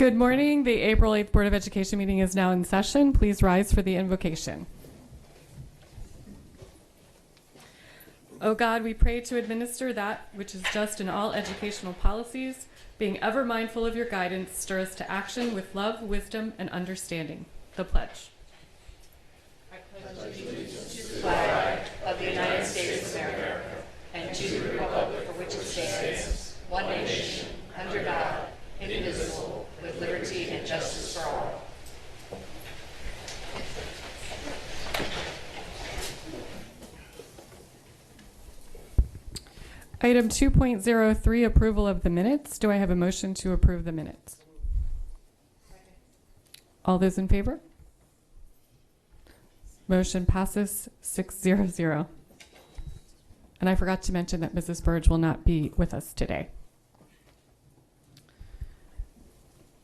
Good morning. The April 8th Board of Education meeting is now in session. Please rise for the invocation. O God, we pray to administer that which is just in all educational policies, being ever mindful of your guidance, stir us to action with love, wisdom, and understanding. The pledge. I pledge allegiance to the flag of the United States of America and to the republic for which it stands, one nation, under God, indivisible, with liberty and justice for all. Item 2.03, approval of the minutes. Do I have a motion to approve the minutes? All those in favor? Motion passes 6-0-0. And I forgot to mention that Mrs. Burge will not be with us today.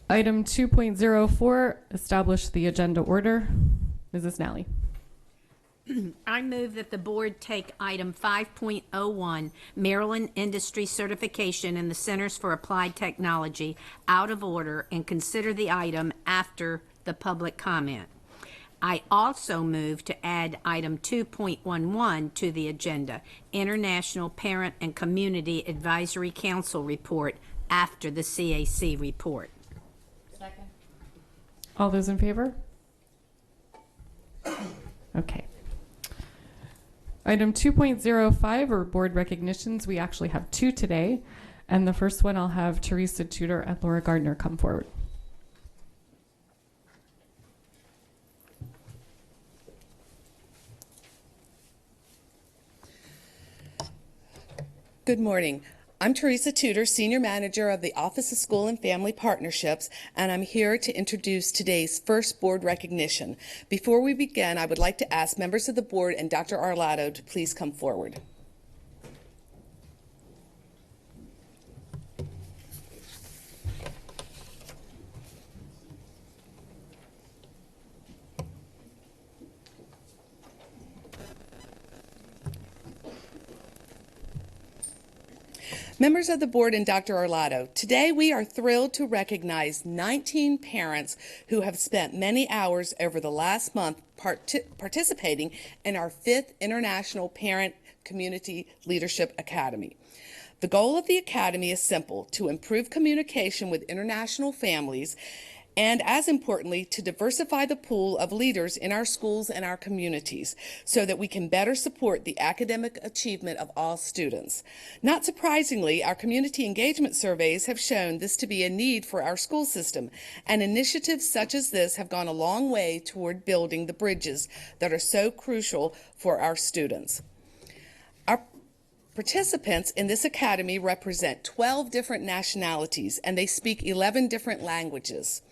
Item 2.04, establish the agenda order. Mrs. Nally. I move that the board take item 5.01, Maryland Industry Certification in the Centers for Applied Technology, out of order and consider the item after the public comment. I also move to add item 2.11 to the agenda, International Parent and Community Advisory Council report, after the CAC report. Second. All those in favor? Okay. Item 2.05 are board recognitions. We actually have two today. And the first one, I'll have Teresa Tudor and Laura Gardner come forward. Good morning. I'm Teresa Tudor, Senior Manager of the Office of School and Family Partnerships, and I'm here to introduce today's first board recognition. Before we begin, I would like to ask members of the board and Dr. Arlato to please come forward. Members of the board and Dr. Arlato, today we are thrilled to recognize 19 parents who have spent many hours over the last month participating in our 5th International Parent Community Leadership Academy. The goal of the Academy is simple: to improve communication with international families and, as importantly, to diversify the pool of leaders in our schools and our communities so that we can better support the academic achievement of all students. Not surprisingly, our community engagement surveys have shown this to be a need for our school system, and initiatives such as this have gone a long way toward building the bridges that are so crucial for our students. Our participants in this academy represent 12 different nationalities, and they speak 11 different languages.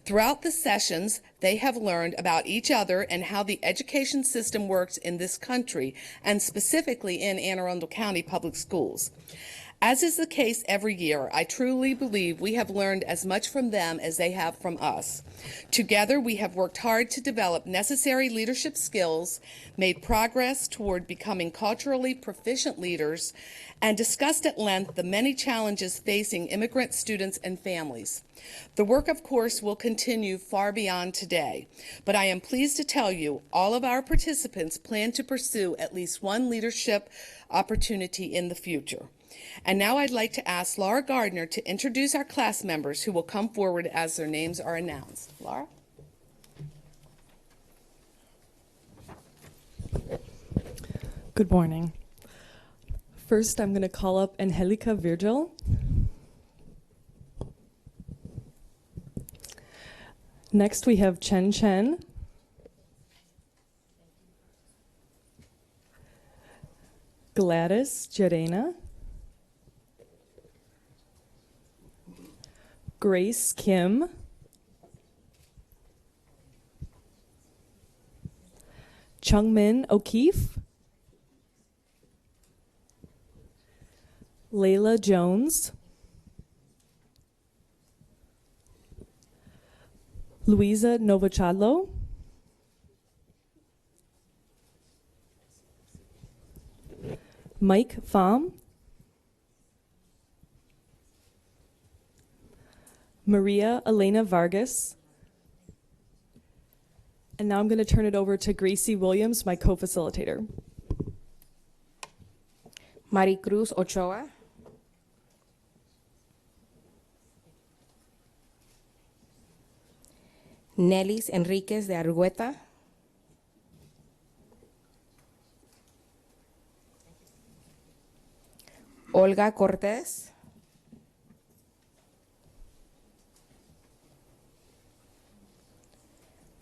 Throughout the sessions, they have learned about each other and how the education system works in this country, and specifically in Anne Arundel County Public Schools. As is the case every year, I truly believe we have learned as much from them as they have from us. Together, we have worked hard to develop necessary leadership skills, made progress toward becoming culturally proficient leaders, and discussed at length the many challenges facing immigrant students and families. The work, of course, will continue far beyond today, but I am pleased to tell you all of our participants plan to pursue at least one leadership opportunity in the future. And now I'd like to ask Laura Gardner to introduce our class members who will come forward as their names are announced. Laura? Good morning. First, I'm going to call up Angelica Virgil. Next, we have Chen Chen. Gladys Jarena. Grace Kim. Chungmin O'Keefe. Layla Jones. Luisa Novachadlo. Mike Pham. Maria Elena Vargas. And now I'm going to turn it over to Gracie Williams, my co-facilitator. Maricruz Ochoa. Nelis Enriquez de Argueta. Olga Cortés.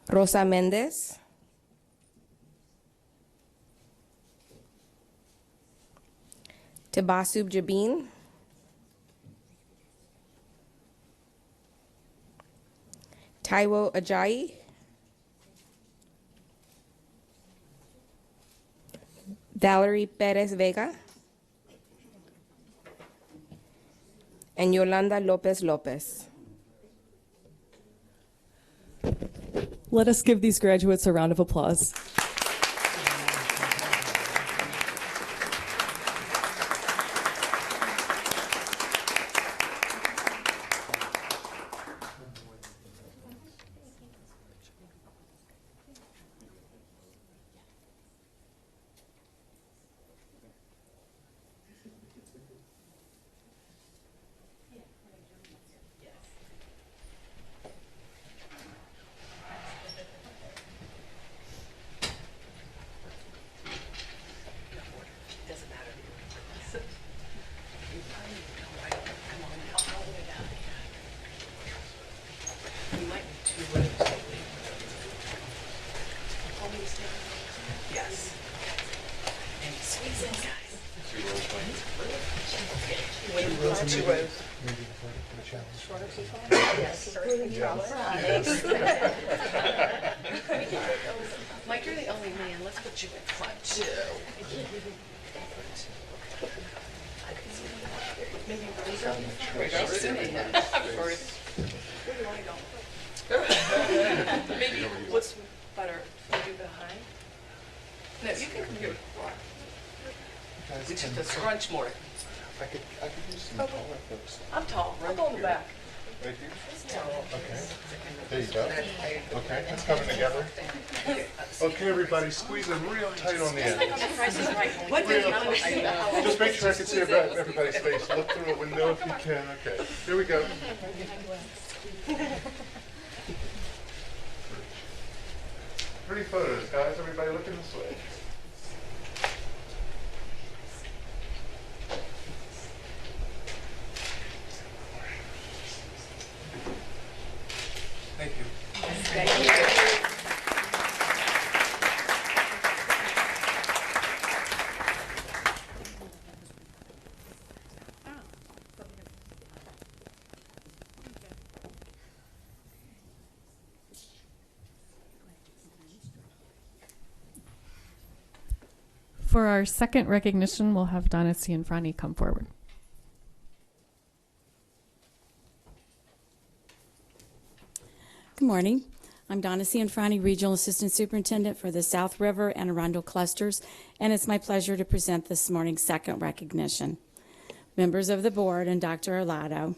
Rosa Méndez. Tabasub Jabin. Taiwo Ajayi. Valerie Perez Vega. And Yolanda Lopez Lopez. Let us give these graduates a round of applause. Mike, you're the only man. Let's put you in front, too. Maybe maybe what's better? Maybe behind? No, you can come here. We should just scrunch more. I could use some taller folks. I'm tall. I'll go in the back. Right here? Okay. There you go. Okay, it's coming together. Okay, everybody, squeeze them real tight on the end. What Real tight. Just make sure I can see everybody's face. Look through a window if you can. Okay, here we go. Pretty photos, guys. Everybody looking this way. Thank you. For our second recognition, we'll have Donna Cianfrani come forward. Good morning. I'm Donna Cianfrani, Regional Assistant Superintendent for the South River and Arundel clusters, and it's my pleasure to present this morning's second recognition. Members of the board and Dr. Arlado,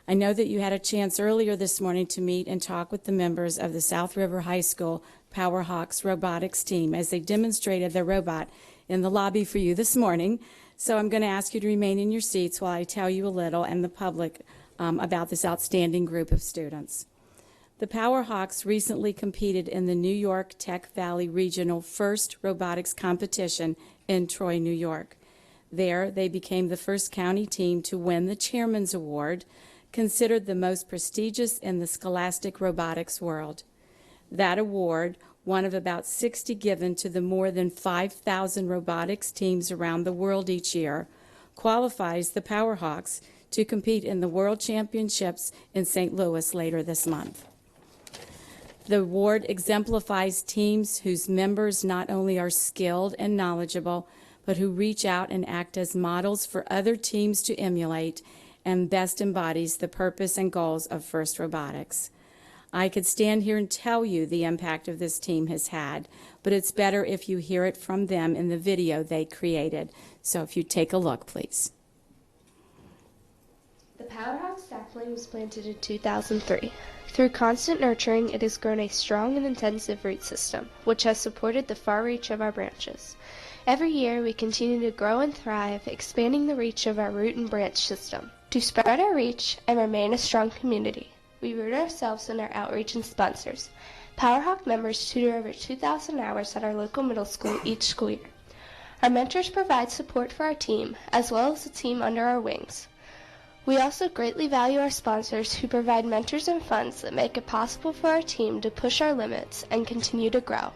I know that you had a chance earlier this morning to meet and talk with the members of the South River High School PowerHawks robotics team as they demonstrated their robot in the lobby for you this morning. So I'm going to ask you to remain in your seats while I tell you a little and the public about this outstanding group of students. The PowerHawks recently competed in the New York Tech Valley Regional First Robotics Competition in Troy, New York. There, they became the first county team to win the Chairman's Award, considered the most prestigious in the scholastic robotics world. That award, one of about 60 given to the more than 5,000 robotics teams around the world each year, qualifies the PowerHawks to compete in the World Championships in St. Louis later this month. The award exemplifies teams whose members not only are skilled and knowledgeable, but who reach out and act as models for other teams to emulate and best embodies the purpose and goals of FIRST Robotics. I could stand here and tell you the impact of this team has had, but it's better if you hear it from them in the video they created. So if you take a look, please. The PowerHawks Powerhouse sapling was planted in 2003. Through constant nurturing, it has grown a strong and intensive root system, which has supported the far reach of our branches. Every year, we continue to grow and thrive, expanding the reach of our root and branch system. To spread our reach and remain a strong community, we root ourselves in our outreach and sponsors. Powerhawk members tutor over 2,000 hours at our local middle school each school year. Our mentors provide support for our team, as well as the team under our wings. We also greatly value our sponsors who provide mentors and funds that make it possible for our team to push our limits and continue to grow.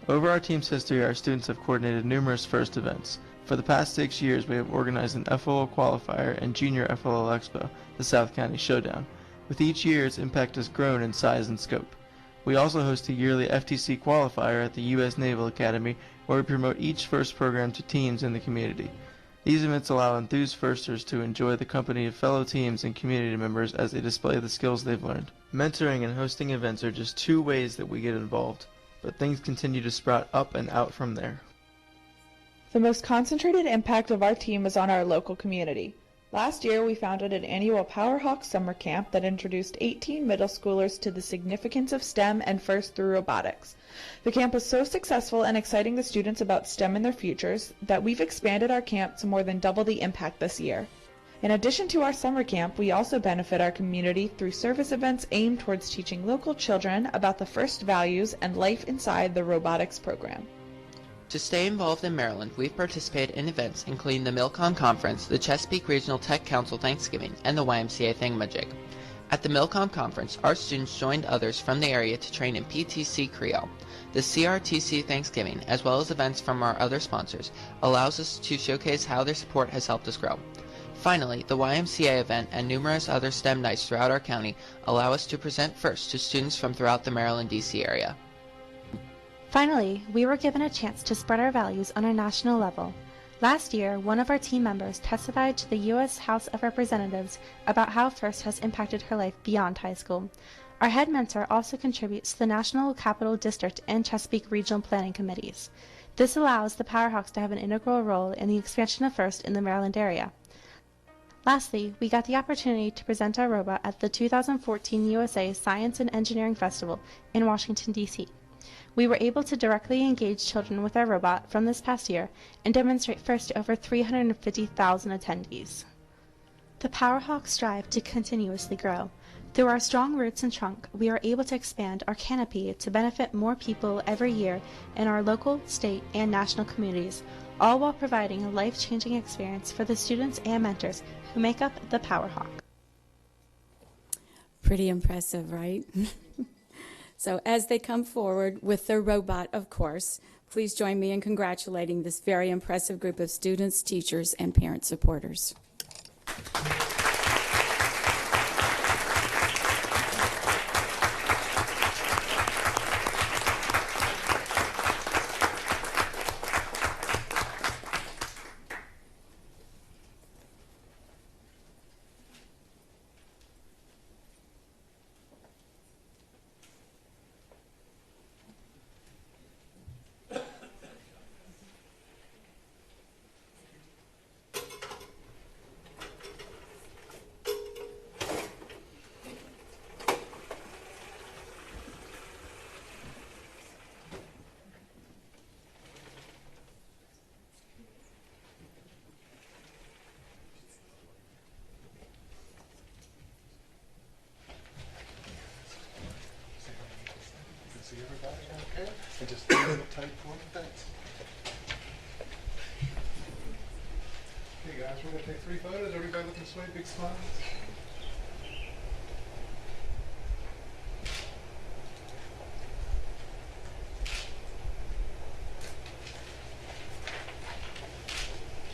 Over our team's history, our students have coordinated numerous FIRST events. For the past 6 years, we have organized an FLL Qualifier and Junior FLL Expo, the South County Showdown. With each year, its impact has grown in size and scope. We also host a yearly FTC Qualifier at the U.S. Naval Academy, where we promote each FIRST program to teams in the community. These events allow enthused FIRSTers to enjoy the company of fellow teams and community members as they display the skills they've learned. Mentoring and hosting events are just 2 ways that we get involved, but things continue to sprout up and out from there. The most concentrated impact of our team is on our local community. Last year, we founded an annual Powerhawk summer camp that introduced 18 middle schoolers to the significance of STEM and first through robotics. The camp was so successful in exciting the students about STEM and their futures that we've expanded our camp to more than double the impact this year. In addition to our summer camp, we also benefit our community through service events aimed towards teaching local children about the FIRST values and life inside the robotics program. To stay involved in Maryland, we've participated in events including the Milcom Conference, the Chesapeake Regional Tech Council Thanksgiving, and the YMCA Thingamajig. At the Milcom Conference, our students joined others from the area to train in PTC Creole. The CRTC Thanksgiving, as well as events from our other sponsors, allows us to showcase how their support has helped us grow. Finally, the YMCA event and numerous other STEM nights throughout our county allow us to present FIRST to students from throughout the Maryland, D.C. area. Finally, we were given a chance to spread our values on a national level. Last year, one of our team members testified to the U.S. House of Representatives about how FIRST has impacted her life beyond high school. Our head mentor also contributes to the National Capital District and Chesapeake Regional Planning Committees. This allows the Powerhawks to have an integral role in the expansion of FIRST in the Maryland area. Lastly, we got the opportunity to present our robot at the 2014 USA Science and Engineering Festival in Washington, D.C. We were able to directly engage children with our robot from this past year and demonstrate FIRST to over 350,000 attendees. The Powerhawks strive to continuously grow. Through our strong roots and trunk, we are able to expand our canopy to benefit more people every year in our local, state, and national communities, all while providing a life-changing experience for the students and mentors who make up the Powerhawk. Pretty impressive, right? So as they come forward with their robot, of course, please join me in congratulating this very impressive group of students, teachers, and parent supporters. See everybody okay? And just a little tight for me, thanks. Hey guys, we're gonna take 3 photos. Everybody looking sweet, big smiles.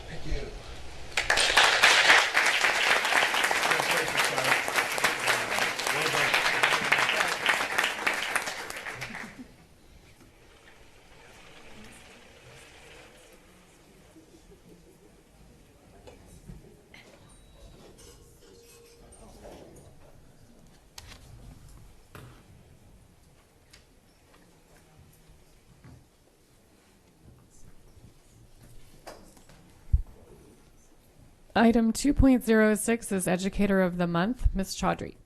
Thank you. Item 2.06 is Educator of the Month, Ms. Chaudhry.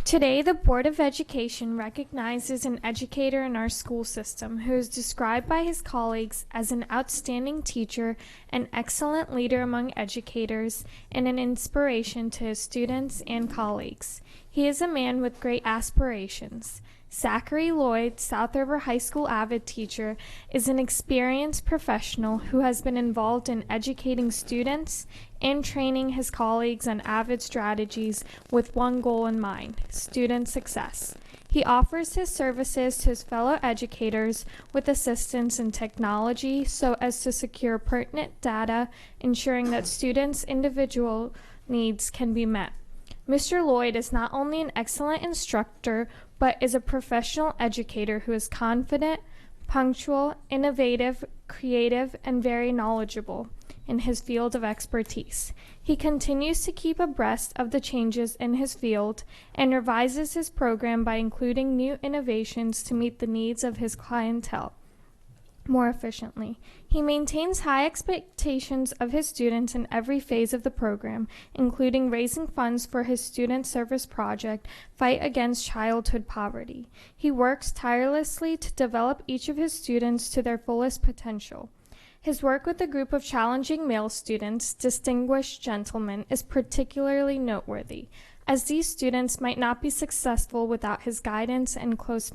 Today, the Board of Education recognizes an educator in our school system who is described by his colleagues as an outstanding teacher, an excellent leader among educators, and an inspiration to his students and colleagues. He is a man with great aspirations. Zachary Lloyd, South River High School avid teacher, is an experienced professional who has been involved in educating students and training his colleagues on avid strategies with one goal in mind: student success. He offers his services to his fellow educators with assistance in technology so as to secure pertinent data, ensuring that students' individual needs can be met. Mr. Lloyd is not only an excellent instructor, but is a professional educator who is confident, punctual, innovative, creative, and very knowledgeable in his field of expertise. He continues to keep abreast of the changes in his field and revises his program by including new innovations to meet the needs of his clientele more efficiently. He maintains high expectations of his students in every phase of the program, including raising funds for his student service project, Fight Against Childhood Poverty. He works tirelessly to develop each of his students to their fullest potential. His work with a group of challenging male students, distinguished gentlemen, is particularly noteworthy, as these students might not be successful without his guidance and close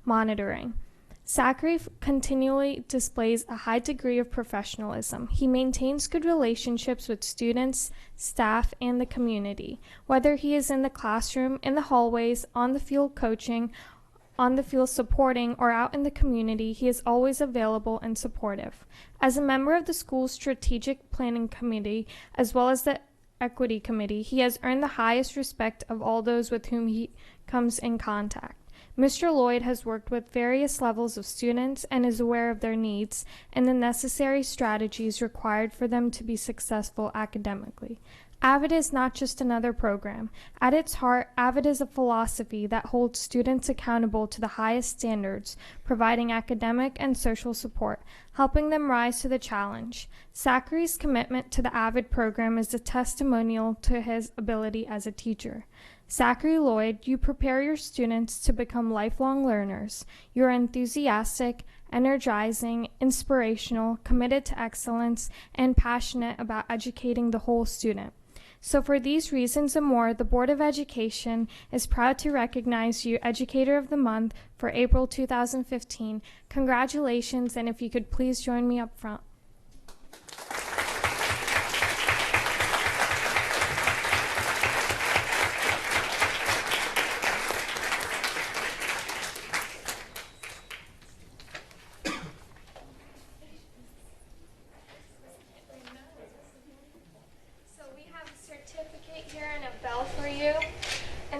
monitoring. Zachary continually displays a high degree of professionalism. He maintains good relationships with students, staff, and the community. Whether he is in the classroom, in the hallways, on the field coaching, on the field supporting, or out in the community, he is always available and supportive. As a member of the school's strategic planning committee, as well as the equity committee, he has earned the highest respect of all those with whom he comes in contact. Mr. Lloyd has worked with various levels of students and is aware of their needs and the necessary strategies required for them to be successful academically. AVID is not just another program. At its heart, AVID is a philosophy that holds students accountable to the highest standards, providing academic and social support, helping them rise to the challenge. Zachary's commitment to the AVID program is a testimonial to his ability as a teacher. Zachary Lloyd, you prepare your students to become lifelong learners. You are enthusiastic, energizing, inspirational, committed to excellence, and passionate about educating the whole student. So for these reasons and more, the Board of Education is proud to recognize you Educator of the Month for April 2015. Congratulations, and if you could please join me up front.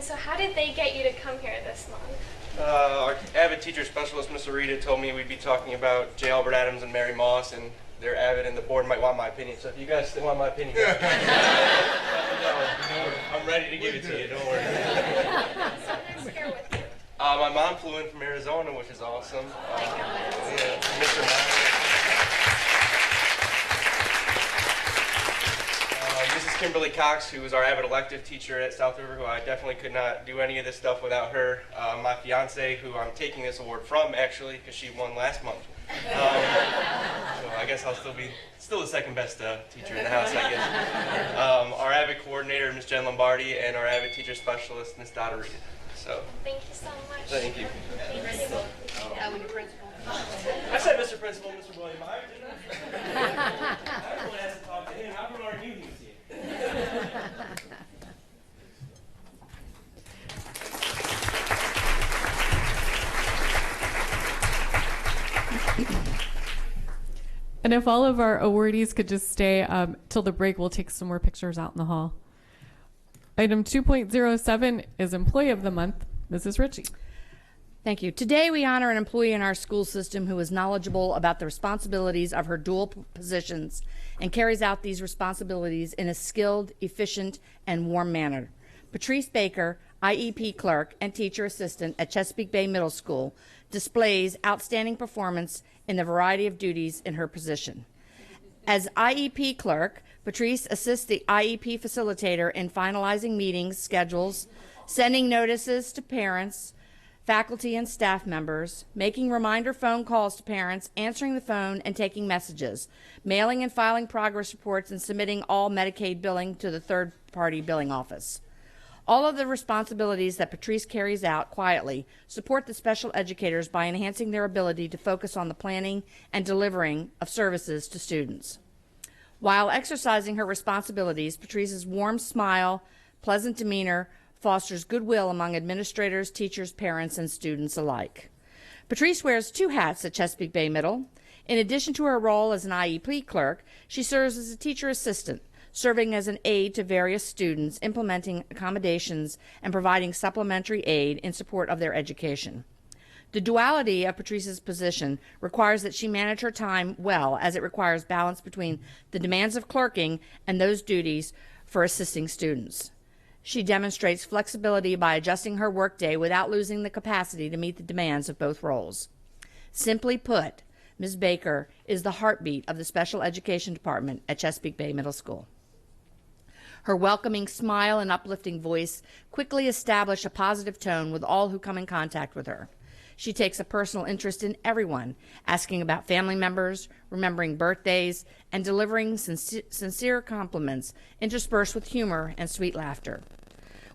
So how did they get you to come here this month? Our AVID teacher specialist, Miss Arita, told me we'd be talking about J. Albert Adams and Mary Moss, and they're AVID, and the board might want my opinion. So if you guys still want my opinion, let me know. I'm ready to give it to you. Don't worry. So who's here with you? My mom flew in from Arizona, which is awesome. Mr. Meyer. Mrs. Kimberly Cox, who was our AVID elective teacher at South River, who I definitely could not do any of this stuff without her. My fiance, who I'm taking this award from, actually, because she won last month. So I guess I'll still the second best teacher in the house, I guess. Our AVID coordinator, Ms. Jen Lombardi, and our AVID teacher specialist, Ms. Dotterita. So. Thank you so much. Thank you. Principal. I said Mr. Principal, Mr. William Meyer, didn't I? Everyone has to talk to him. Everyone already knew he was here. And if all of our awardees could just stay till the break, we'll take some more pictures out in the hall. Item 2.07 is Employee of the Month, Mrs. Ritchie. Thank you. Today we honor an employee in our school system who is knowledgeable about the responsibilities of her dual positions and carries out these responsibilities in a skilled, efficient, and warm manner. Patrice Baker, IEP clerk and teacher assistant at Chesapeake Bay Middle School, displays outstanding performance in the variety of duties in her position. As IEP clerk, Patrice assists the IEP facilitator in finalizing meetings, schedules, sending notices to parents, faculty, and staff members, making reminder phone calls to parents, answering the phone and taking messages, mailing and filing progress reports, and submitting all Medicaid billing to the third-party billing office. All of the responsibilities that Patrice carries out quietly support the special educators by enhancing their ability to focus on the planning and delivering of services to students. While exercising her responsibilities, Patrice's warm smile, pleasant demeanor fosters goodwill among administrators, teachers, parents, and students alike. Patrice wears 2 hats at Chesapeake Bay Middle. In addition to her role as an IEP clerk, she serves as a teacher assistant, serving as an aide to various students, implementing accommodations, and providing supplementary aid in support of their education. The duality of Patrice's position requires that she manage her time well, as it requires balance between the demands of clerking and those duties for assisting students. She demonstrates flexibility by adjusting her workday without losing the capacity to meet the demands of both roles. Simply put, Ms. Baker is the heartbeat of the Special Education Department at Chesapeake Bay Middle School. Her welcoming smile and uplifting voice quickly establish a positive tone with all who come in contact with her. She takes a personal interest in everyone, asking about family members, remembering birthdays, and delivering sincere compliments interspersed with humor and sweet laughter.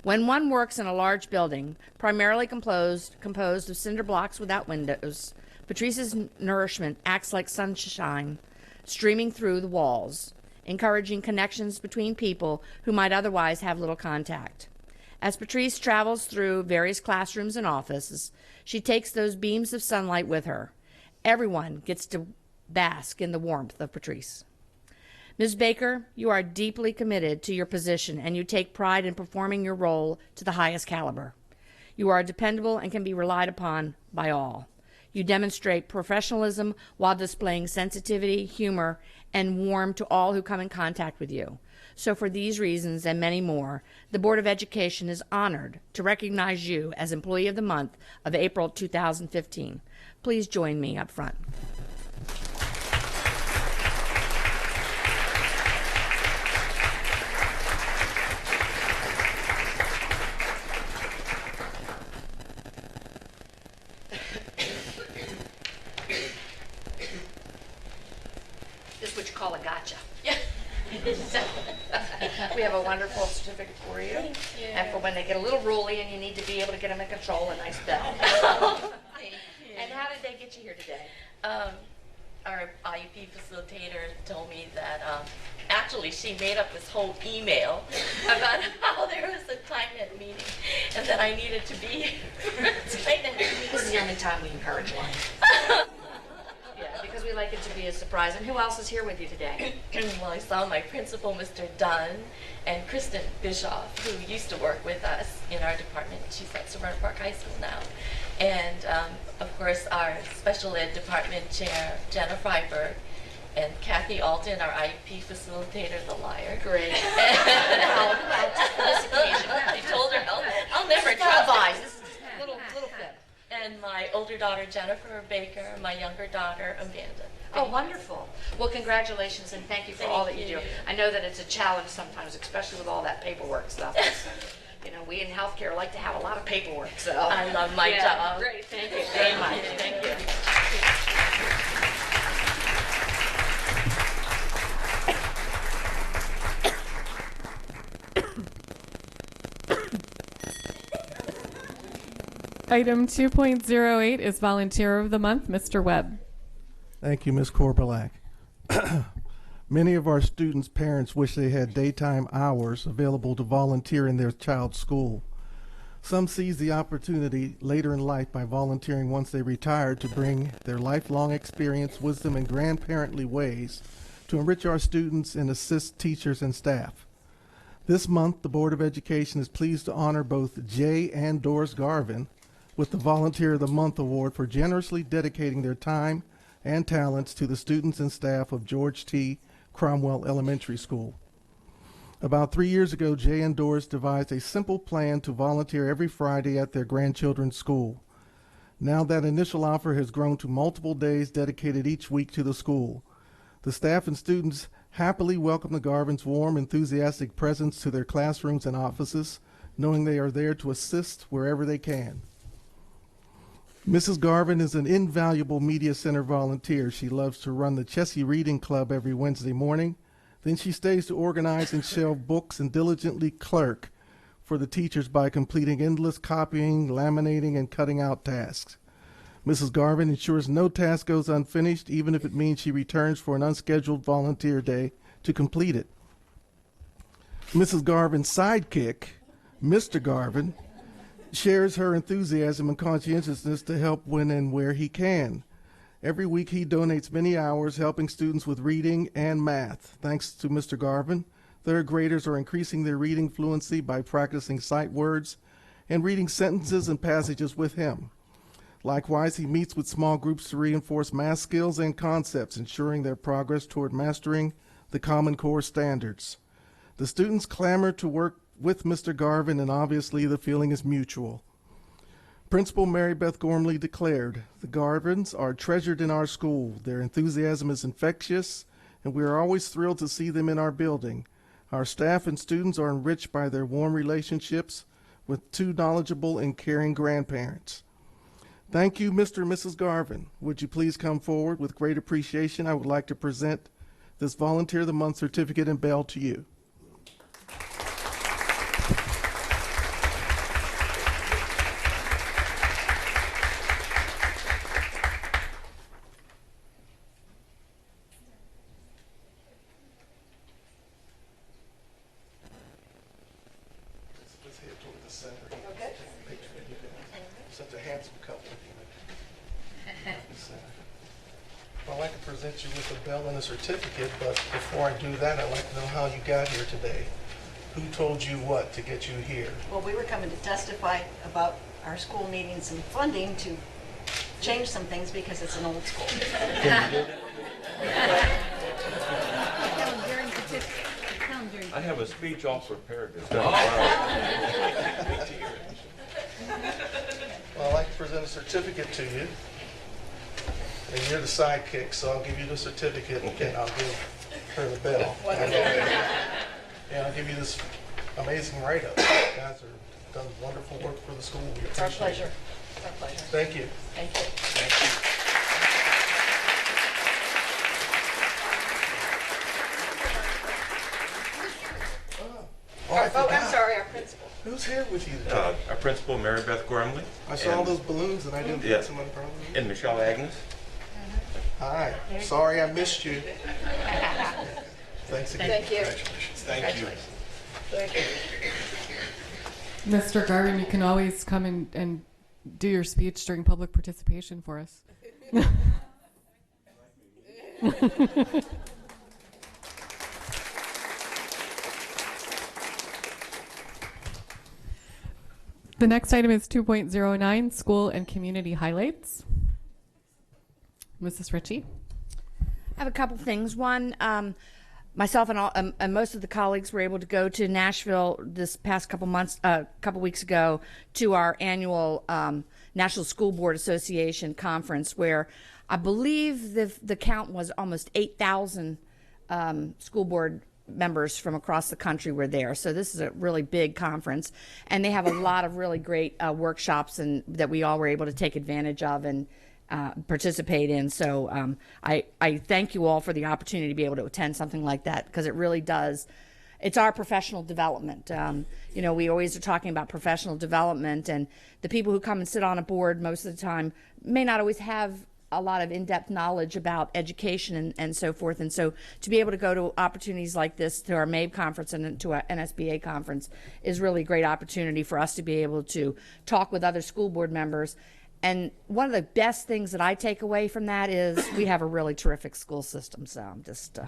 When one works in a large building, primarily composed of cinder blocks without windows, Patrice's nourishment acts like sunshine streaming through the walls, encouraging connections between people who might otherwise have little contact. As Patrice travels through various classrooms and offices, she takes those beams of sunlight with her. Everyone gets to bask in the warmth of Patrice. Ms. Baker, you are deeply committed to your position, and you take pride in performing your role to the highest caliber. You are dependable and can be relied upon by all. You demonstrate professionalism while displaying sensitivity, humor, and warmth to all who come in contact with you. So for these reasons and many more, the Board of Education is honored to recognize you as Employee of the Month of April 2015. Please join me up front. This is what you call a gotcha. Yeah. We have a wonderful certificate for you. Thank you. And for when they get a little ruly and you need to be able to get them in control, a nice bell. Thank you. And how did they get you here today? Our IEP facilitator told me that actually she made up this whole email about how there was a climate meeting and that I needed to be here tonight. This is the only time we encourage one. Yeah, because we like it to be a surprise. And who else is here with you today? Well, I saw my principal, Mr. Dunn, and Kristen Bischoff, who used to work with us in our department. She's at Severna Park High School now. And, of course, our special ed department chair, Jenna Freiberg, and Kathy Alton, our IEP facilitator, the liar. Great. Well, just for this occasion. I told her I'll never trust This is a little fib. And my older daughter, Jennifer Baker, my younger daughter, Amanda. Oh, wonderful. Well, congratulations, and thank you for all that you do. I know that it's a challenge sometimes, especially with all that paperwork stuff. You know, we in healthcare like to have a lot of paperwork, so. I love my job. Great, thank you very much. Thank you. Item 2.08 is Volunteer of the Month, Mr. Webb. Thank you, Ms. Korbalak. Many of our students' parents wish they had daytime hours available to volunteer in their child's school. Some seize the opportunity later in life by volunteering once they retire to bring their lifelong experience, wisdom, and grandparently ways to enrich our students and assist teachers and staff. This month, the Board of Education is pleased to honor both Jay and Doris Garvin with the Volunteer of the Month Award for generously dedicating their time and talents to the students and staff of George T. Cromwell Elementary School. About 3 years ago, Jay and Doris devised a simple plan to volunteer every Friday at their grandchildren's school. Now that initial offer has grown to multiple days dedicated each week to the school. The staff and students happily welcome the Garvins' warm, enthusiastic presence to their classrooms and offices, knowing they are there to assist wherever they can. Mrs. Garvin is an invaluable media center volunteer. She loves to run the Chessie Reading Club every Wednesday morning. Then she stays to organize and shelve books and diligently clerk for the teachers by completing endless copying, laminating, and cutting out tasks. Mrs. Garvin ensures no task goes unfinished, even if it means she returns for an unscheduled volunteer day to complete it. Mrs. Garvin's sidekick, Mr. Garvin, shares her enthusiasm and conscientiousness to help when and where he can. Every week he donates many hours helping students with reading and math. Thanks to Mr. Garvin, third graders are increasing their reading fluency by practicing sight words and reading sentences and passages with him. Likewise, he meets with small groups to reinforce math skills and concepts, ensuring their progress toward mastering the Common Core standards. The students clamor to work with Mr. Garvin, and obviously the feeling is mutual. Principal Mary Beth Gormley declared, "The Garvins are treasured in our school. Their enthusiasm is infectious, and we are always thrilled to see them in our building. Our staff and students are enriched by their warm relationships with two knowledgeable and caring grandparents." Thank you, Mr. and Mrs. Garvin. Would you please come forward? With great appreciation, I would like to present this Volunteer of the Month certificate and bell to you. Such a handsome couple. I'd like to present you with a bell and a certificate, but before I do that, I'd like to know how you got here today. Who told you what to get you here? Well, we were coming to testify about our school meetings and funding to change some things because it's an old school. I have a speech all prepared. Well, I'd like to present a certificate to you. And you're the sidekick, so I'll give you the certificate and I'll give her the bell. And I'll give you this amazing write-up. You guys have done wonderful work for the school. We It's our appreciate pleasure. it. It's our pleasure. Thank you. Thank you. Thank you. I'm sorry, our principal. Who's here with you today? Our principal, Mary Beth Gormley. I saw all those balloons and I didn't Yeah. put some on front of me. And Michelle Agnes. Hi. Sorry I missed you. Thanks again. Thank you. Congratulations. Thank you. Thank you. Mr. Garvin, you can always come and do your speech during public participation for us. The next item is 2.09, School and Community Highlights. Mrs. Ritchie. I have a couple things. One, myself and most of the colleagues were able to go to Nashville this past couple weeks ago to our annual National School Board Association conference, where I believe the count was almost 8,000 school board members from across the country were there. So this is a really big conference, and they have a lot of really great workshops and that we all were able to take advantage of and participate in. So I thank you all for the opportunity to be able to attend something like that, because it really does. It's our professional development. You know, we always are talking about professional development, and the people who come and sit on a board most of the time may not always have a lot of in-depth knowledge about education and so forth. And so to be able to go to opportunities like this, to our MABE conference and to our NSBA conference, is really a great opportunity for us to be able to talk with other school board members. And one of the best things that I take away from that is we have a really terrific school system. So I'm just,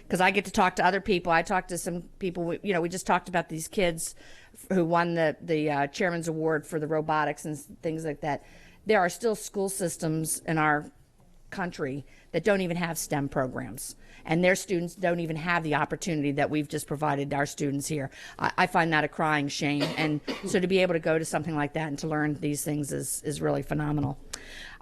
because I get to talk to other people. I talked to some people, you know, we just talked about these kids who won the Chairman's Award for the robotics and things like that. There are still school systems in our country that don't even have STEM programs, and their students don't even have the opportunity that we've just provided our students here. I find that a crying shame, and so to be able to go to something like that and to learn these things is really phenomenal.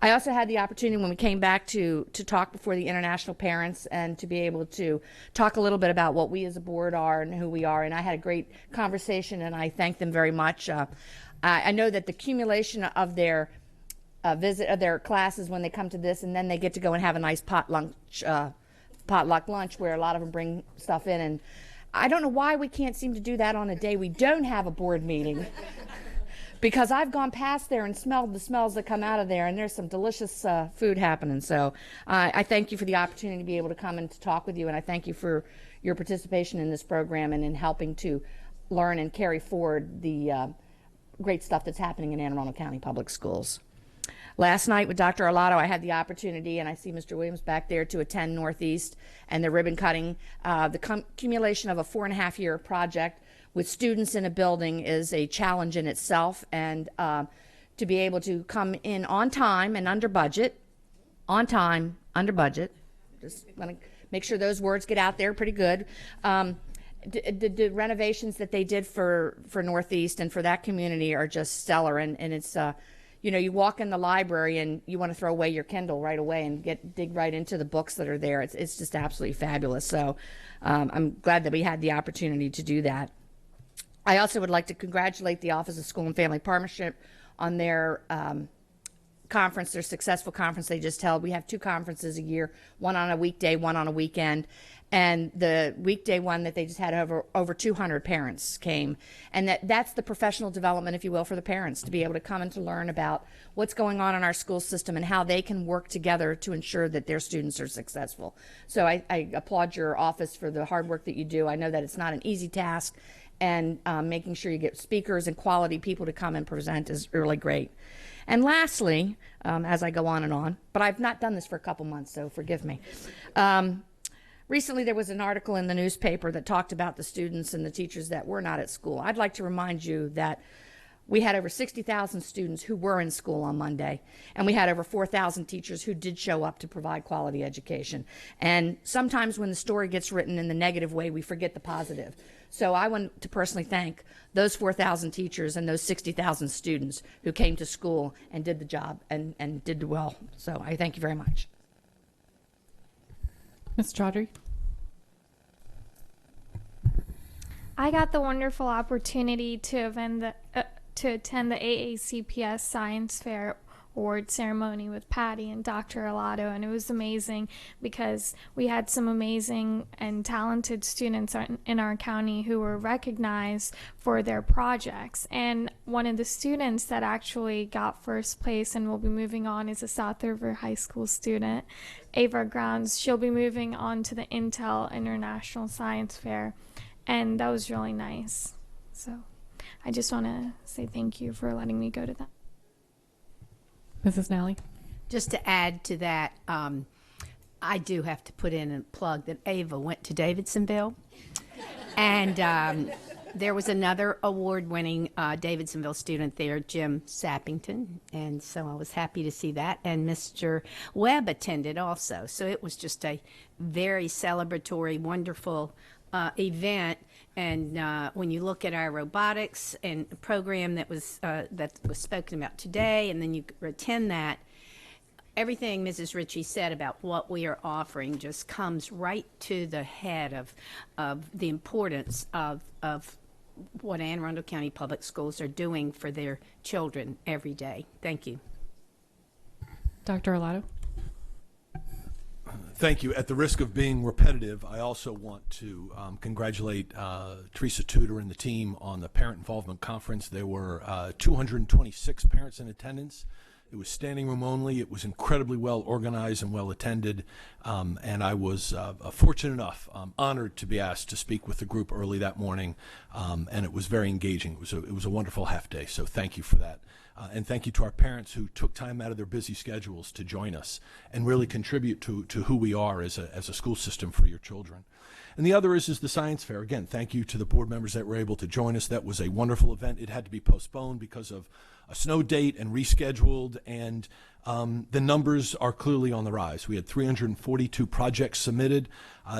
I also had the opportunity when we came back to talk before the international parents and to be able to talk a little bit about what we as a board are and who we are, and I had a great conversation, and I thank them very much. I know that the accumulation of their visit of their classes when they come to this, and then they get to go and have a nice potluck lunch where a lot of them bring stuff in, and I don't know why we can't seem to do that on a day we don't have a board meeting. Because I've gone past there and smelled the smells that come out of there, and there's some delicious food happening. So I thank you for the opportunity to be able to come and to talk with you, and I thank you for your participation in this program and in helping to learn and carry forward the great stuff that's happening in Anne Arundel County Public Schools. Last night with Dr. Arlotto, I had the opportunity, and I see Mr. Williams back there, to attend Northeast and the ribbon cutting. The accumulation of a 4.5-year project with students in a building is a challenge in itself, and to be able to come in on time and under budget, just want to make sure those words get out there pretty good. The renovations that they did for Northeast and for that community are just stellar, and it's you know, you walk in the library and you want to throw away your Kindle right away and dig right into the books that are there. It's just absolutely fabulous. So I'm glad that we had the opportunity to do that. I also would like to congratulate the Office of School and Family Partnership on their conference, their successful conference they just held. We have 2 conferences a year, one on a weekday, one on a weekend. And the weekday one that they just had, over 200 parents came. And that's the professional development, if you will, for the parents, to be able to come and to learn about what's going on in our school system and how they can work together to ensure that their students are successful. So I applaud your office for the hard work that you do. I know that it's not an easy task, and making sure you get speakers and quality people to come and present is really great. And lastly, as I go on, but I've not done this for a couple months, so forgive me. Recently, there was an article in the newspaper that talked about the students and the teachers that were not at school. I'd like to remind you that we had over 60,000 students who were in school on Monday, and we had over 4,000 teachers who did show up to provide quality education. And sometimes when the story gets written in the negative way, we forget the positive. So I want to personally thank those 4,000 teachers and those 60,000 students who came to school and did the job and did well. So I thank you very much. Ms. Chaudhry? I got the wonderful opportunity to attend the AACPS Science Fair Award ceremony with Patty and Dr. Arlotto, and it was amazing because we had some amazing and talented students in our county who were recognized for their projects. And one of the students that actually got first place and will be moving on is a South River High School student, Ava Grounds. She'll be moving on to the Intel International Science Fair, and that was really nice. So I just want to say thank you for letting me go to that. Mrs. Nally? Just to add to that, I do have to put in a plug that Ava went to Davidsonville. And there was another award-winning Davidsonville student there, Jim Sappington. And so I was happy to see that. And Mr. Webb attended also. So it was just a very celebratory, wonderful event. And when you look at our robotics and program that was spoken about today, and then you attend that, everything Mrs. Ritchie said about what we are offering just comes right to the head of the importance of what Anne Arundel County Public Schools are doing for their children every day. Thank you. Dr. Arlotto? Thank you. At the risk of being repetitive, I also want to congratulate Teresa Tudor and the team on the Parent Involvement Conference. There were 226 parents in attendance. It was standing room only. It was incredibly well organized and well attended, and I was fortunate enough, honored to be asked to speak with the group early that morning, and it was very engaging. It was a wonderful half day, so thank you for that. And thank you to our parents who took time out of their busy schedules to join us and really contribute to who we are as a school system for your children. And the other is the science fair. Again, thank you to the board members that were able to join us. That was a wonderful event. It had to be postponed because of a snow date and rescheduled, and the numbers are clearly on the rise. We had 342 projects submitted.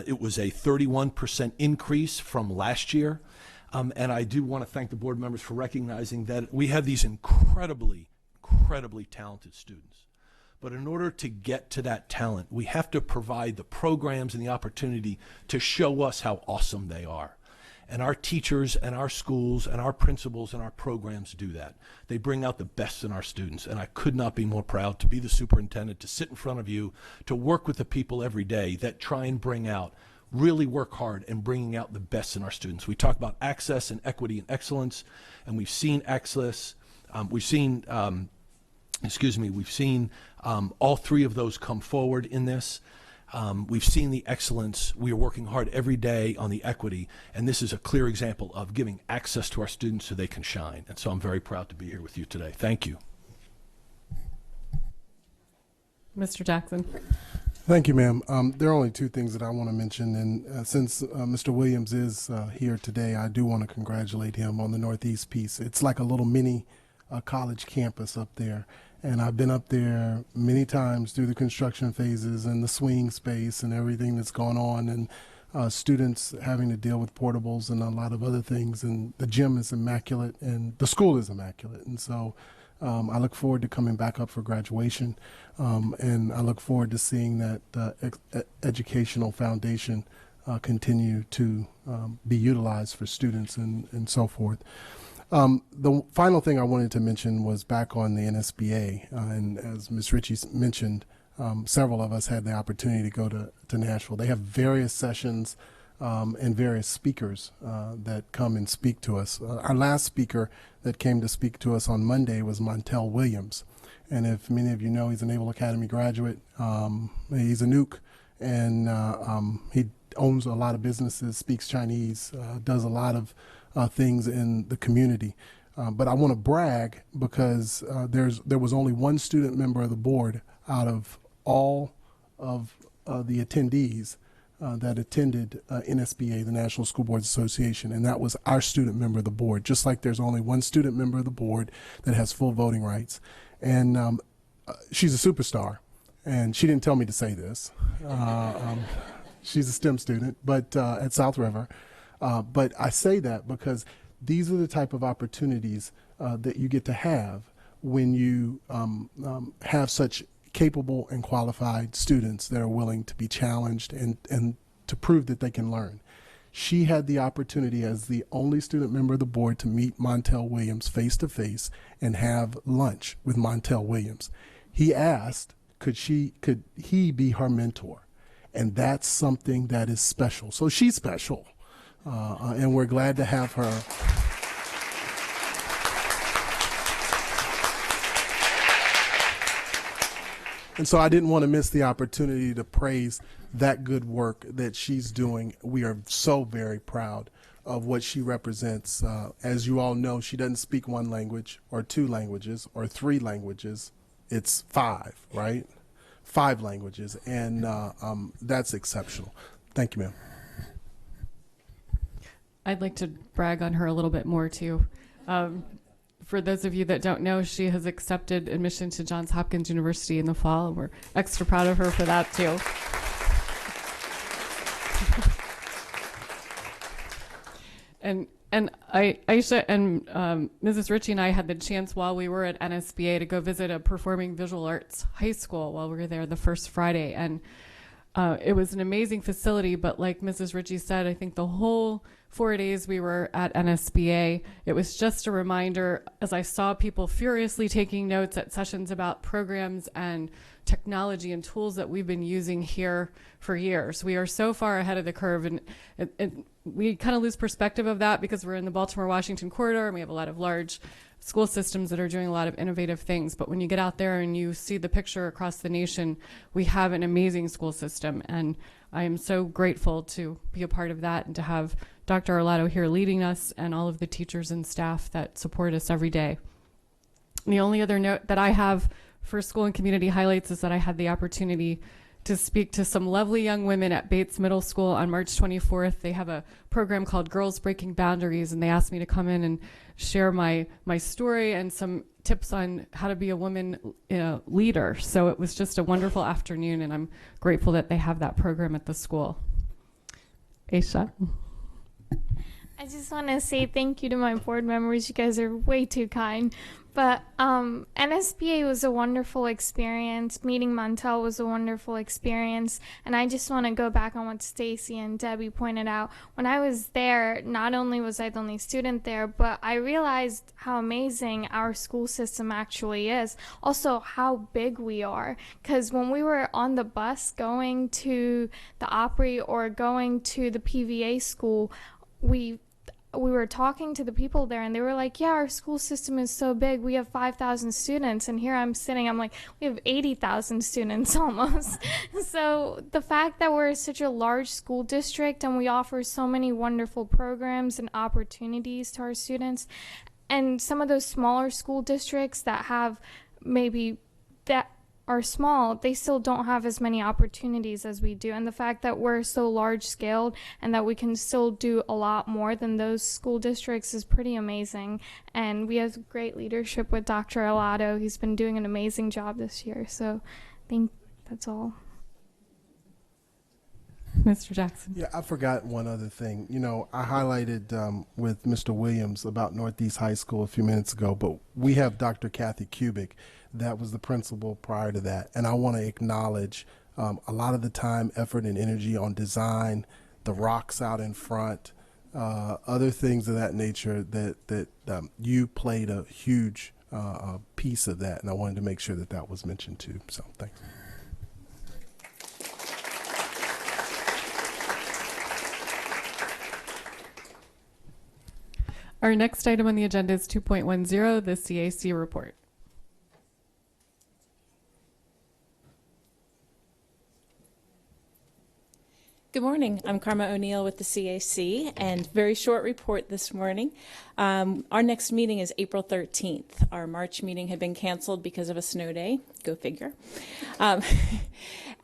It was a 31% increase from last year. And I do want to thank the board members for recognizing that we have these incredibly talented students. But in order to get to that talent, we have to provide the programs and the opportunity to show us how awesome they are. And our teachers and our schools and our principals and our programs do that. They bring out the best in our students. And I could not be more proud to be the superintendent, to sit in front of you, to work with the people every day that try and really work hard in bringing out the best in our students. We talk about access and equity and excellence, and we've seen access. We've seen all three of those come forward in this. We've seen the excellence. We are working hard every day on the equity, and this is a clear example of giving access to our students so they can shine. And so I'm very proud to be here with you today. Thank you. Mr. Jackson. Thank you, ma'am. There are only two things that I want to mention, and since Mr. Williams is here today, I do want to congratulate him on the Northeast piece. It's like a little mini college campus up there, and I've been up there many times through the construction phases and the swing space and everything that's gone on, and students having to deal with portables and a lot of other things, and the gym is immaculate and the school is immaculate, and so I look forward to coming back up for graduation, and I look forward to seeing that educational foundation continue to be utilized for students and so forth. The final thing I wanted to mention was back on the NSBA, and as Ms. Ritchie mentioned, several of us had the opportunity to go to Nashville. They have various sessions and various speakers that come and speak to us. Our last speaker that came to speak to us on Monday was Montel Williams. And if many of you know, he's a Naval Academy graduate. He's a nuke, and he owns a lot of businesses, speaks Chinese, does a lot of things in the community. But I want to brag because there was only one student member of the board out of all of the attendees that attended NSBA, the National School Boards Association, and that was our student member of the board, just like there's only one student member of the board that has full voting rights. And she's a superstar, and she didn't tell me to say this. She's a STEM student, but at South River. But I say that because these are the type of opportunities that you get to have when you have such capable and qualified students that are willing to be challenged and to prove that they can learn. She had the opportunity as the only student member of the board to meet Montel Williams face to face and have lunch with Montel Williams. He asked, could he be her mentor? And that's something that is special. So she's special, and we're glad to have her. And so I didn't want to miss the opportunity to praise that good work that she's doing. We are so very proud of what she represents. As you all know, she doesn't speak one language or two languages or three languages. It's five, right? 5 languages, and that's exceptional. Thank you, ma'am. I'd like to brag on her a little bit more, too. For those of you that don't know, she has accepted admission to Johns Hopkins University in the fall, and we're extra proud of her for that, too. And Aisha and Mrs. Ritchie and I had the chance while we were at NSBA to go visit a performing visual arts high school while we were there the first Friday. And it was an amazing facility, but like Mrs. Ritchie said, I think the whole 4 days we were at NSBA, it was just a reminder as I saw people furiously taking notes at sessions about programs and technology and tools that we've been using here for years. We are so far ahead of the curve, and we kind of lose perspective of that because we're in the Baltimore-Washington corridor and we have a lot of large school systems that are doing a lot of innovative things. But when you get out there and you see the picture across the nation, we have an amazing school system. And I am so grateful to be a part of that and to have Dr. Arlato here leading us and all of the teachers and staff that support us every day. The only other note that I have for school and community highlights is that I had the opportunity to speak to some lovely young women at Bates Middle School on March 24th. They have a program called Girls Breaking Boundaries, and they asked me to come in and share my story and some tips on how to be a woman leader. So it was just a wonderful afternoon, and I'm grateful that they have that program at the school. Aisha. I just want to say thank you to my board members. You guys are way too kind. But NSBA was a wonderful experience. Meeting Montel was a wonderful experience. And I just want to go back on what Stacy and Debbie pointed out. When I was there, not only was I the only student there, but I realized how amazing our school system actually is. Also, how big we are. Because when we were on the bus going to the Opry or going to the PVA school, we were talking to the people there, and they were like, yeah, our school system is so big. We have 5,000 students. And here I'm sitting, I'm like, we have 80,000 students almost. So the fact that we're such a large school district and we offer so many wonderful programs and opportunities to our students, and some of those smaller school districts that have maybe that are small, they still don't have as many opportunities as we do. And the fact that we're so large scaled and that we can still do a lot more than those school districts is pretty amazing. And we have great leadership with Dr. Alato. He's been doing an amazing job this year. So I think that's all. Mr. Jackson. Yeah, I forgot one other thing. You know, I highlighted with Mr. Williams about Northeast High School a few minutes ago, but we have Dr. Kathy Kubik. That was the principal prior to that. And I want to acknowledge a lot of the time, effort, and energy on design, the rocks out in front, other things of that nature that you played a huge piece of that. And I wanted to make sure that that was mentioned too. So thanks. Our next item on the agenda is 2.10, the CAC report. Good morning. I'm Karma O'Neill with the CAC, and very short report this morning. Our next meeting is April 13th. Our March meeting had been canceled because of a snow day. Go figure.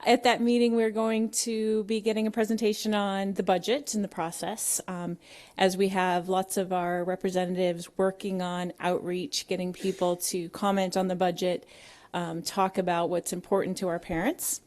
At that meeting, we're going to be getting a presentation on the budget and the process, as we have lots of our representatives working on outreach, getting people to comment on the budget, talk about what's important to our parents.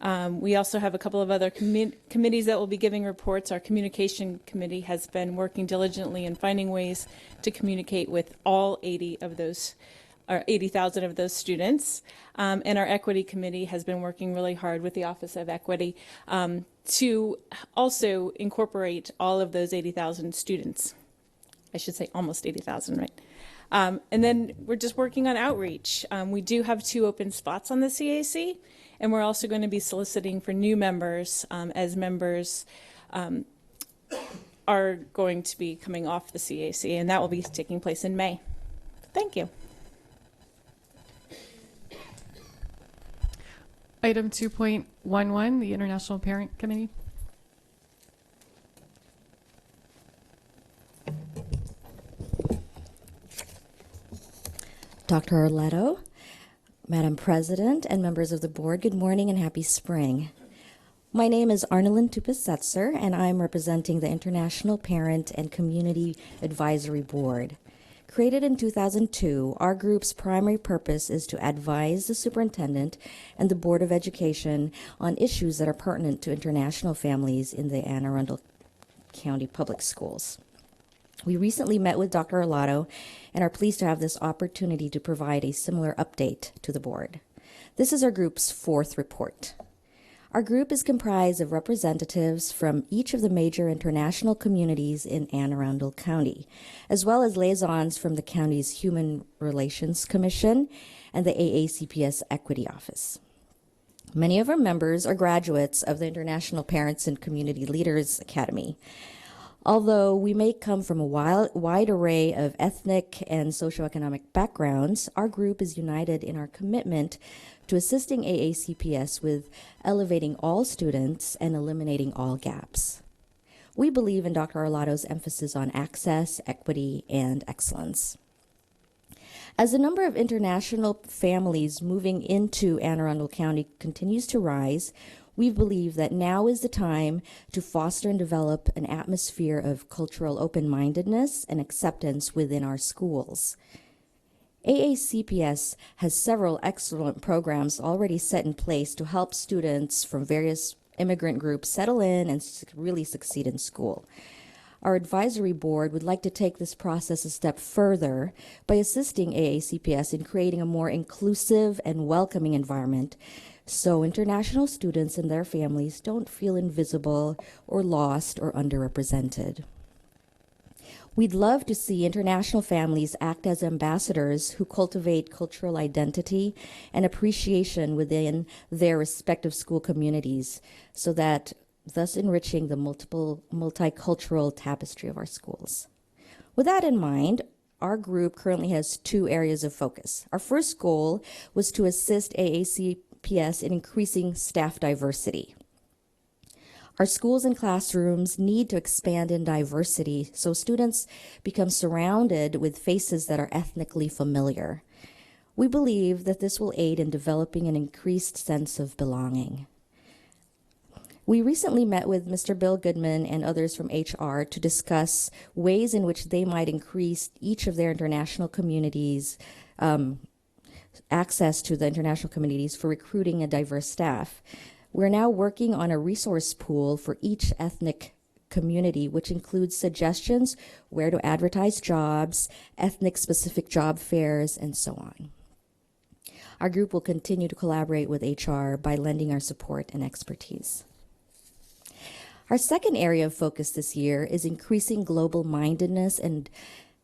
We also have a couple of other committees that will be giving reports. Our communication committee has been working diligently in finding ways to communicate with all 80,000 of those students. And our equity committee has been working really hard with the Office of Equity to also incorporate all of those 80,000 students. I should say almost 80,000, right? And then we're just working on outreach. We do have 2 open spots on the CAC, and we're also going to be soliciting for new members as members are going to be coming off the CAC, and that will be taking place in May. Thank you. Item 2.11, the International Parent Committee. Dr. Arletto, Madam President, and members of the board, good morning and happy spring. My name is Arnalyn Tupas-Setzer, and I'm representing the International Parent and Community Advisory Board. Created in 2002, our group's primary purpose is to advise the superintendent and the Board of Education on issues that are pertinent to international families in the Anne Arundel County Public Schools. We recently met with Dr. Arletto and are pleased to have this opportunity to provide a similar update to the board. This is our group's 4th report. Our group is comprised of representatives from each of the major international communities in Anne Arundel County, as well as liaisons from the county's Human Relations Commission and the AACPS Equity Office. Many of our members are graduates of the International Parents and Community Leaders Academy. Although we may come from a wide array of ethnic and socioeconomic backgrounds, our group is united in our commitment to assisting AACPS with elevating all students and eliminating all gaps. We believe in Dr. Arletto's emphasis on access, equity, and excellence. As the number of international families moving into Anne Arundel County continues to rise, we believe that now is the time to foster and develop an atmosphere of cultural open-mindedness and acceptance within our schools. AACPS has several excellent programs already set in place to help students from various immigrant groups settle in and really succeed in school. Our advisory board would like to take this process a step further by assisting AACPS in creating a more inclusive and welcoming environment so international students and their families don't feel invisible or lost or underrepresented. We'd love to see international families act as ambassadors who cultivate cultural identity and appreciation within their respective school communities, so that thus enriching the multicultural tapestry of our schools. With that in mind, our group currently has 2 areas of focus. Our first goal was to assist AACPS in increasing staff diversity. Our schools and classrooms need to expand in diversity so students become surrounded with faces that are ethnically familiar. We believe that this will aid in developing an increased sense of belonging. We recently met with Mr. Bill Goodman and others from HR to discuss ways in which they might increase each of their international communities' access to the international communities for recruiting a diverse staff. We're now working on a resource pool for each ethnic community, which includes suggestions where to advertise jobs, ethnic-specific job fairs, and so on. Our group will continue to collaborate with HR by lending our support and expertise. Our second area of focus this year is increasing global mindedness and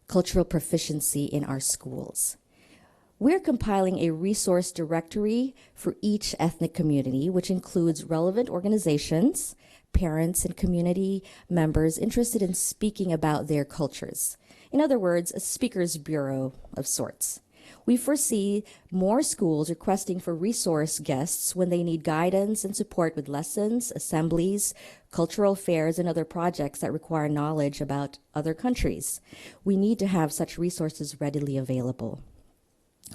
cultural proficiency in our schools. We're compiling a resource directory for each ethnic community, which includes relevant organizations, parents, and community members interested in speaking about their cultures. In other words, a speaker's bureau of sorts. We foresee more schools requesting for resource guests when they need guidance and support with lessons, assemblies, cultural fairs, and other projects that require knowledge about other countries. We need to have such resources readily available.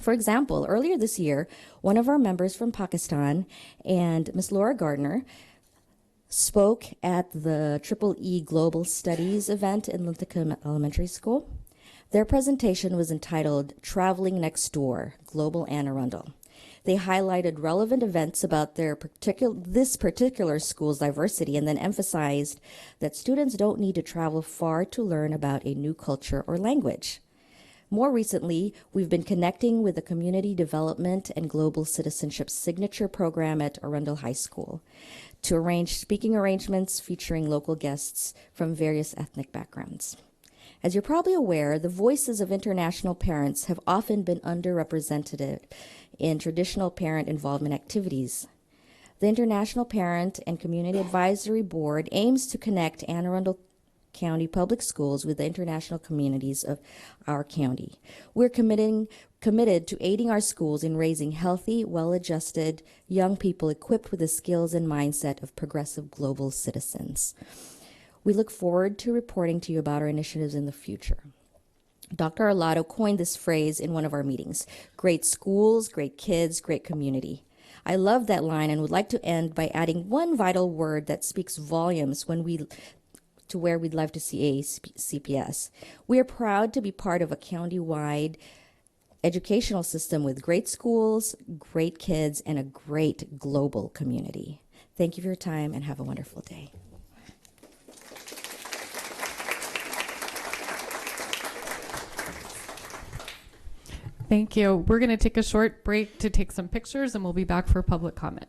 For example, earlier this year, one of our members from Pakistan and Ms. Laura Gardner spoke at the EEE Global Studies event in Linthicum Elementary School. Their presentation was entitled Traveling Next Door, Global Anne Arundel. They highlighted relevant events about this particular school's diversity and then emphasized that students don't need to travel far to learn about a new culture or language. More recently, we've been connecting with the Community Development and Global Citizenship Signature Program at Arundel High School to arrange speaking arrangements featuring local guests from various ethnic backgrounds. As you're probably aware, the voices of international parents have often been underrepresented in traditional parent involvement activities. The International Parent and Community Advisory Board aims to connect Anne Arundel County Public Schools with the international communities of our county. We're committed to aiding our schools in raising healthy, well-adjusted young people equipped with the skills and mindset of progressive global citizens. We look forward to reporting to you about our initiatives in the future. Dr. Arlotto coined this phrase in one of our meetings: great schools, great kids, great community. I love that line and would like to end by adding one vital word that speaks volumes to where we'd love to see AACPS. We are proud to be part of a county-wide educational system with great schools, great kids, and a great global community. Thank you for your time and have a wonderful day. Thank you. We're going to take a short break to take some pictures, and we'll be back for public comment.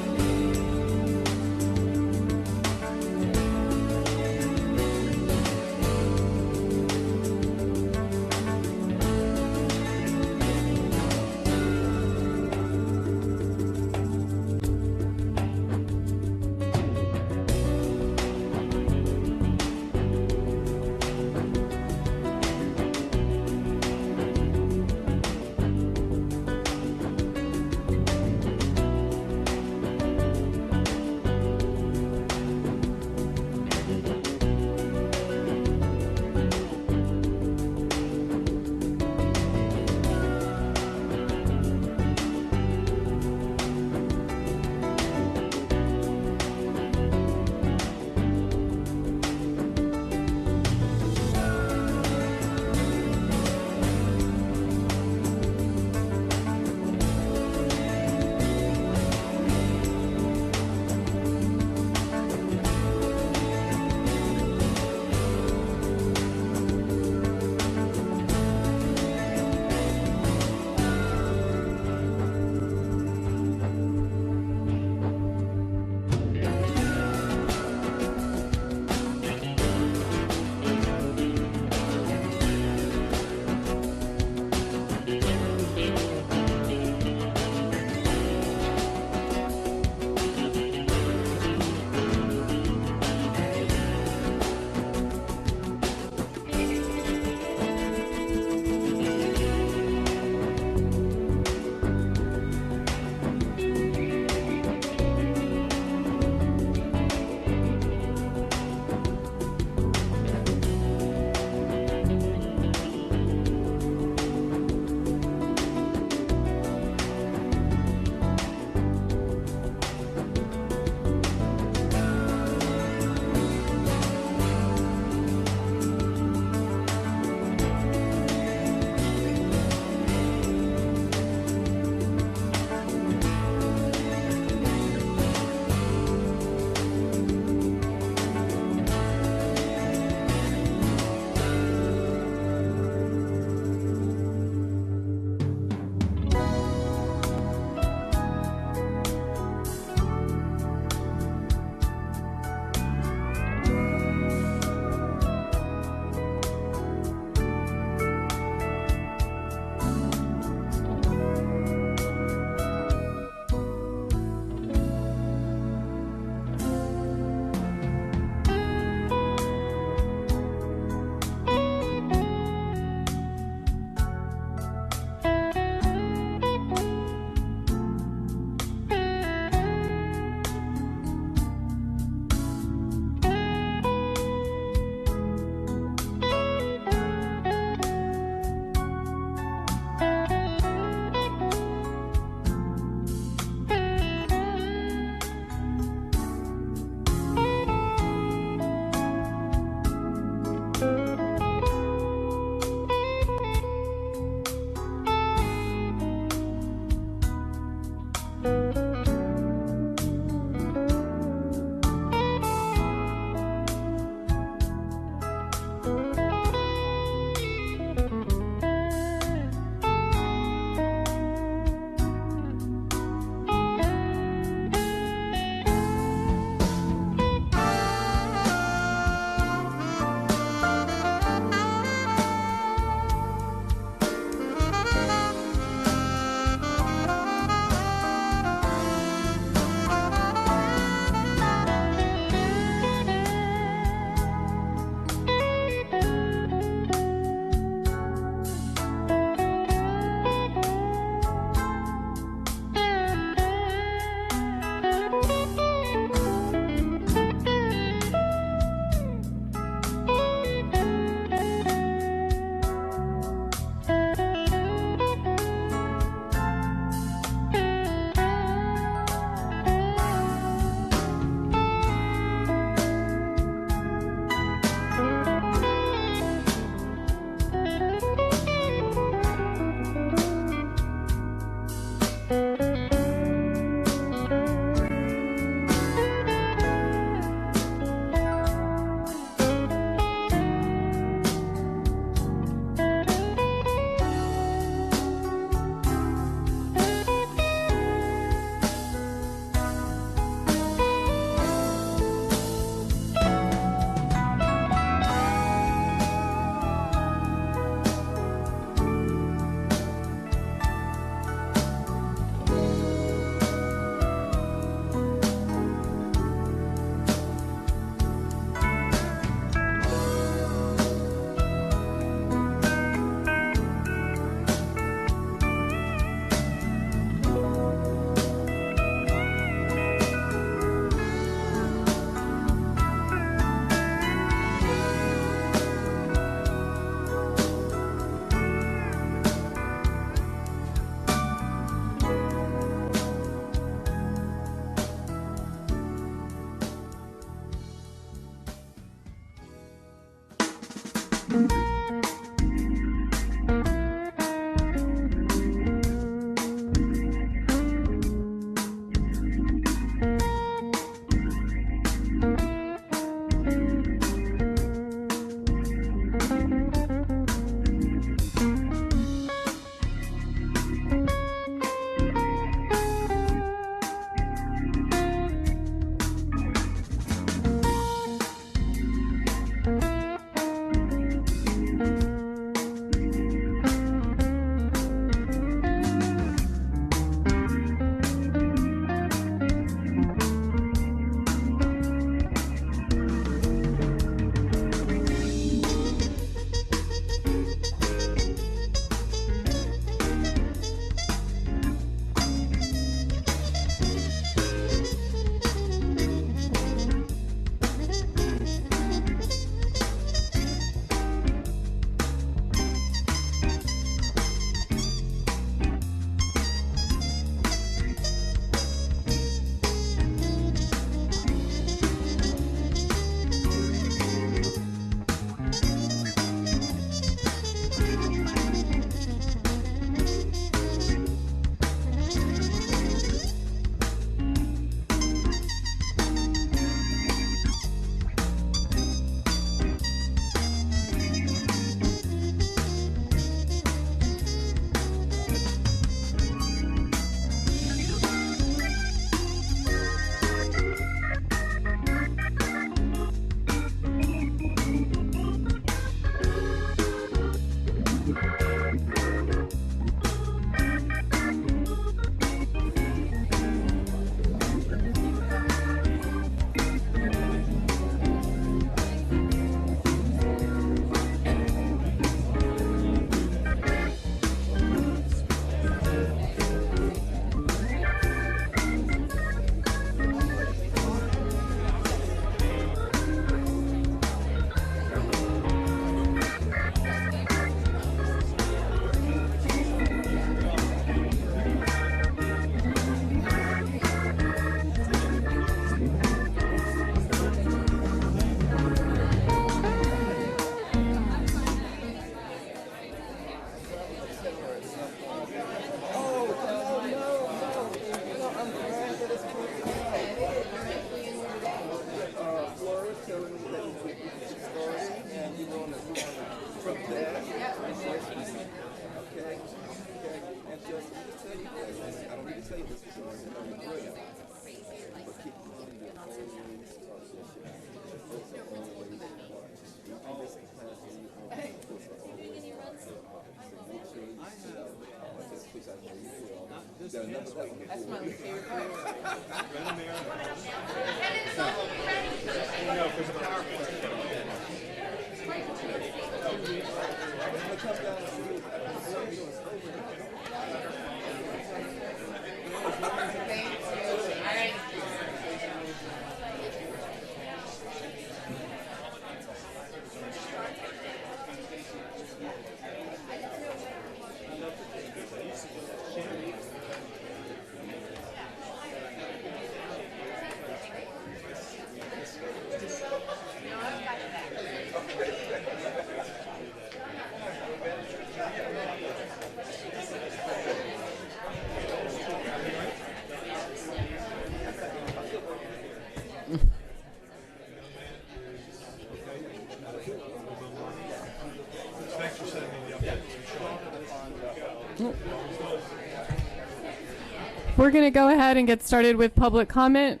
We're going to go ahead and get started with public comment.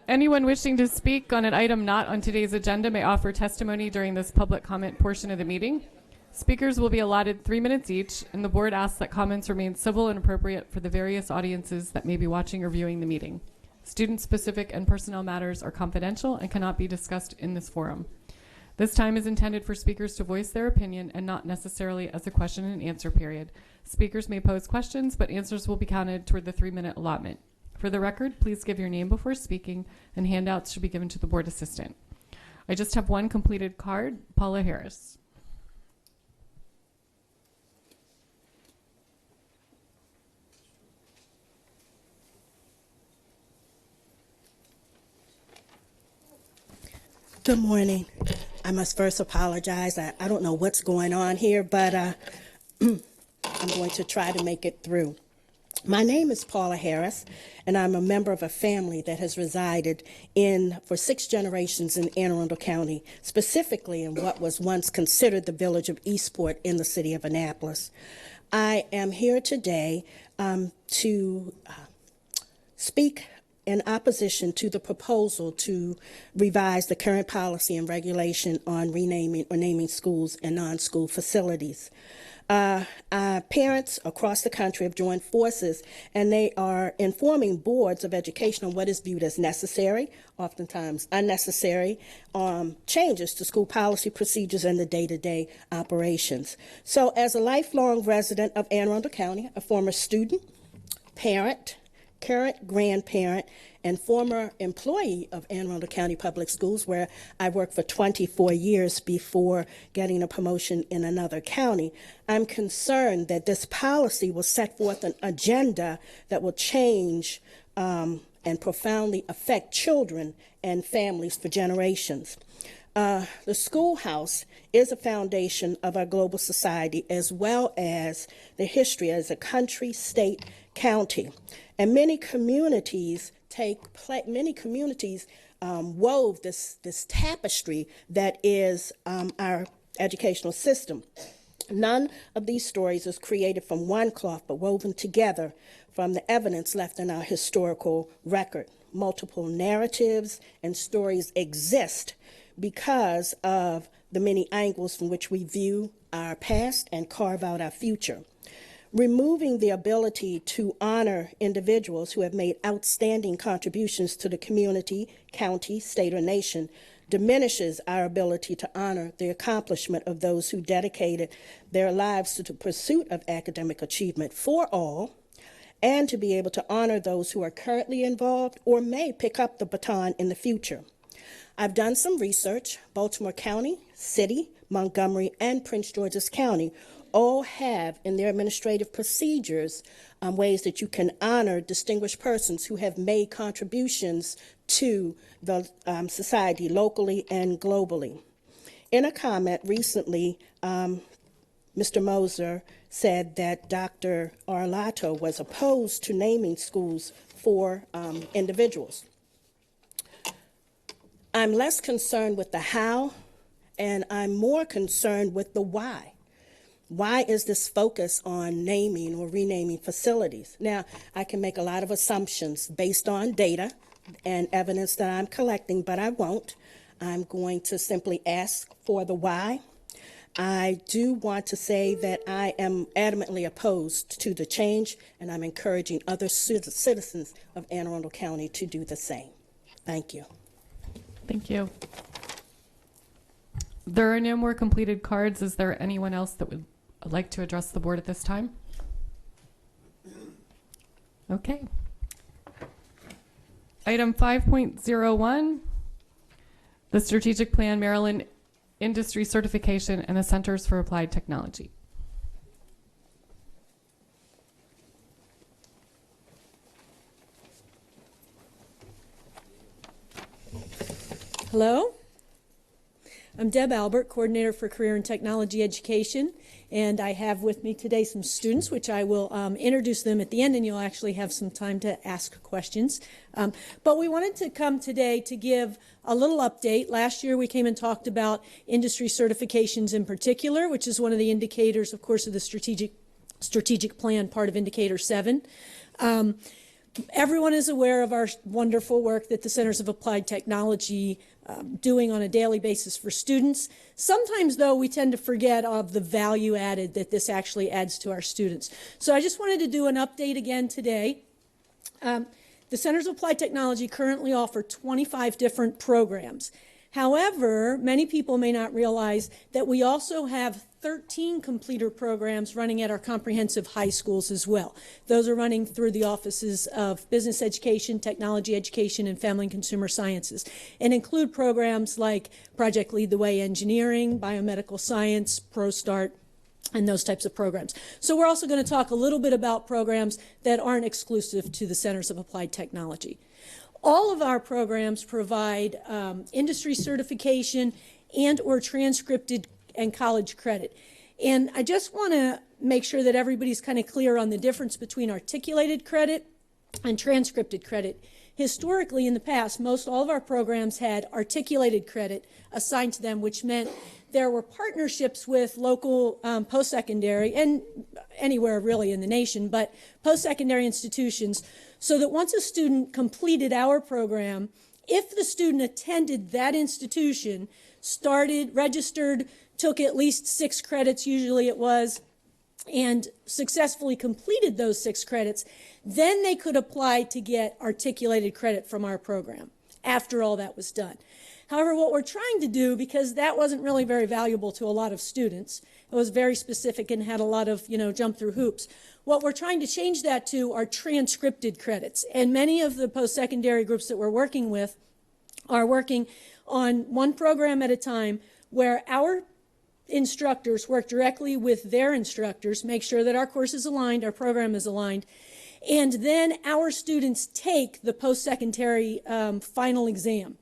Anyone wishing to speak on an item not on today's agenda may offer testimony during this public comment portion of the meeting. Speakers will be allotted 3 minutes each, and the board asks that comments remain civil and appropriate for the various audiences that may be watching or viewing the meeting. Student-specific and personnel matters are confidential and cannot be discussed in this forum. This time is intended for speakers to voice their opinion and not necessarily as a question and answer period. Speakers may pose questions, but answers will be counted toward the 3-minute allotment. For the record, please give your name before speaking, and handouts should be given to the board assistant. I just have one completed card. Paula Harris. Good morning. I must first apologize. I don't know what's going on here, but I'm going to try to make it through. My name is Paula Harris, and I'm a member of a family that has resided for 6 generations in Anne Arundel County, specifically in what was once considered the village of Eastport in the city of Annapolis. I am here today to speak in opposition to the proposal to revise the current policy and regulation on renaming or naming schools and non-school facilities. Parents across the country have joined forces, and they are informing boards of education on what is viewed as necessary, oftentimes unnecessary, changes to school policy procedures and the day-to-day operations. So as a lifelong resident of Anne Arundel County, a former student, parent, current grandparent, and former employee of Anne Arundel County Public Schools, where I worked for 24 years before getting a promotion in another county, I'm concerned that this policy will set forth an agenda that will change and profoundly affect children and families for generations. The schoolhouse is a foundation of our global society, as well as the history as a country, state, county. And many communities wove this tapestry that is our educational system. None of these stories is created from one cloth, but woven together from the evidence left in our historical record. Multiple narratives and stories exist because of the many angles from which we view our past and carve out our future. Removing the ability to honor individuals who have made outstanding contributions to the community, county, state, or nation diminishes our ability to honor the accomplishment of those who dedicated their lives to the pursuit of academic achievement for all, and to be able to honor those who are currently involved or may pick up the baton in the future. I've done some research. Baltimore County, City, Montgomery, and Prince George's County all have in their administrative procedures ways that you can honor distinguished persons who have made contributions to the society locally and globally. In a comment recently, Mr. Moser said that Dr. Arlato was opposed to naming schools for individuals. I'm less concerned with the how, and I'm more concerned with the why. Why is this focus on naming or renaming facilities? Now, I can make a lot of assumptions based on data and evidence that I'm collecting, but I won't. I'm going to simply ask for the why. I do want to say that I am adamantly opposed to the change, and I'm encouraging other citizens of Anne Arundel County to do the same. Thank you. Thank you. There are no more completed cards. Is there anyone else that would like to address the board at this time? Okay. Item 5.01, the Strategic Plan Maryland Industry Certification and the Centers for Applied Technology. Hello, I'm Deb Albert, Coordinator for Career and Technology Education, and I have with me today some students, which I will introduce them at the end, and you'll actually have some time to ask questions. But we wanted to come today to give a little update. Last year we came and talked about industry certifications in particular, which is one of the indicators, of course, of the strategic plan, part of Indicator 7. Everyone is aware of our wonderful work that the Centers of Applied Technology doing on a daily basis for students. Sometimes, though, we tend to forget of the value added that this actually adds to our students. So I just wanted to do an update again today. The Centers of Applied Technology currently offer 25 different programs. However, many people may not realize that we also have 13 completer programs running at our comprehensive high schools as well. Those are running through the offices of Business Education, Technology Education, and Family and Consumer Sciences, and include programs like Project Lead the Way Engineering, Biomedical Science, ProStart, and those types of programs. So we're also going to talk a little bit about programs that aren't exclusive to the Centers of Applied Technology. All of our programs provide industry certification and or transcripted and college credit. And I just want to make sure that everybody's kind of clear on the difference between articulated credit and transcripted credit. Historically, in the past, most all of our programs had articulated credit assigned to them, which meant there were partnerships with local post-secondary and anywhere really in the nation, but post-secondary institutions, so that once a student completed our program, if the student attended that institution, started, registered, took at least 6 credits, usually it was, and successfully completed those 6 credits, then they could apply to get articulated credit from our program after all that was done. However, what we're trying to do, because that wasn't really very valuable to a lot of students, it was very specific and had a lot of, jump through hoops. What we're trying to change that to are transcripted credits. And many of the post-secondary groups that we're working with are working on one program at a time, where our instructors work directly with their instructors, make sure that our course is aligned, our program is aligned, and then our students take the post-secondary final exam.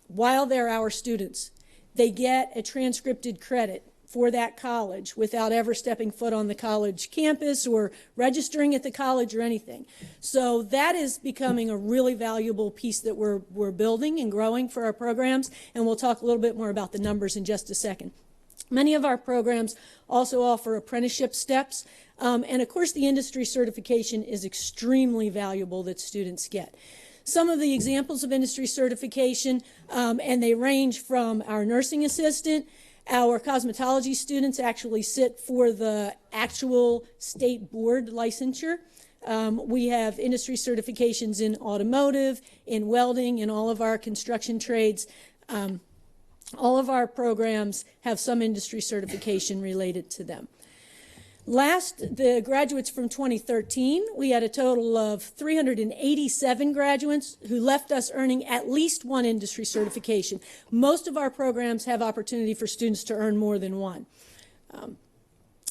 While they're our students, they get a transcripted credit for that college without ever stepping foot on the college campus or registering at the college or anything. So that is becoming a really valuable piece that we're building and growing for our programs, and we'll talk a little bit more about the numbers in just a second. Many of our programs also offer apprenticeship steps, and of course the industry certification is extremely valuable that students get. Some of the examples of industry certification, and they range from our nursing assistant. Our cosmetology students actually sit for the actual state board licensure. We have industry certifications in automotive, in welding, in all of our construction trades. All of our programs have some industry certification related to them. Last, the graduates from 2013, we had a total of 387 graduates who left us earning at least one industry certification. Most of our programs have opportunity for students to earn more than one.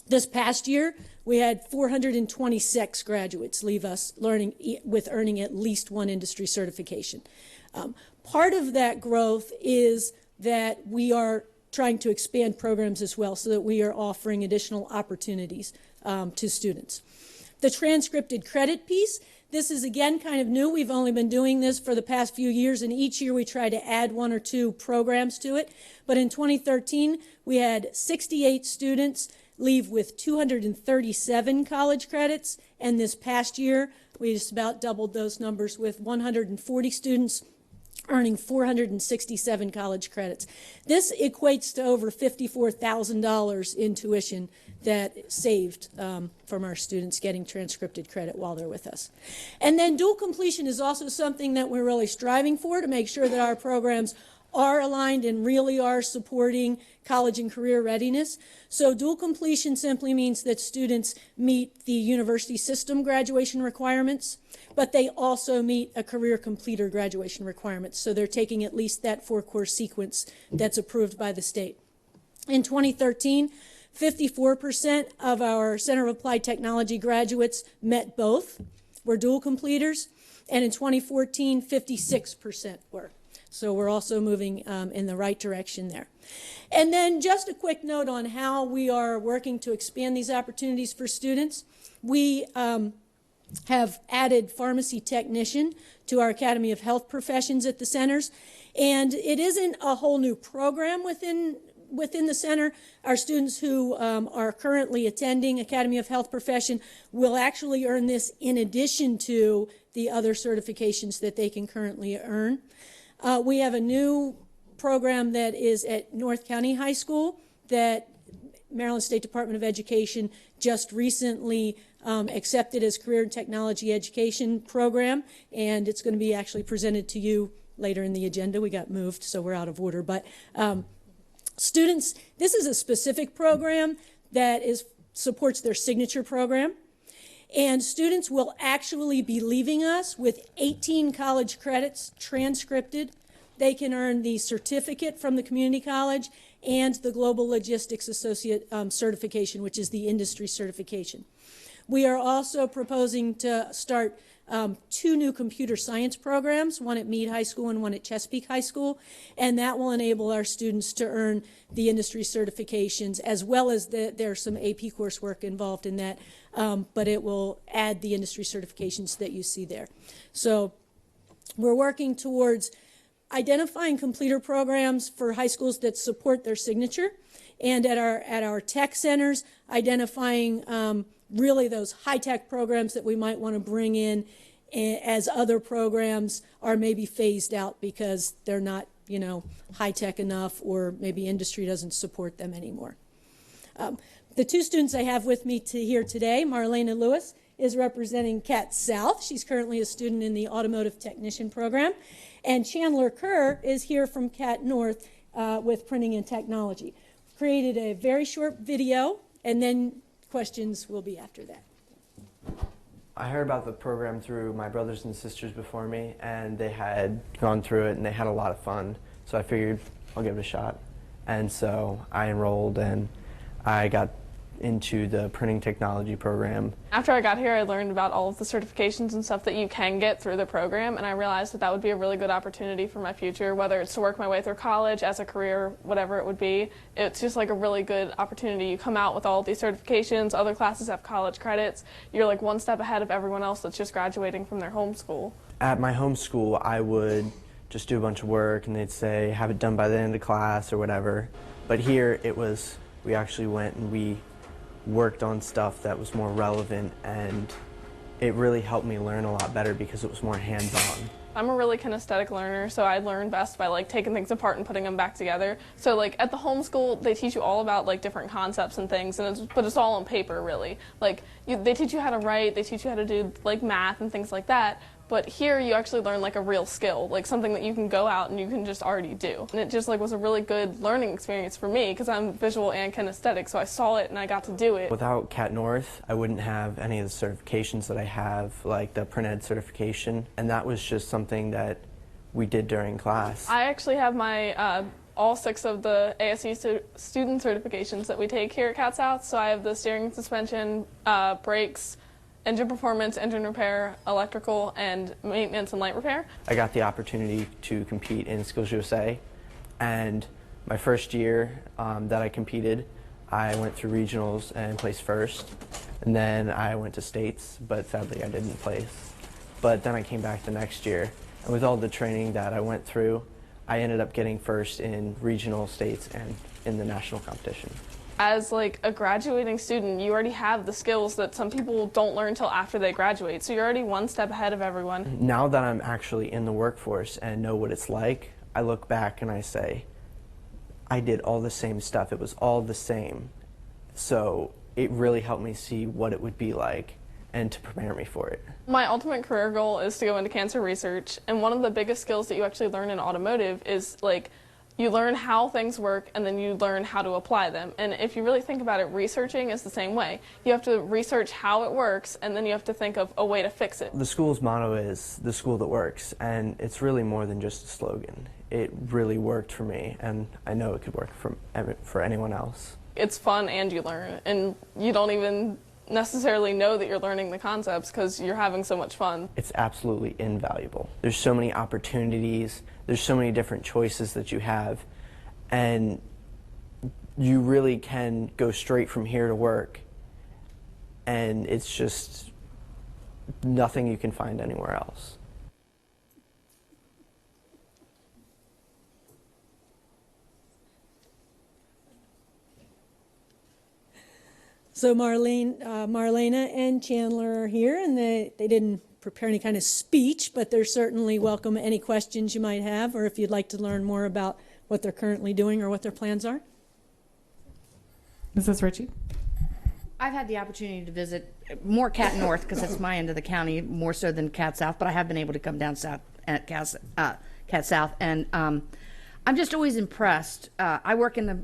This past year, we had 426 graduates leave us earning at least one industry certification. Part of that growth is that we are trying to expand programs as well, so that we are offering additional opportunities to students. The transcripted credit piece, this is again kind of new. We've only been doing this for the past few years, and each year we try to add 1 or 2 programs to it. But in 2013, we had 68 students leave with 237 college credits, and this past year we just about doubled those numbers with 140 students earning 467 college credits. This equates to over $54,000 in tuition that saved from our students getting transcripted credit while they're with us. And then dual completion is also something that we're really striving for, to make sure that our programs are aligned and really are supporting college and career readiness. So dual completion simply means that students meet the university system graduation requirements, but they also meet a career completer graduation requirement. So they're taking at least that 4-course sequence that's approved by the state. In 2013, 54% of our Center of Applied Technology graduates met both, were dual completers, and in 2014, 56% were. So we're also moving in the right direction there. And then just a quick note on how we are working to expand these opportunities for students. We have added pharmacy technician to our Academy of Health Professions at the centers. And it isn't a whole new program within the center. Our students who are currently attending Academy of Health Profession will actually earn this in addition to the other certifications that they can currently earn. We have a new program that is at North County High School that Maryland State Department of Education just recently accepted as Career and Technology Education program, and it's going to be actually presented to you later in the agenda. We got moved, so we're out of order. But students, this is a specific program that supports their signature program. And students will actually be leaving us with 18 college credits transcripted. They can earn the certificate from the community college and the Global Logistics Associate certification, which is the industry certification. We are also proposing to start 2 new computer science programs, one at Meade High School and one at Chesapeake High School, and that will enable our students to earn the industry certifications, as well as there's some AP coursework involved in that, but it will add the industry certifications that you see there. So we're working towards identifying completer programs for high schools that support their signature, and at our tech centers, identifying really those high-tech programs that we might want to bring in as other programs are maybe phased out because they're not, high-tech enough, or maybe industry doesn't support them anymore. The 2 students I have with me here today, Marlena Lewis is representing Cat South. She's currently a student in the automotive technician program. And Chandler Kerr is here from Cat North with printing and technology. Created a very short video, and then questions will be after that. I heard about the program through my brothers and sisters before me, and they had gone through it and they had a lot of fun. So I figured I'll give it a shot. And so I enrolled and I got into the printing technology program. After I got here, I learned about all of the certifications and stuff that you can get through the program, and I realized that that would be a really good opportunity for my future, whether it's to work my way through college, as a career, whatever it would be. It's just like a really good opportunity. You come out with all of these certifications, other classes have college credits, you're like one step ahead of everyone else that's just graduating from their home school. At my home school, I would just do a bunch of work and they'd say, have it done by the end of class or whatever. But here it was, we actually went and we worked on stuff that was more relevant, and it really helped me learn a lot better because it was more hands-on. I'm a really kinesthetic learner, so I learn best by like taking things apart and putting them back together. So like at the homeschool, they teach you all about like different concepts and things, and but it's all on paper really. Like they teach you how to write, they teach you how to do like math and things like that. But here you actually learn like a real skill, like something that you can go out and you can just already do. And it just like was a really good learning experience for me because I'm visual and kinesthetic, so I saw it and I got to do it. Without Cat North, I wouldn't have any of the certifications that I have, like the print ed certification, and that was just something that we did during class. I actually have my all 6 of the ASE student certifications that we take here at Cat South. So I have the steering and suspension, brakes, engine performance, engine repair, electrical, and maintenance and light repair. I got the opportunity to compete in Skills USA, and my first year that I competed, I went through regionals and placed first, and then I went to states, but sadly I didn't place. But then I came back the next year, and with all the training that I went through, I ended up getting first in regional, states, and in the national competition. As like a graduating student, you already have the skills that some people don't learn until after they graduate, so you're already one step ahead of everyone. Now that I'm actually in the workforce and know what it's like, I look back and I say, I did all the same stuff, it was all the same. So it really helped me see what it would be like and to prepare me for it. My ultimate career goal is to go into cancer research, and one of the biggest skills that you actually learn in automotive is like you learn how things work and then you learn how to apply them. And if you really think about it, researching is the same way. You have to research how it works and then you have to think of a way to fix it. The school's motto is the school that works, and it's really more than just a slogan. It really worked for me, and I know it could work for anyone else. It's fun and you learn, and you don't even necessarily know that you're learning the concepts because you're having so much fun. It's absolutely invaluable. There's so many opportunities, there's so many different choices that you have, and you really can go straight from here to work, and it's just nothing you can find anywhere else. So Marlena and Chandler are here, and they didn't prepare any kind of speech, but they're certainly welcome any questions you might have, or if you'd like to learn more about what they're currently doing or what their plans are. Mrs. Ritchie? I've had the opportunity to visit more Cat North because it's my end of the county more so than Cat South, but I have been able to come down south at Cat South, and I'm just always impressed. I work in the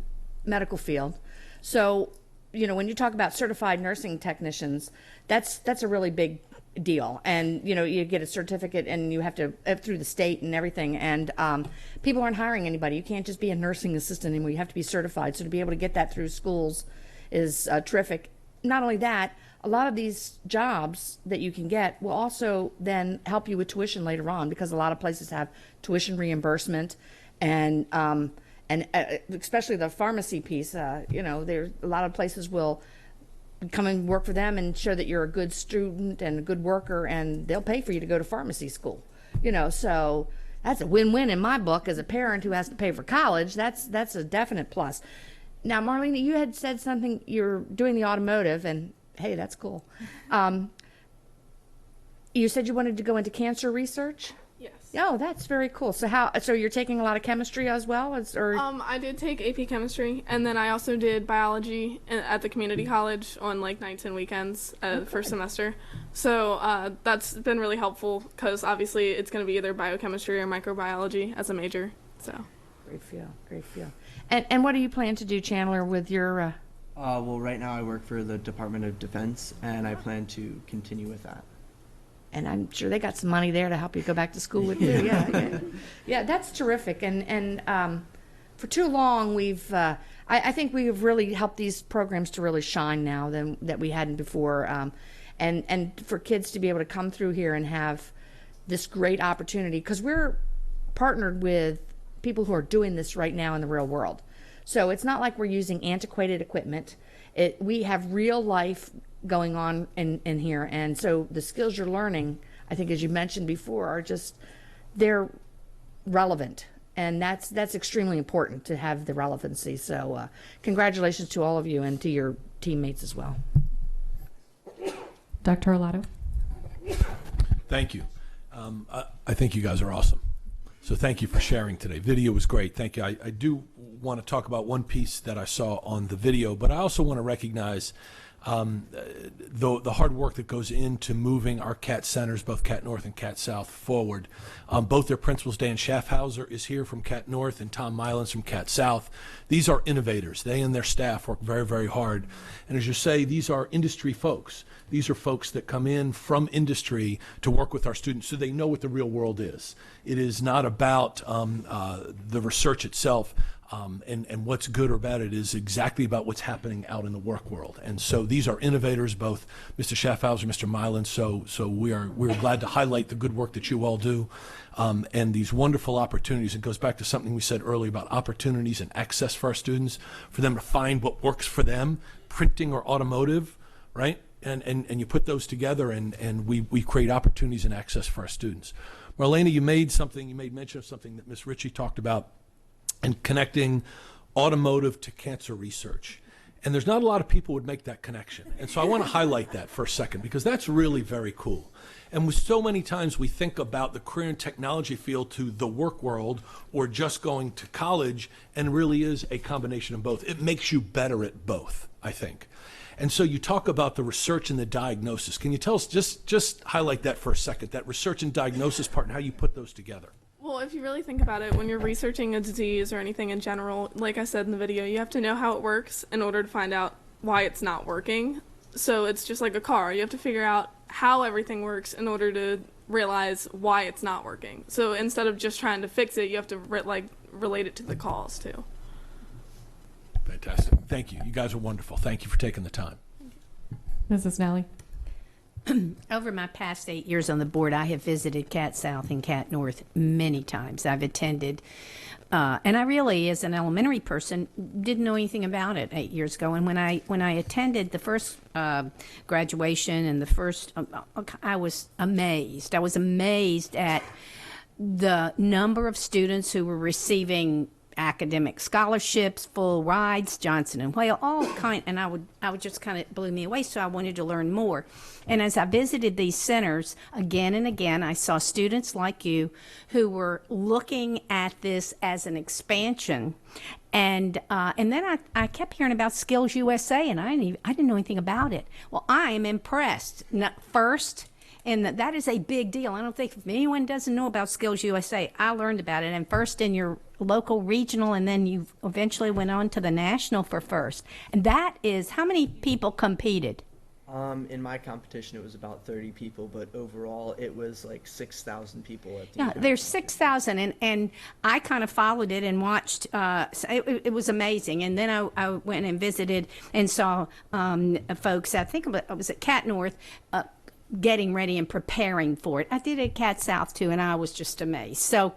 medical field, so you know, when you talk about certified nursing technicians, that's a really big deal. And, you know, you get a certificate and you have to, through the state and everything, and people aren't hiring anybody. You can't just be a nursing assistant anymore. You have to be certified. So to be able to get that through schools is terrific. not only that, a lot of these jobs that you can get will also then help you with tuition later on, because a lot of places have tuition reimbursement, and especially the pharmacy piece. There's a lot of places will come and work for them and show that you're a good student and a good worker, and they'll pay for you to go to pharmacy school. So that's a win-win in my book. As a parent who has to pay for college, that's a definite plus. Now, Marlene, you had said something, you're doing the automotive, and hey, that's cool. You said you wanted to go into cancer research? Yes. Oh, that's very cool. So you're taking a lot of chemistry as well? I did take AP chemistry, and then I also did biology at the community college on like nights and weekends the first semester. So that's been really helpful, because obviously it's going to be either biochemistry or microbiology as a major. So great feel. And what do you plan to do, Chandler, with your? Well, right now I work for the Department of Defense, and I plan to continue with that. And I'm sure they got some money there to help you go back to school with too. Yeah, that's terrific. And for too long, I think we have really helped these programs to really shine now that we hadn't before. And for kids to be able to come through here and have this great opportunity, because we're partnered with people who are doing this right now in the real world. So it's not like we're using antiquated equipment. We have real life going on in here, and so the skills you're learning, I think, as you mentioned before, are they're relevant, and that's extremely important to have the relevancy. So congratulations to all of you and to your teammates as well. Dr. Arlato. Thank you. I think you guys are awesome. So thank you for sharing today. Video was great. Thank you. I do want to talk about one piece that I saw on the video, but I also want to recognize the hard work that goes into moving our CAT centers, both CAT North and CAT South, forward. Both their principals, Dan Schaffhauser is here from CAT North and Tom Mylans from CAT South. These are innovators. They and their staff work very, very hard. And as you say, these are industry folks. These are folks that come in from industry to work with our students so they know what the real world is. It is not about the research itself. And what's good or bad, it is exactly about what's happening out in the work world. And so these are innovators, both Mr. Schaffhauser, Mr. Mylan. So we're glad to highlight the good work that you all do, and these wonderful opportunities. It goes back to something we said earlier about opportunities and access for our students, for them to find what works for them, printing or automotive, right? And you put those together, and we create opportunities and access for our students. Marlena, you made mention of something that Ms. Ritchie talked about, and connecting automotive to cancer research. And there's not a lot of people who would make that connection. And so I want to highlight that for a second, because that's really very cool. And with so many times we think about the career and technology field to the work world or just going to college, and really is a combination of both. It makes you better at both, I think. And so you talk about the research and the diagnosis. Can you tell us, just highlight that for a second, that research and diagnosis part and how you put those together? Well, if you really think about it, when you're researching a disease or anything in general, like I said in the video, you have to know how it works in order to find out why it's not working. So it's just like a car. You have to figure out how everything works in order to realize why it's not working. So instead of just trying to fix it, you have to relate it to the cause too. Fantastic. Thank you. You guys are wonderful. Thank you for taking the time. Mrs. Nally. Over my past 8 years on the board, I have visited CAT South and CAT North many times. I've attended, and I really, as an elementary person, didn't know anything about it 8 years ago. And when I attended the first graduation and the first, I was amazed. I was amazed at the number of students who were receiving academic scholarships, full rides, Johnson and Whale, all kind, and I would just kind of blew me away. So I wanted to learn more. And as I visited these centers again and again, I saw students like you who were looking at this as an expansion. And then I kept hearing about Skills USA, and I didn't know anything about it. Well, I am impressed. First. And that is a big deal. I don't think if anyone doesn't know about Skills USA, I learned about it. And first in your local regional, and then you eventually went on to the national for first. And that is, how many people competed? In my competition, it was about 30 people, but overall, it was like 6,000 people at the Yeah, event. there's 6,000, and I kind of followed it and watched. So it was amazing. And then I went and visited and saw folks. I think it was at Cat North. Getting ready and preparing for it. I did it at Cat South too, and I was just amazed. So,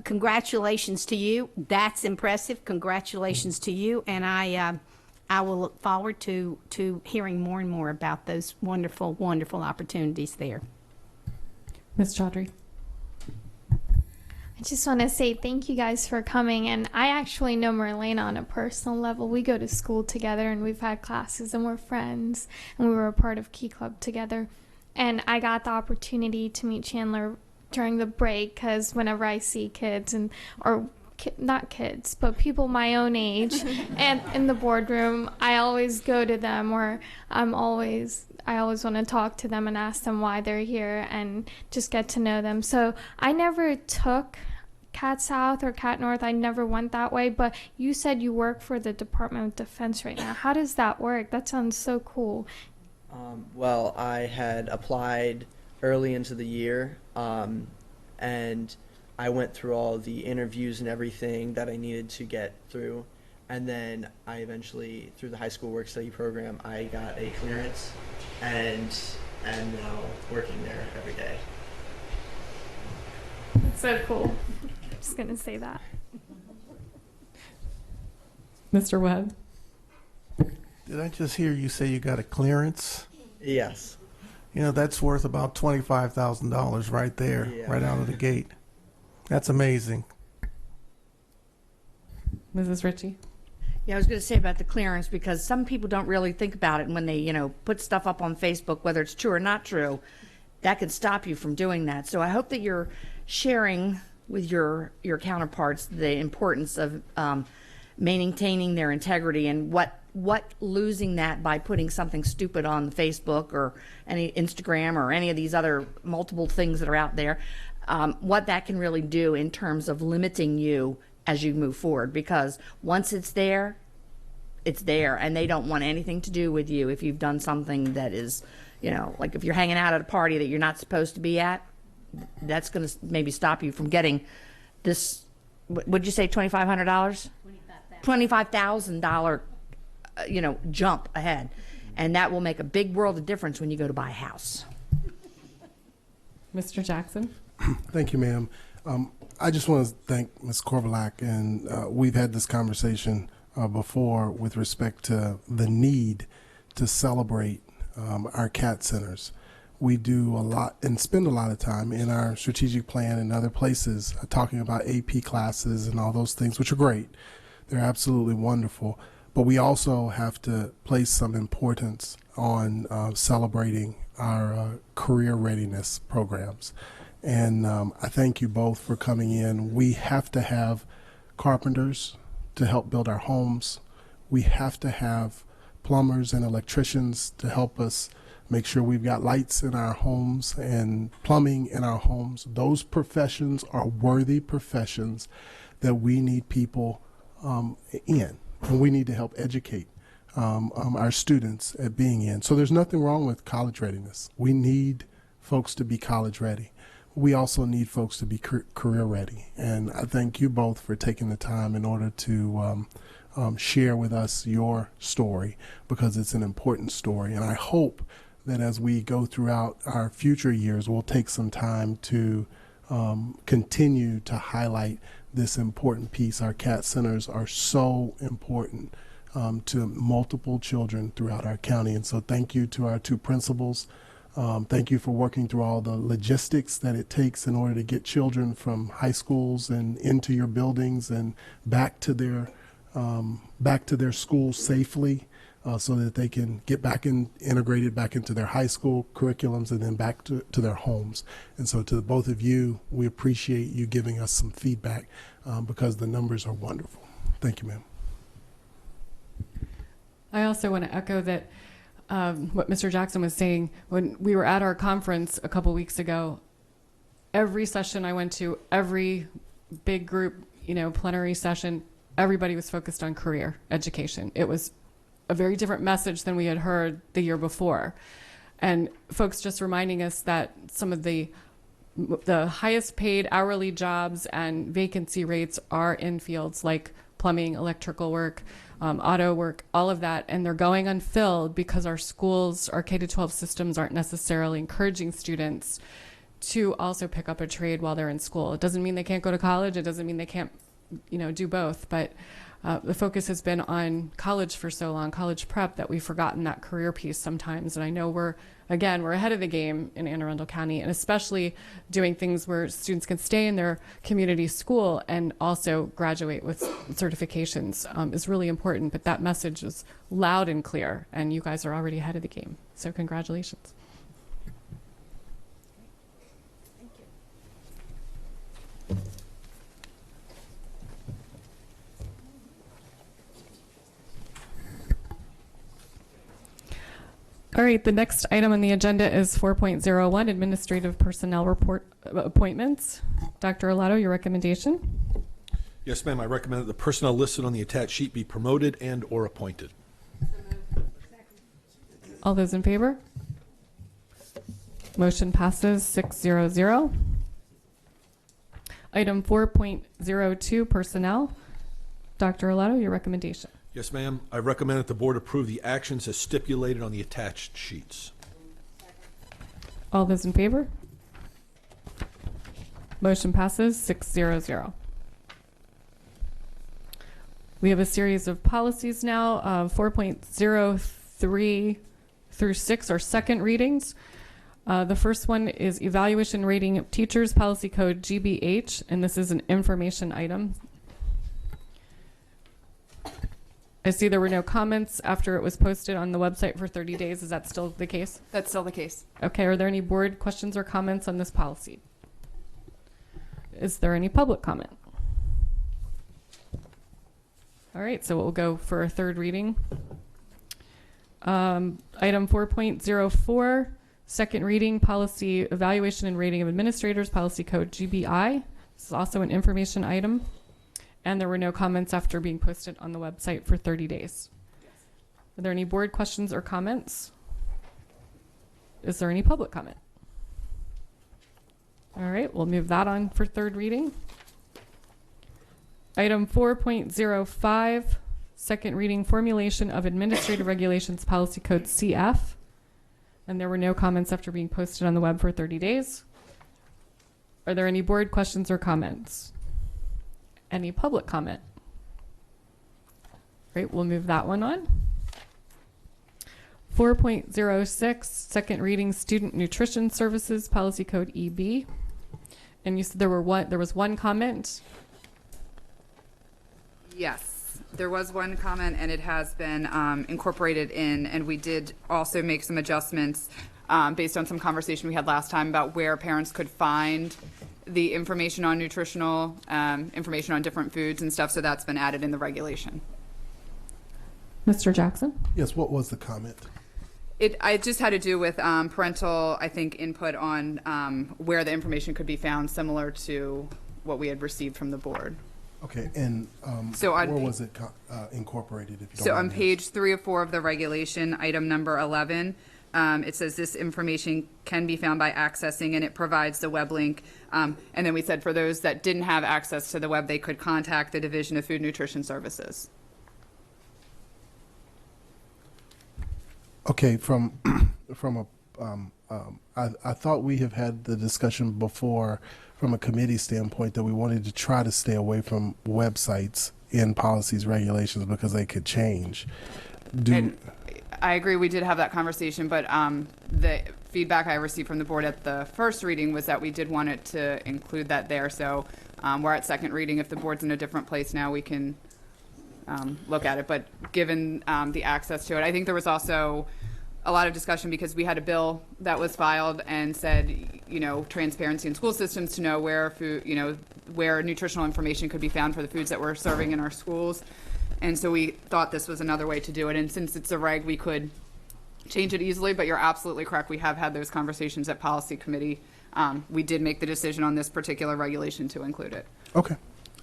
congratulations to you. That's impressive. Congratulations to you, and I will look forward to hearing more and more about those wonderful, wonderful opportunities there. Ms. Chaudhry. I just want to say thank you guys for coming. And I actually know Marlena on a personal level. We go to school together and we've had classes and we're friends. And we were a part of Key Club together. And I got the opportunity to meet Chandler during the break because whenever I see kids not kids, but people my own age and in the boardroom, I always go to them, or I always want to talk to them and ask them why they're here and just get to know them. So I never took Cat South or Cat North. I never went that way, but you said you work for the Department of Defense right now. How does that work? That sounds so cool. Well, I had applied early into the year, and I went through all the interviews and everything that I needed to get through. And then I eventually, through the high school work study program, I got a clearance and am now working there every day. That's so cool. I'm just going to say that. Mr. Webb. Did I just hear you say you got a clearance? Yes. You know, that's worth about $25,000 right there, right out of the gate. That's amazing. Mrs. Ritchie. Yeah, I was going to say about the clearance, because some people don't really think about it, and when they, put stuff up on Facebook, whether it's true or not true, that could stop you from doing that. So I hope that you're sharing with your counterparts the importance of maintaining their integrity, and what losing that by putting something stupid on Facebook or any Instagram or any of these other multiple things that are out there, what that can really do in terms of limiting you as you move forward. Because once it's there, and they don't want anything to do with you if you've done something that is, like if you're hanging out at a party that you're not supposed to be at, that's going to maybe stop you from getting this, what'd you say, $2,500? $25,000, jump ahead. And that will make a big world of difference when you go to buy a house. Mr. Jackson. Thank you, ma'am. I just want to thank Ms. Korbalak, and we've had this conversation before with respect to the need to celebrate our CAT centers. We do a lot and spend a lot of time in our strategic plan and other places talking about AP classes and all those things, which are great. They're absolutely wonderful. But we also have to place some importance on celebrating our career readiness programs. And I thank you both for coming in. We have to have carpenters to help build our homes. We have to have plumbers and electricians to help us make sure we've got lights in our homes and plumbing in our homes. Those professions are worthy professions that we need people in, and we need to help educate our students at being in. So there's nothing wrong with college readiness. We need folks to be college ready. We also need folks to be career ready. And I thank you both for taking the time in order to share with us your story, because it's an important story. And I hope that as we go throughout our future years, we'll take some time to continue to highlight this important piece. Our CAT centers are so important to multiple children throughout our county. And so thank you to our two principals. Thank you for working through all the logistics that it takes in order to get children from high schools and into your buildings and back to their schools safely, so that they can get back integrated back into their high school curriculums and then back to their homes. And so to both of you, we appreciate you giving us some feedback because the numbers are wonderful. Thank you, ma'am. I also want to echo that what Mr. Jackson was saying. When we were at our conference a couple weeks ago, every session I went to, every big group, plenary session, everybody was focused on career education. It was a very different message than we had heard the year before. And folks just reminding us that some of the highest paid hourly jobs and vacancy rates are in fields like plumbing, electrical work, auto work, all of that, and they're going unfilled because our schools, our K-12 systems aren't necessarily encouraging students to also pick up a trade while they're in school. It doesn't mean they can't go to college. It doesn't mean they can't, do both. But the focus has been on college for so long, college prep, that we've forgotten that career piece sometimes. And I know we're ahead of the game in Anne Arundel County, and especially doing things where students can stay in their community school and also graduate with certifications is really important. But that message is loud and clear, and you guys are already ahead of the game. So congratulations. All right, the next item on the agenda is 4.01, Administrative Personnel Report Appointments. Dr. Olato, your recommendation? Yes, ma'am. I recommend that the personnel listed on the attached sheet be promoted and or appointed. All those in favor? Motion passes 600. Item 4.02, Personnel. Dr. Olato, your recommendation? Yes, ma'am. I recommend that the board approve the actions as stipulated on the attached sheets. All those in favor? Motion passes 600. We have a series of policies now. 4.03 through 6 are second readings. The first one is Evaluation Rating of Teachers, Policy Code GBH, and this is an information item. I see there were no comments after it was posted on the website for 30 days. Is that still the case? That's still the case. Okay, are there any board questions or comments on this policy? Is there any public comment? All right, so we'll go for a third reading. Item 4.04, second reading, Policy Evaluation and Rating of Administrators, Policy Code GBI. This is also an information item. And there were no comments after being posted on the website for 30 days. Are there any board questions or comments? Is there any public comment? All right, we'll move that on for third reading. Item 4.05, second reading, Formulation of Administrative Regulations, Policy Code CF. And there were no comments after being posted on the web for 30 days. Are there any board questions or comments? Any public comment? Great, we'll move that one on. 4.06, second reading, Student Nutrition Services, Policy Code EB. And you said there was one comment? Yes, there was one comment, and it has been incorporated in, and we did also make some adjustments based on some conversation we had last time about where parents could find the information on nutritional information on different foods and stuff, so that's been added in the regulation. Mr. Jackson? Yes, what was the comment? It just had to do with parental, I think, input on where the information could be found, similar to what we had received from the board. Okay, and So where was it incorporated? If you don't So mind on page 3 of 4 of the regulation, item number 11, it says this information can be found by accessing, and it provides the web link. And then we said for those that didn't have access to the web, they could contact the Division of Food Nutrition Services. Okay, I thought we have had the discussion before from a committee standpoint that we wanted to try to stay away from websites in policies, regulations, because they could change. And I agree, we did have that conversation, but the feedback I received from the board at the first reading was that we did want it to include that there. So we're at second reading. If the board's in a different place now, we can look at it. But given the access to it, I think there was also a lot of discussion because we had a bill that was filed and said, transparency in school systems to know where food, where nutritional information could be found for the foods that we're serving in our schools. And so we thought this was another way to do it. And since it's a reg, we could change it easily, but you're absolutely correct. We have had those conversations at policy committee. We did make the decision on this particular regulation to include it. Okay.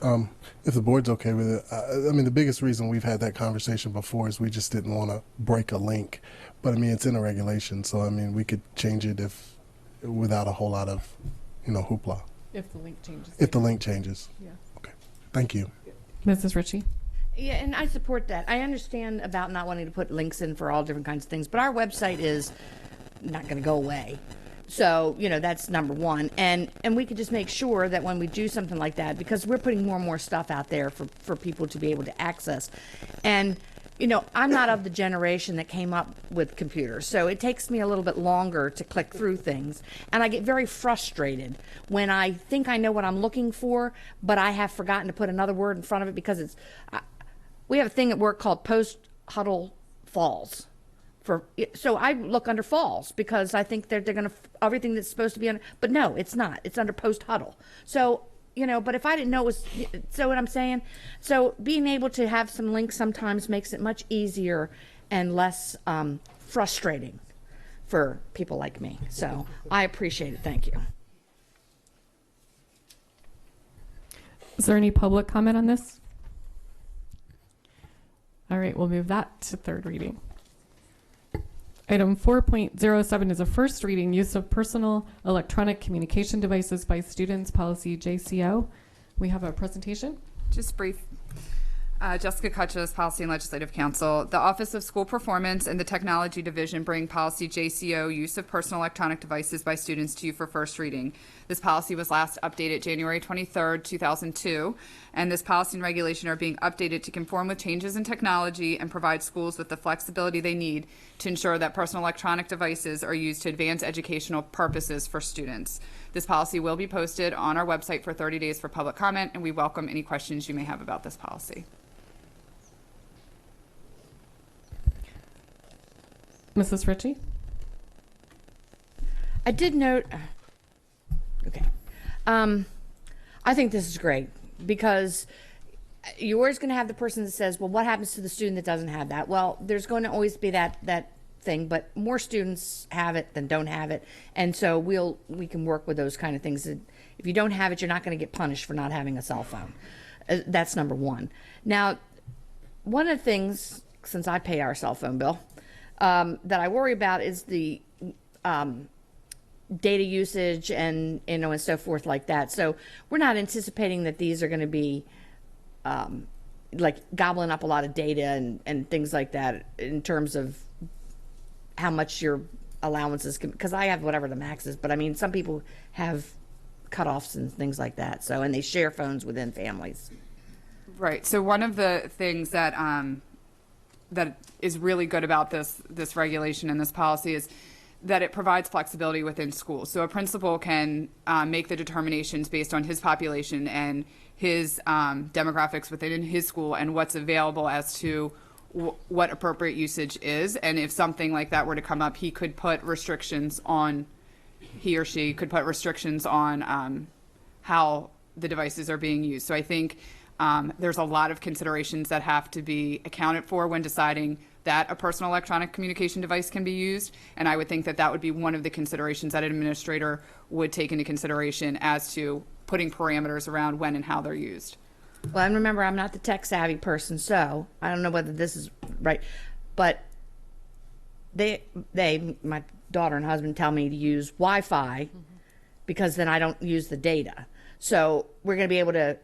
If the board's okay with it, I mean, the biggest reason we've had that conversation before is we just didn't want to break a link. But I mean, it's in a regulation, so I mean, we could change it without a whole lot of, hoopla. If the link changes. If the link changes. Yeah. Okay. Thank you. Mrs. Ritchie? Yeah, and I support that. I understand about not wanting to put links in for all different kinds of things, but our website is not going to go away. So, that's number one. And we could just make sure that when we do something like that, because we're putting more and more stuff out there for people to be able to access. And, I'm not of the generation that came up with computers, so it takes me a little bit longer to click through things. And I get very frustrated when I think I know what I'm looking for, but I have forgotten to put another word in front of it because we have a thing at work called post-huddle falls. So I look under falls because I think they're going to everything that's supposed to be under, but no, it's not. It's under post-huddle. So, but if I didn't know it was, so what I'm saying? So being able to have some links sometimes makes it much easier and less frustrating for people like me. So I appreciate it. Thank you. Is there any public comment on this? All right, we'll move that to third reading. Item 4.07 is a first reading, use of personal electronic communication devices by students, policy JCO. We have a presentation. Just brief. Jessica Cutchess, Policy and Legislative Counsel. The Office of School Performance and the Technology Division bring policy JCO, use of personal electronic devices by students, to you for first reading. This policy was last updated January 23rd, 2002, and this policy and regulation are being updated to conform with changes in technology and provide schools with the flexibility they need to ensure that personal electronic devices are used to advance educational purposes for students. This policy will be posted on our website for 30 days for public comment, and we welcome any questions you may have about this policy. Mrs. Ritchie? I did note, okay, I think this is great because you're always going to have the person that says, well, what happens to the student that doesn't have that? Well, there's going to always be that thing, but more students have it than don't have it. And so we can work with those kind of things. If you don't have it, you're not going to get punished for not having a cell phone. That's number one. Now, one of the things, since I pay our cell phone bill, that I worry about is the data usage and and so forth like that. So we're not anticipating that these are going to be like gobbling up a lot of data and things like that in terms of how much your allowances can, because I have whatever the max is, but I mean some people have cutoffs and things like that. So and they share phones within families. Right. So one of the things that that is really good about this regulation and this policy is that it provides flexibility within schools. So a principal can make the determinations based on his population and his demographics within his school and what's available as to what appropriate usage is. And if something like that were to come up, he could put restrictions on, he or she could put restrictions on how the devices are being used. So I think there's a lot of considerations that have to be accounted for when deciding that a personal electronic communication device can be used. And I would think that that would be one of the considerations that an administrator would take into consideration as to putting parameters around when and how they're used. Well, and remember, I'm not the tech savvy person, so I don't know whether this is right. But my daughter and husband tell me to use Wi-Fi because then I don't use the data. So we're going to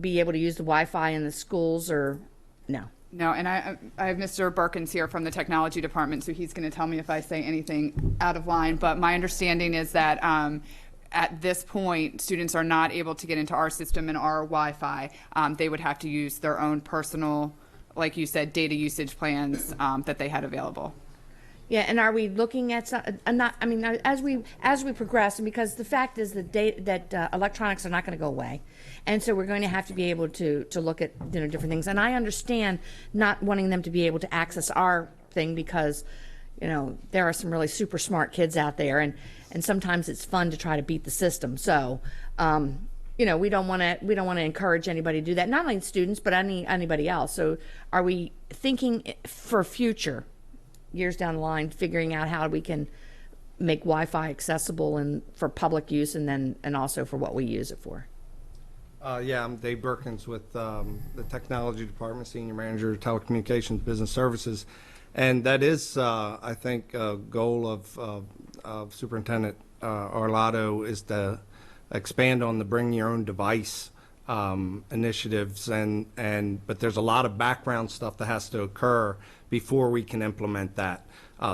be able to use the Wi-Fi in the schools, or no? No, and I have Mr. Birkins here from the technology department, so he's going to tell me if I say anything out of line. But my understanding is that at this point, students are not able to get into our system and our Wi-Fi. They would have to use their own personal, like you said, data usage plans that they had available. Yeah, and are we looking at some? As we progress, and because the fact is that electronics are not going to go away, and so we're going to have to be able to look at different things. And I understand not wanting them to be able to access our thing because there are some really super smart kids out there, and sometimes it's fun to try to beat the system. So we don't want to encourage anybody to do that. Not only students, but anybody else. So are we thinking for future? Years down the line, figuring out how we can make Wi-Fi accessible and for public use, and also for what we use it for. Yeah, I'm Dave Berkins with the Technology Department, Senior Manager of Telecommunications Business Services. And that is, I think, a goal of Superintendent Arlotto is to expand on the bring your own device initiatives. But there's a lot of background stuff that has to occur before we can implement that.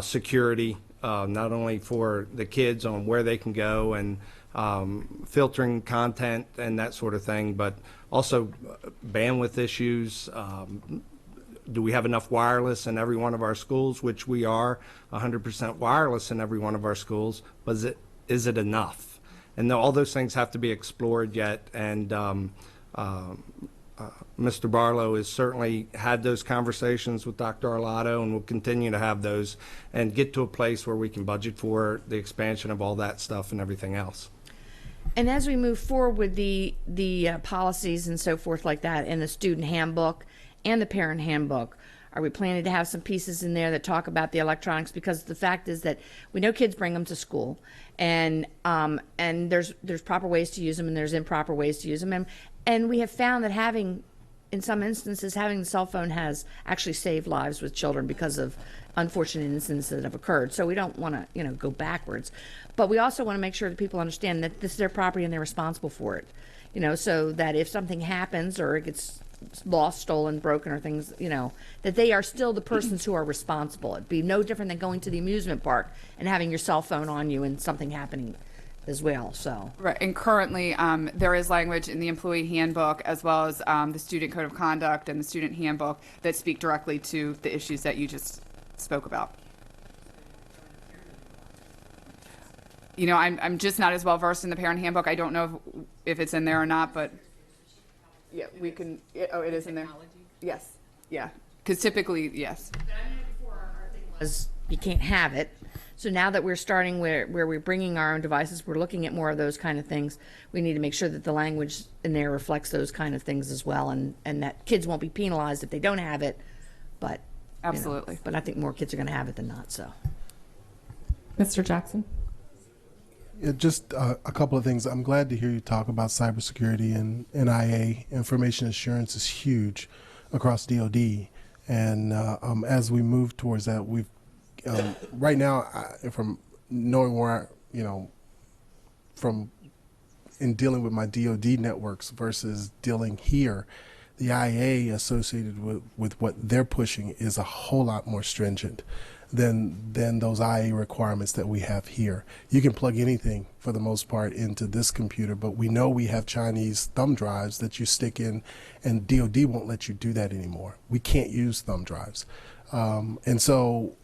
Security, not only for the kids on where they can go and filtering content and that sort of thing, but also bandwidth issues. Do we have enough wireless in every one of our schools, which we are 100% wireless in every one of our schools, but is it enough? And all those things have to be explored yet, and Mr. Barlow has certainly had those conversations with Dr. Arlotto and will continue to have those and get to a place where we can budget for the expansion of all that stuff and everything else. And as we move forward with the policies and so forth like that, and the student handbook and the parent handbook, are we planning to have some pieces in there that talk about the electronics? Because the fact is that we know kids bring them to school, and there's proper ways to use them and there's improper ways to use them, and we have found that in some instances, having the cell phone has actually saved lives with children because of unfortunate incidents that have occurred. So we don't want to, go backwards, but we also want to make sure that people understand that this is their property and they're responsible for it. So that if something happens or it gets lost, stolen, broken, or things, that they are still the persons who are responsible. It'd be no different than going to the amusement park and having your cell phone on you and something happening as well. So Right, and currently there is language in the employee handbook as well as the student code of conduct and the student handbook that speak directly to the issues that you just spoke about. I'm just not as well versed in the parent handbook. I don't know if it's in there or not, but yeah, we can. Oh, it is in there. Yes, yeah, because typically, yes. Was you can't have it. So now that we're starting where we're bringing our own devices, we're looking at more of those kind of things. We need to make sure that the language in there reflects those kind of things as well, and that kids won't be penalized if they don't have it. But absolutely. But I think more kids are going to have it than not. So, Mr. Jackson. Just a couple of things. I'm glad to hear you talk about cybersecurity and NIA. Information assurance is huge across DoD, and as we move towards that, we've right now, from knowing where from in dealing with my DoD networks versus dealing here, the IA associated with what they're pushing is a whole lot more stringent than those IA requirements that we have here. You can plug anything for the most part into this computer, but we know we have Chinese thumb drives that you stick in, and DoD won't let you do that anymore. We can't use thumb drives. And so,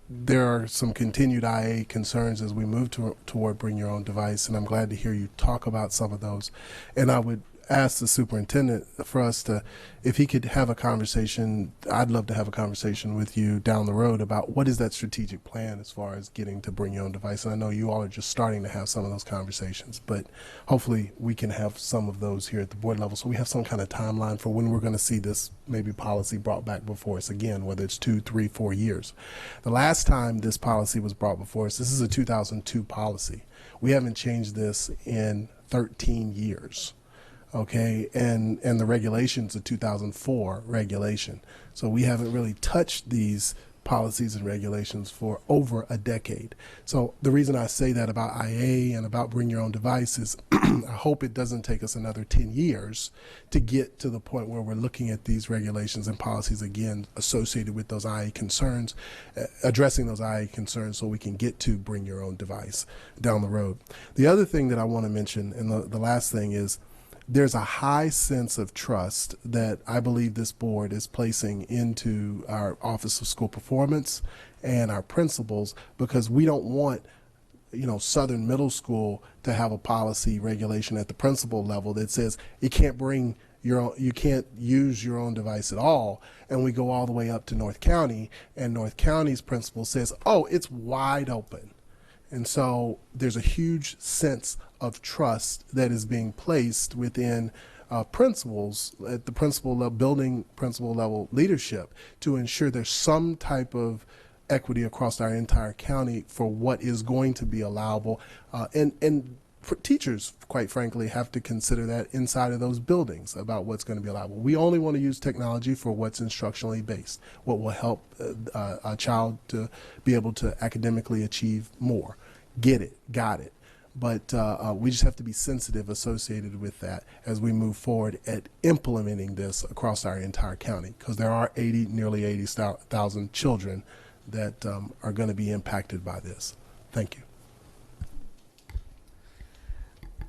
there are some continued IA concerns as we move toward bring your own device, and I'm glad to hear you talk about some of those. And I would ask the superintendent for us to, if he could have a conversation, I'd love to have a conversation with you down the road about what is that strategic plan as far as getting to bring your own device. And I know you all are just starting to have some of those conversations, but hopefully we can have some of those here at the board level so we have some kind of timeline for when we're going to see this maybe policy brought back before us again, whether it's 2, 3, 4 years. The last time this policy was brought before us, this is a 2002 policy. We haven't changed this in 13 years. Okay, and the regulation's a 2004 regulation. So we haven't really touched these policies and regulations for over a decade. So the reason I say that about IA and about bring your own device is I hope it doesn't take us another 10 years to get to the point where we're looking at these regulations and policies again associated with those IA concerns, addressing those IA concerns so we can get to bring your own device down the road. The other thing that I want to mention, and the last thing is, there's a high sense of trust that I believe this board is placing into our Office of School Performance and our principals, because we don't want, Southern Middle School to have a policy regulation at the principal level that says you can't use your own device at all. And we go all the way up to North County, and North County's principal says, oh, it's wide open. And so there's a huge sense of trust that is being placed within principals at the principal level, building principal level leadership to ensure there's some type of equity across our entire county for what is going to be allowable. And teachers, quite frankly, have to consider that inside of those buildings about what's going to be allowable. We only want to use technology for what's instructionally based, what will help a child to be able to academically achieve more. Get it, got it. But we just have to be sensitive associated with that as we move forward at implementing this across our entire county, because there are nearly 80,000 children that are going to be impacted by this. Thank you.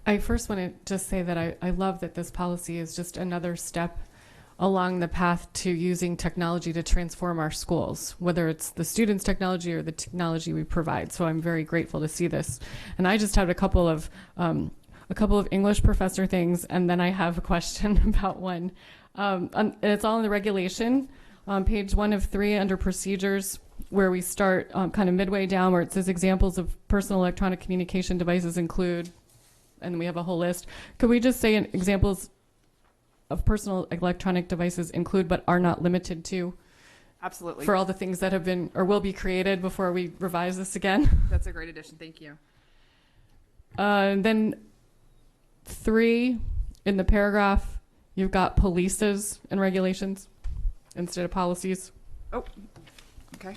I first want to just say that I love that this policy is just another step along the path to using technology to transform our schools, whether it's the students' technology or the technology we provide. So I'm very grateful to see this. And I just had a couple of English professor things, and then I have a question about one. It's all in the regulation on page 1 of 3 under procedures, where we start kind of midway down, where it says examples of personal electronic communication devices include, and we have a whole list. Could we just say examples of personal electronic devices include but are not limited to? Absolutely. For all the things that have been or will be created before we revise this again. That's a great addition. Thank you. And then 3 in the paragraph, you've got policies and regulations instead of policies. Oh, okay.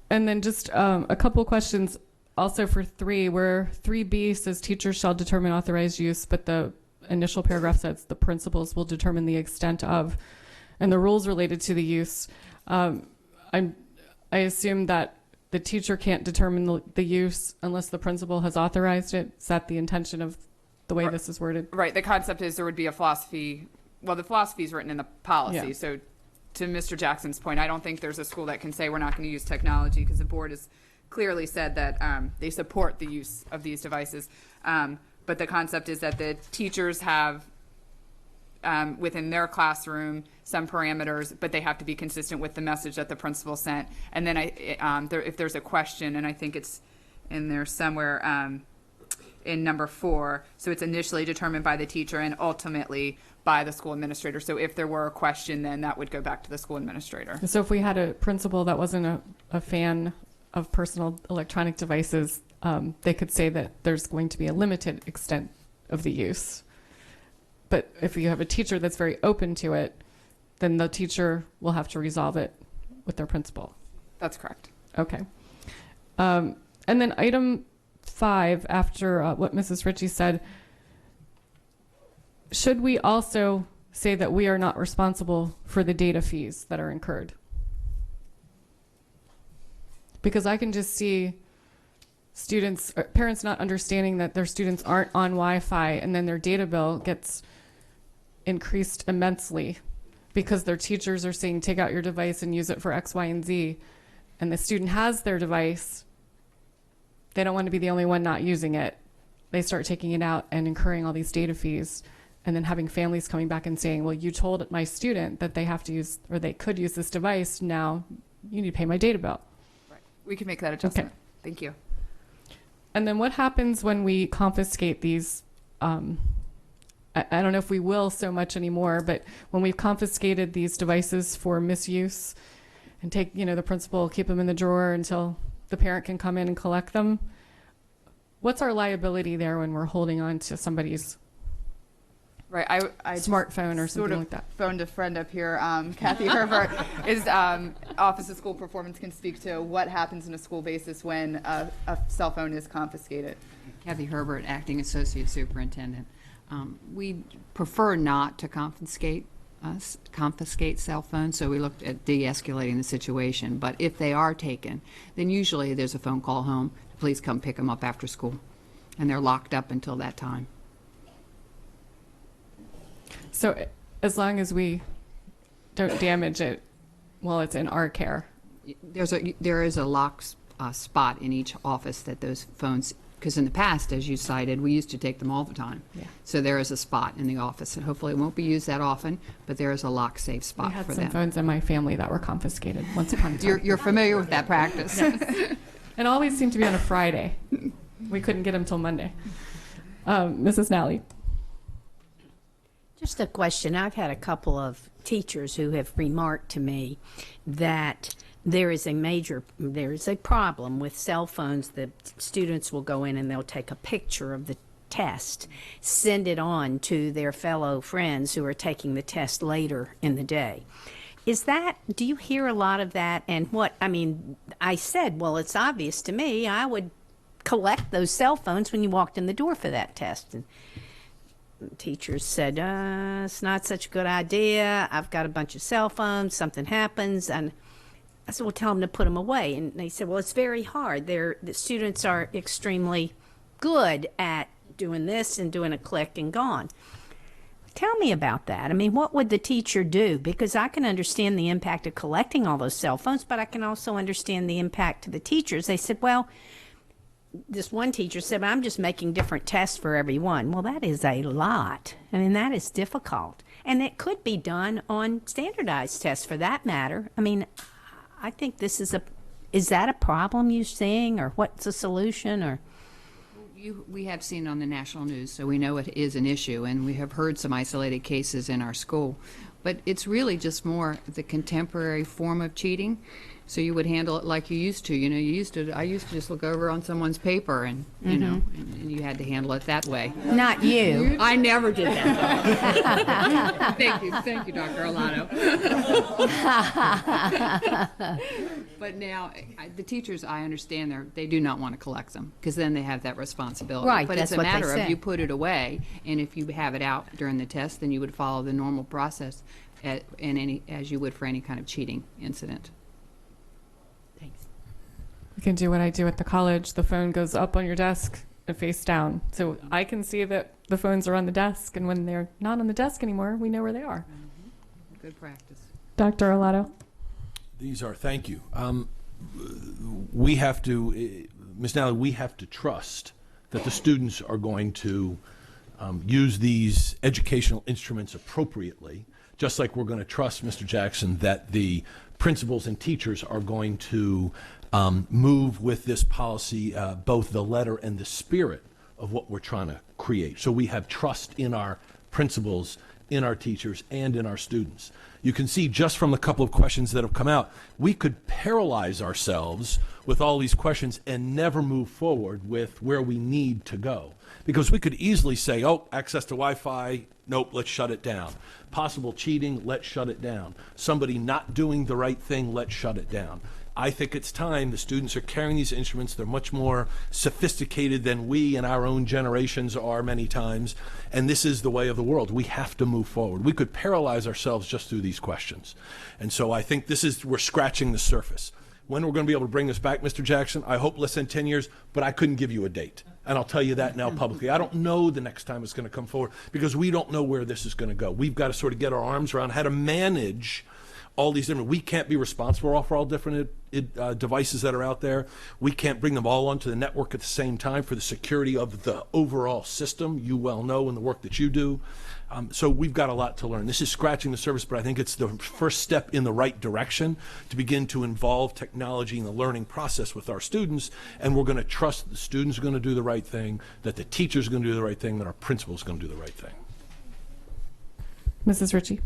And then just a couple questions also for 3, where 3B says teachers shall determine authorized use, but the initial paragraph says the principals will determine the extent of, and the rules related to the use. I assume that the teacher can't determine the use unless the principal has authorized it. Is that the intention of the way this is worded? Right. The concept is there would be a philosophy. Well, the philosophy is written in the policy. Yeah. So to Mr. Jackson's point, I don't think there's a school that can say we're not going to use technology, because the board has clearly said that they support the use of these devices. But the concept is that the teachers have within their classroom some parameters, but they have to be consistent with the message that the principal sent. And then if there's a question, and I think it's in there somewhere in number 4, so it's initially determined by the teacher and ultimately by the school administrator. So if there were a question, then that would go back to the school administrator. So if we had a principal that wasn't a fan of personal electronic devices, they could say that there's going to be a limited extent of the use. But if you have a teacher that's very open to it, then the teacher will have to resolve it with their principal. That's correct. Okay. And then item 5, after what Mrs. Ritchie said, should we also say that we are not responsible for the data fees that are incurred? Because I can just see parents not understanding that their students aren't on Wi-Fi, and then their data bill gets increased immensely because their teachers are saying, take out your device and use it for X, Y, and Z. And the student has their device. They don't want to be the only one not using it. They start taking it out and incurring all these data fees, and then having families coming back and saying, well, you told my student that they have to use, or they could use this device. Now you need to pay my data bill. We can make that adjustment. Okay. Thank you. And then what happens when we confiscate these? I don't know if we will so much anymore, but when we've confiscated these devices for misuse and take, the principal, keep them in the drawer until the parent can come in and collect them, what's our liability there when we're holding on to somebody's Right, I smartphone or something like that? Phoned a friend up here. Kathy Herbert is Office of School Performance, can speak to what happens in a school basis when a cell phone is confiscated. Kathy Herbert, Acting Associate Superintendent. We prefer not to confiscate cell phones, so we looked at de-escalating the situation. But if they are taken, then usually there's a phone call home. Please come pick them up after school, and they're locked up until that time. So as long as we don't damage it while it's in our care. There is a lock spot in each office that those phones, because in the past, as you cited, we used to take them all the time. Yeah. So there is a spot in the office, and hopefully it won't be used that often, but there is a lock safe spot for them. We had some phones in my family that were confiscated once upon a time. You're familiar with that practice. Yes. And always seemed to be on a Friday. We couldn't get them till Monday. Mrs. Nally. Just a question. I've had a couple of teachers who have remarked to me that there is a problem with cell phones. The students will go in and they'll take a picture of the test, send it on to their fellow friends who are taking the test later in the day. Do you hear a lot of that? And I said, well, it's obvious to me. I would collect those cell phones when you walked in the door for that test. And teachers said, it's not such a good idea. I've got a bunch of cell phones. Something happens. And I said, well, tell them to put them away. And they said, well, it's very hard. The students are extremely good at doing this and doing a click and gone. Tell me about that. What would the teacher do? Because I can understand the impact of collecting all those cell phones, but I can also understand the impact to the teachers. They said, well, this one teacher said, I'm just making different tests for everyone. Well, that is a lot. That is difficult. And it could be done on standardized tests for that matter. I think this is that a problem you're seeing, or what's the solution, or? We have seen on the national news, so we know it is an issue, and we have heard some isolated cases in our school. But it's really just more the contemporary form of cheating. So you would handle it like you used to. I used to just look over on someone's paper, and and you had to handle it that way. Not you. I never did that. Thank you, Dr. Olato. But now, the teachers, I understand they do not want to collect them, because then they have that responsibility. Right, but that's it's a what they matter of said. you put it away, and if you have it out during the test, then you would follow the normal process as you would for any kind of cheating incident. You can do what I do at the college. The phone goes up on your desk and face down. So I can see that the phones are on the desk, and when they're not on the desk anymore, we know where they are. Good practice. Dr. Olato. Thank you. We have to, Ms. Nally, we have to trust that the students are going to use these educational instruments appropriately, just like we're going to trust, Mr. Jackson, that the principals and teachers are going to move with this policy, both the letter and the spirit of what we're trying to create. So we have trust in our principals, in our teachers, and in our students. You can see just from the couple of questions that have come out, we could paralyze ourselves with all these questions and never move forward with where we need to go. Because we could easily say, oh, access to Wi-Fi, nope, let's shut it down. Possible cheating, let's shut it down. Somebody not doing the right thing, let's shut it down. I think it's time. The students are carrying these instruments. They're much more sophisticated than we in our own generations are many times. And this is the way of the world. We have to move forward. We could paralyze ourselves just through these questions. And so I think we're scratching the surface. When we're going to be able to bring this back, Mr. Jackson, I hope less than 10 years, but I couldn't give you a date. And I'll tell you that now publicly. I don't know the next time it's going to come forward, because we don't know where this is going to go. We've got to sort of get our arms around how to manage all these different, we can't be responsible for all different devices that are out there. We can't bring them all onto the network at the same time for the security of the overall system, you well know, in the work that you do. So we've got a lot to learn. This is scratching the surface, but I think it's the first step in the right direction to begin to involve technology in the learning process with our students, and we're going to trust that the students are going to do the right thing, that the teachers are going to do the right thing, that our principals are going to do the right thing. Mrs. Ritchie.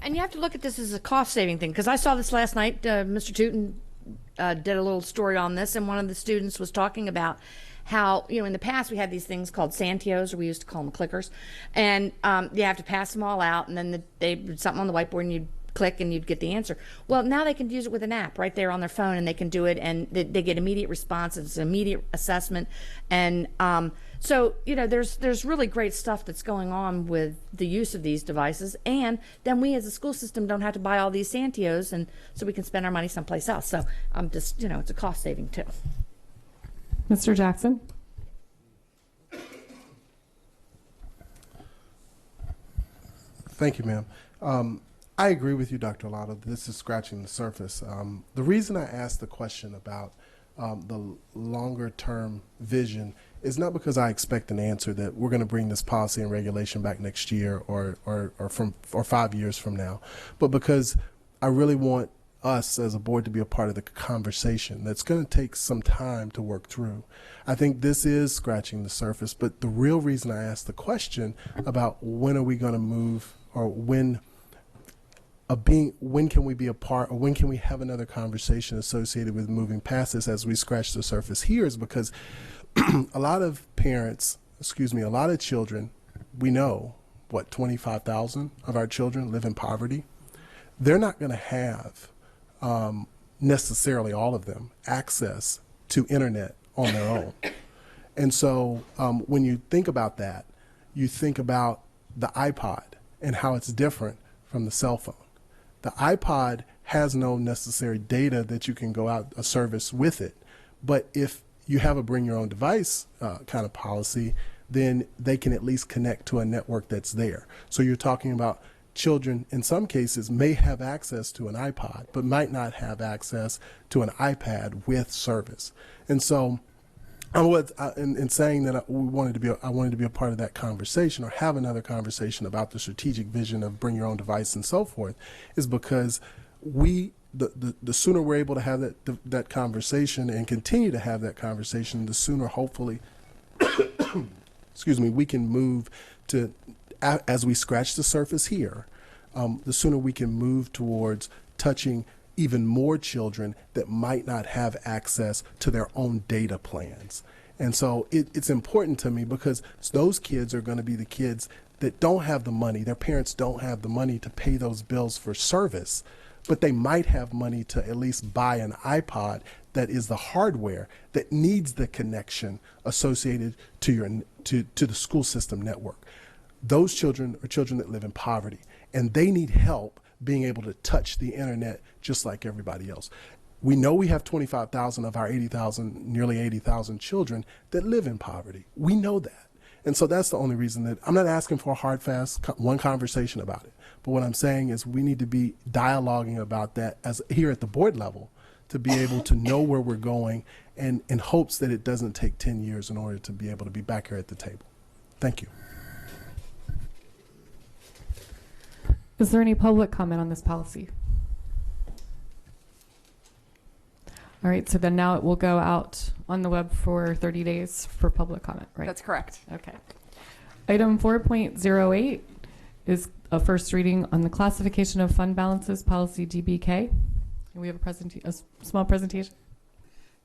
And you have to look at this as a cost-saving thing, because I saw this last night. Mr. Tootin did a little story on this, and one of the students was talking about how, in the past we had these things called Santios, or we used to call them clickers, and you have to pass them all out, and then they something on the whiteboard, and you'd click and you'd get the answer. Well, now they can use it with an app right there on their phone, and they can do it, and they get immediate response. It's an immediate assessment, and so there's really great stuff that's going on with the use of these devices, and then we as a school system don't have to buy all these Santios, and so we can spend our money someplace else. So just it's a cost saving too. Mr. Jackson. Thank you, ma'am. I agree with you, Dr. Olato. This is scratching the surface. The reason I asked the question about the longer-term vision is not because I expect an answer that we're going to bring this policy and regulation back next year or 5 years from now, but because I really want us as a board to be a part of the conversation that's going to take some time to work through. I think this is scratching the surface, but the real reason I asked the question about when are we going to move, or when when can we be a part, or when can we have another conversation associated with moving past this as we scratch the surface here, is because a lot of parents, a lot of children, we know, 25,000 of our children live in poverty. They're not going to have necessarily all of them access to internet on their own. And so when you think about that, you think about the iPod and how it's different from the cell phone. The iPod has no necessary data that you can go out a service with it. But if you have a bring your own device kind of policy, then they can at least connect to a network that's there. So you're talking about children, in some cases, may have access to an iPod, but might not have access to an iPad with service. And so in saying that I wanted to be a part of that conversation, or have another conversation about the strategic vision of bring your own device and so forth, is because the sooner we're able to have that conversation and continue to have that conversation, the sooner hopefully we can move to, as we scratch the surface here, the sooner we can move towards touching even more children that might not have access to their own data plans. And so it's important to me, because those kids are going to be the kids that don't have the money. Their parents don't have the money to pay those bills for service, but they might have money to at least buy an iPod that is the hardware that needs the connection associated to the school system network. Those children are children that live in poverty, and they need help being able to touch the internet just like everybody else. We know we have 25,000 of our 80,000, nearly 80,000 children that live in poverty. We know that. And so that's the only reason that I'm not asking for a hard, fast one conversation about it. But what I'm saying is we need to be dialoguing about that as here at the board level, to be able to know where we're going, and in hopes that it doesn't take 10 years in order to be able to be back here at the table. Thank you. Is there any public comment on this policy? All right, so then now it will go out on the web for 30 days for public comment, right? That's correct. Okay. Item 4.08 is a first reading on the classification of fund balances policy DBK. And we have a small presentation.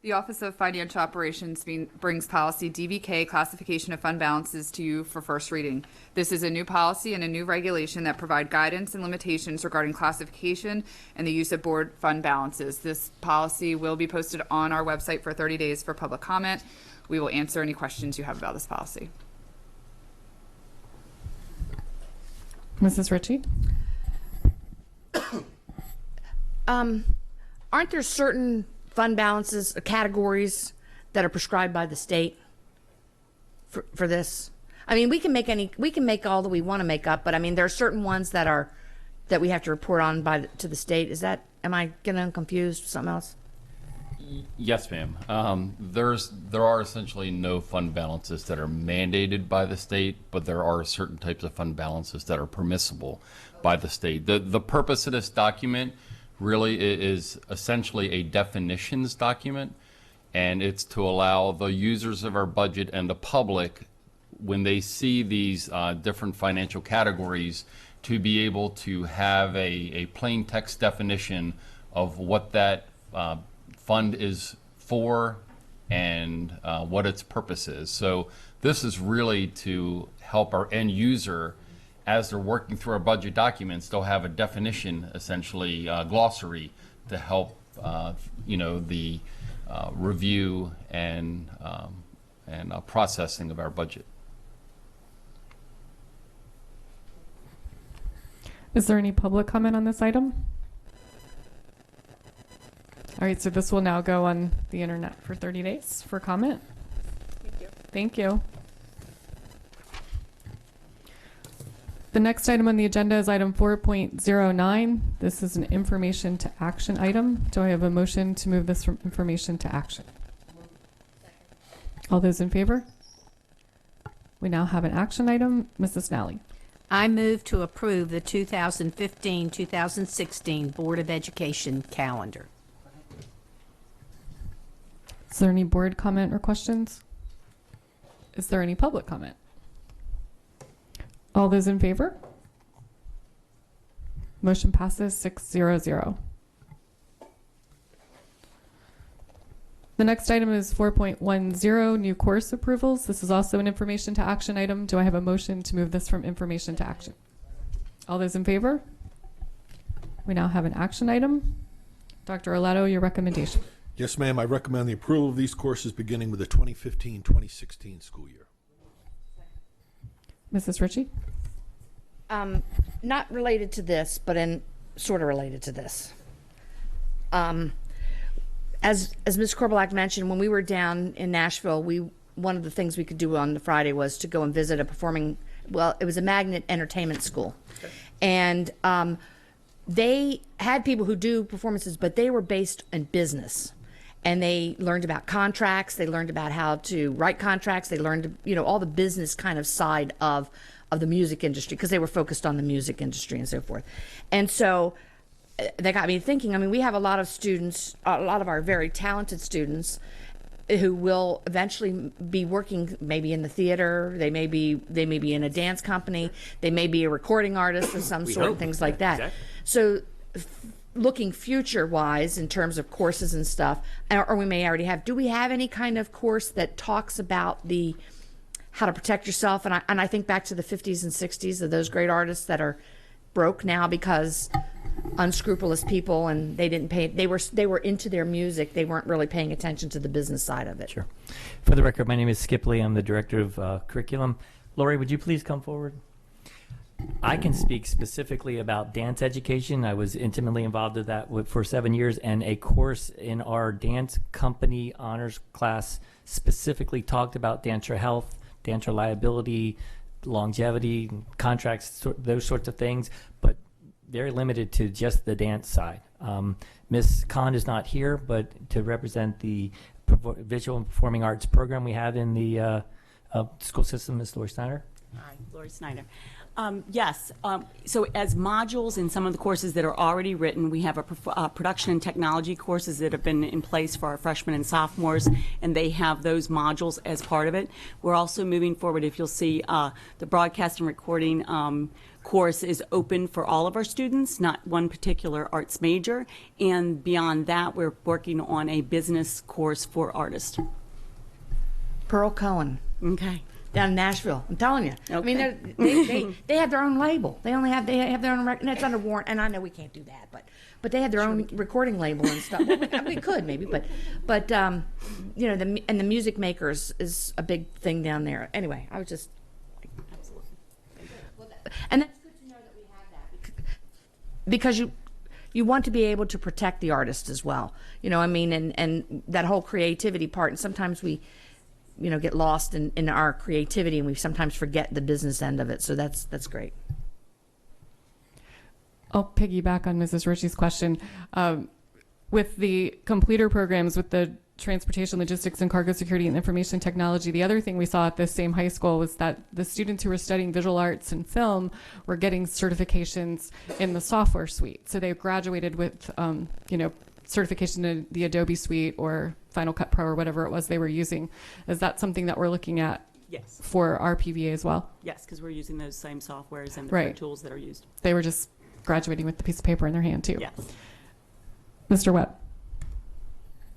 The Office of Financial Operations brings policy DVK, classification of fund balances, to you for first reading. This is a new policy and a new regulation that provide guidance and limitations regarding classification and the use of board fund balances. This policy will be posted on our website for 30 days for public comment. We will answer any questions you have about this policy. Mrs. Ritchie? Aren't there certain fund balances, categories that are prescribed by the state for this? I mean, we can make all that we want to make up, but I mean, there are certain ones that we have to report on to the state. Am I getting confused with something else? Yes, ma'am. There are essentially no fund balances that are mandated by the state, but there are certain types of fund balances that are permissible by the state. The purpose of this document really is essentially a definitions document, and it's to allow the users of our budget and the public, when they see these different financial categories, to be able to have a plain text definition of what that fund is for and what its purpose is. So this is really to help our end user, as they're working through our budget documents, they'll have a definition, essentially glossary, to help the review and processing of our budget. Is there any public comment on this item? All right, so this will now go on the internet for 30 days for comment. Thank you. Thank you. The next item on the agenda is item 4.09. This is an information to action item. Do I have a motion to move this from information to action? All those in favor? We now have an action item. Mrs. Nally. I move to approve the 2015-2016 Board of Education calendar. Is there any board comment or questions? Is there any public comment? All those in favor? Motion passes 600. The next item is 4.10, new course approvals. This is also an information to action item. Do I have a motion to move this from information to action? All those in favor? We now have an action item. Dr. Arletto, your recommendation. Yes, ma'am. I recommend the approval of these courses beginning with the 2015-2016 school year. Mrs. Ritchie? Not related to this, but sort of related to this. As Ms. Korbelak mentioned, when we were down in Nashville, one of the things we could do on the Friday was to go and visit it was a magnet entertainment school. Okay. And they had people who do performances, but they were based in business. And they learned about contracts, they learned about how to write contracts, they learned, all the business kind of side of the music industry, because they were focused on the music industry and so forth. And so that got me thinking. I mean, we have a lot of students, a lot of our very talented students who will eventually be working maybe in the theater, they may be in a dance company, they may be a recording artist of some sort, things like that. Exactly. So looking future-wise in terms of courses and stuff, or we may already have, do we have any kind of course that talks about how to protect yourself? And I think back to the 50s and 60s of those great artists that are broke now because unscrupulous people, and they didn't pay. They were into their music. They weren't really paying attention to the business side of it. Sure. For the record, my name is Skip Lee. I'm the director of curriculum. Lori, would you please come forward? I can speak specifically about dance education. I was intimately involved with that for 7 years, and a course in our dance company honors class specifically talked about dancer health, dancer liability, longevity, contracts, those sorts of things, but very limited to just the dance side. Ms. Kahn is not here, but to represent the visual and performing arts program we have in the school system, Ms. Lori Snyder. Hi, Lori Snyder. Yes, so as modules in some of the courses that are already written, we have a production and technology courses that have been in place for our freshmen and sophomores, and they have those modules as part of it. We're also moving forward, if you'll see, the broadcast and recording course is open for all of our students, not one particular arts major, and beyond that, we're working on a business course for artists. Pearl Cohen. Okay. Down in Nashville, I'm telling you. Okay. I mean, they have their own label. They have their own record, and it's under warrant. And I know we can't do that, but they have their own recording label and stuff. Well, we could maybe, but the music makers is a big thing down there. Anyway, I was just absolutely, and that's good to know that we have that because you want to be able to protect the artist as well. And that whole creativity part. And sometimes we get lost in our creativity, and we sometimes forget the business end of it. So that's great. I'll piggyback on Mrs. Ritchie's question. With the completer programs, with the transportation, logistics, and cargo security and information technology, the other thing we saw at this same high school was that the students who were studying visual arts and film were getting certifications in the software suite. So they graduated with, certification in the Adobe suite or Final Cut Pro or whatever it was they were using. Is that something that we're looking at? Yes. For our PVA as well? Yes, because we're using those same softwares and the right. tools that are used. They were just graduating with the piece of paper in their hand too. Yes. Mr. Webb.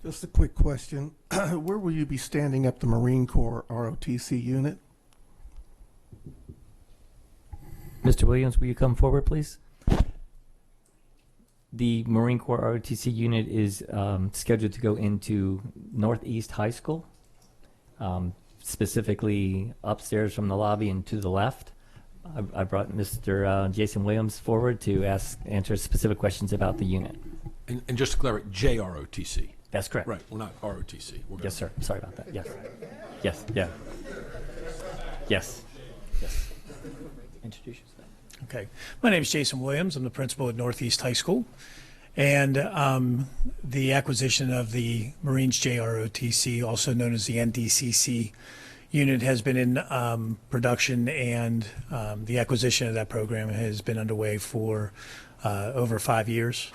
Just a quick question. Where will you be standing up the Marine Corps ROTC unit? Mr. Williams, will you come forward, please? The Marine Corps ROTC unit is scheduled to go into Northeast High School, specifically upstairs from the lobby and to the left. I brought Mr. Jason Williams forward to answer specific questions about the unit. And just to clarify, JROTC. That's correct. Right, we're not ROTC. Yes, sir. Sorry about that. Yes. Yes, yeah. Yes. Yes. Introduce yourself. Okay. My name is Jason Williams. I'm the principal at Northeast High School. And the acquisition of the Marines JROTC, also known as the NDCC unit, has been in production, and the acquisition of that program has been underway for over 5 years.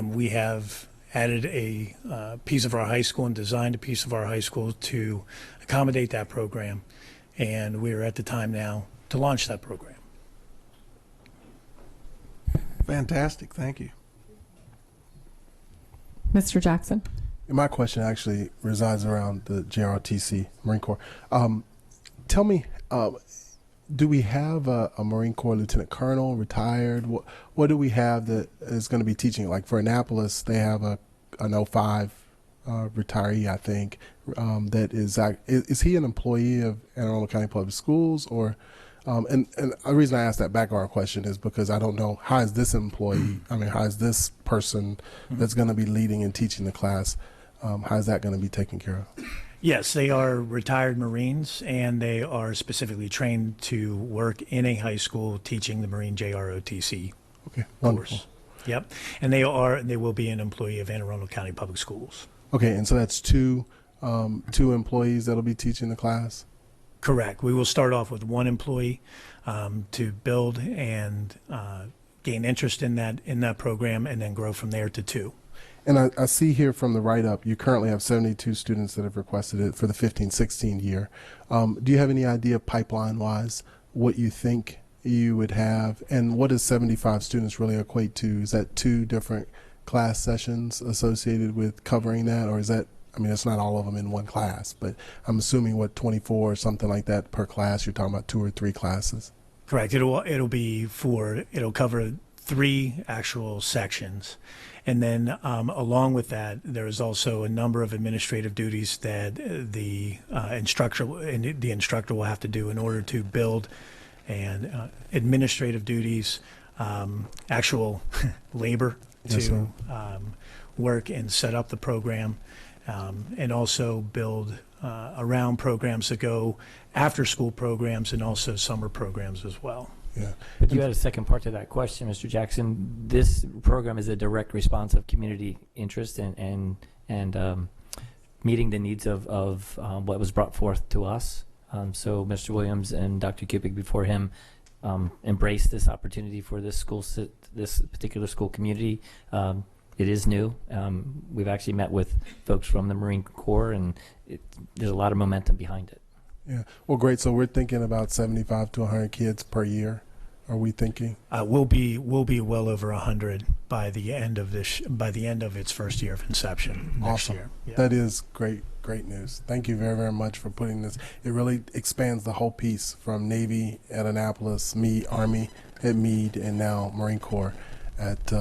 We have added a piece of our high school and designed a piece of our high school to accommodate that program. And we're at the time now to launch that program. Fantastic. Thank you. Mr. Jackson. My question actually resides around the JROTC, Marine Corps. Tell me, do we have a Marine Corps Lieutenant Colonel retired? What do we have that is going to be teaching? Like for Annapolis, they have an 05 retiree, I think. That is he an employee of Anne Arundel County Public Schools, or? And the reason I asked that background question is because I don't know how is this employee. I mean, how is this person that's going to be leading and teaching the class? How is that going to be taken care of? Yes, they are retired Marines, and they are specifically trained to work in a high school teaching the Marine JROTC Okay, course. wonderful. Yep, and they will be an employee of Anne Arundel County Public Schools. Okay, and so that's two employees that'll be teaching the class? Correct. We will start off with one employee to build and gain interest in that program, and then grow from there to two. And I see here from the write-up, you currently have 72 students that have requested it for the 15-16 year. Do you have any idea, pipeline-wise, what you think you would have? And what does 75 students really equate to? Is that 2 different class sessions associated with covering that? Or is that, I mean, it's not all of them in one class, but I'm assuming, 24 or something like that per class? You're talking about 2 or 3 classes? Correct. It'll cover 3 actual sections. And then along with that, there is also a number of administrative duties that the instructor will have to do in order to build, and administrative duties, actual labor to work and set up the program, and also build around programs that go after school programs and also summer programs as well. Yeah. But you had a second part to that question, Mr. Jackson. This program is a direct response of community interest and meeting the needs of what was brought forth to us. So Mr. Williams and Dr. Kubik before him embraced this opportunity for this this particular school community. It is new. We've actually met with folks from the Marine Corps, and there's a lot of momentum behind it. Yeah. Well, great. So we're thinking about 75 to 100 kids per year. Are we thinking? We'll be well over 100 by the end of its first year of inception next Awesome. year. Yeah. That is great news. Thank you very, very much for putting this. It really expands the whole piece from Navy at Annapolis, Army at Meade, and now Marine Corps at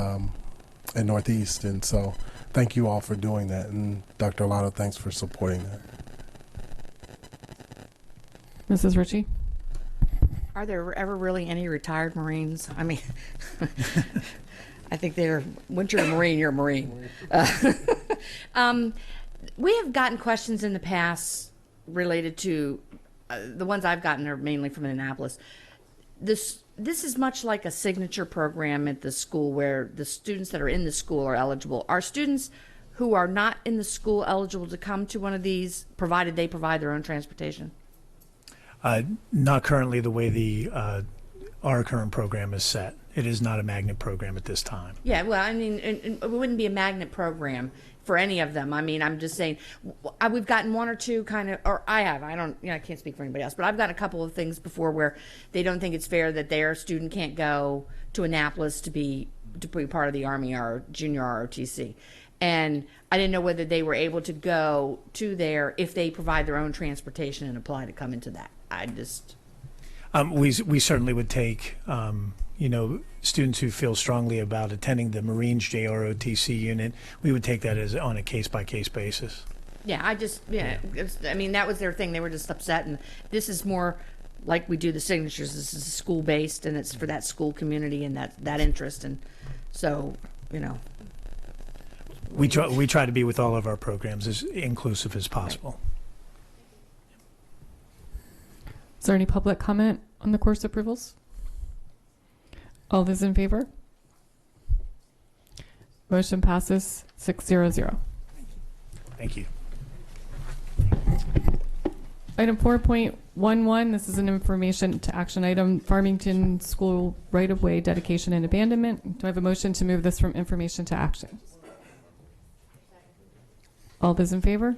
Northeast. And so thank you all for doing that. And Dr. Olato, thanks for supporting that. Mrs. Ritchie? Are there ever really any retired Marines? I mean, I think once you're a Marine, you're a Marine. We have gotten questions in the past related to, the ones I've gotten are mainly from Annapolis. This is much like a signature program at the school where the students that are in the school are eligible. Are students who are not in the school eligible to come to one of these, provided they provide their own transportation? Not currently the way our current program is set. It is not a magnet program at this time. Yeah, well, I mean, it wouldn't be a magnet program for any of them. I mean, I'm just saying, we've gotten one or two kind of, or I have, I can't speak for anybody else, but I've gotten a couple of things before where they don't think it's fair that their student can't go to Annapolis to be part of the Army or junior ROTC. And I didn't know whether they were able to go to there if they provide their own transportation and apply to come into that. We certainly would take, students who feel strongly about attending the Marines JROTC unit. We would take that as on a case-by-case basis. Yeah, I mean, that was their thing. They were just upset. And this is more like we do the signatures. This is school-based, and it's for that school community and that interest. And so, We try to be with all of our programs as inclusive as possible. Is there any public comment on the course approvals? All those in favor? Motion passes 600. Thank you. Item 4.11, this is an information to action item, Farmington School right-of-way dedication and abandonment. Do I have a motion to move this from information to action? All those in favor?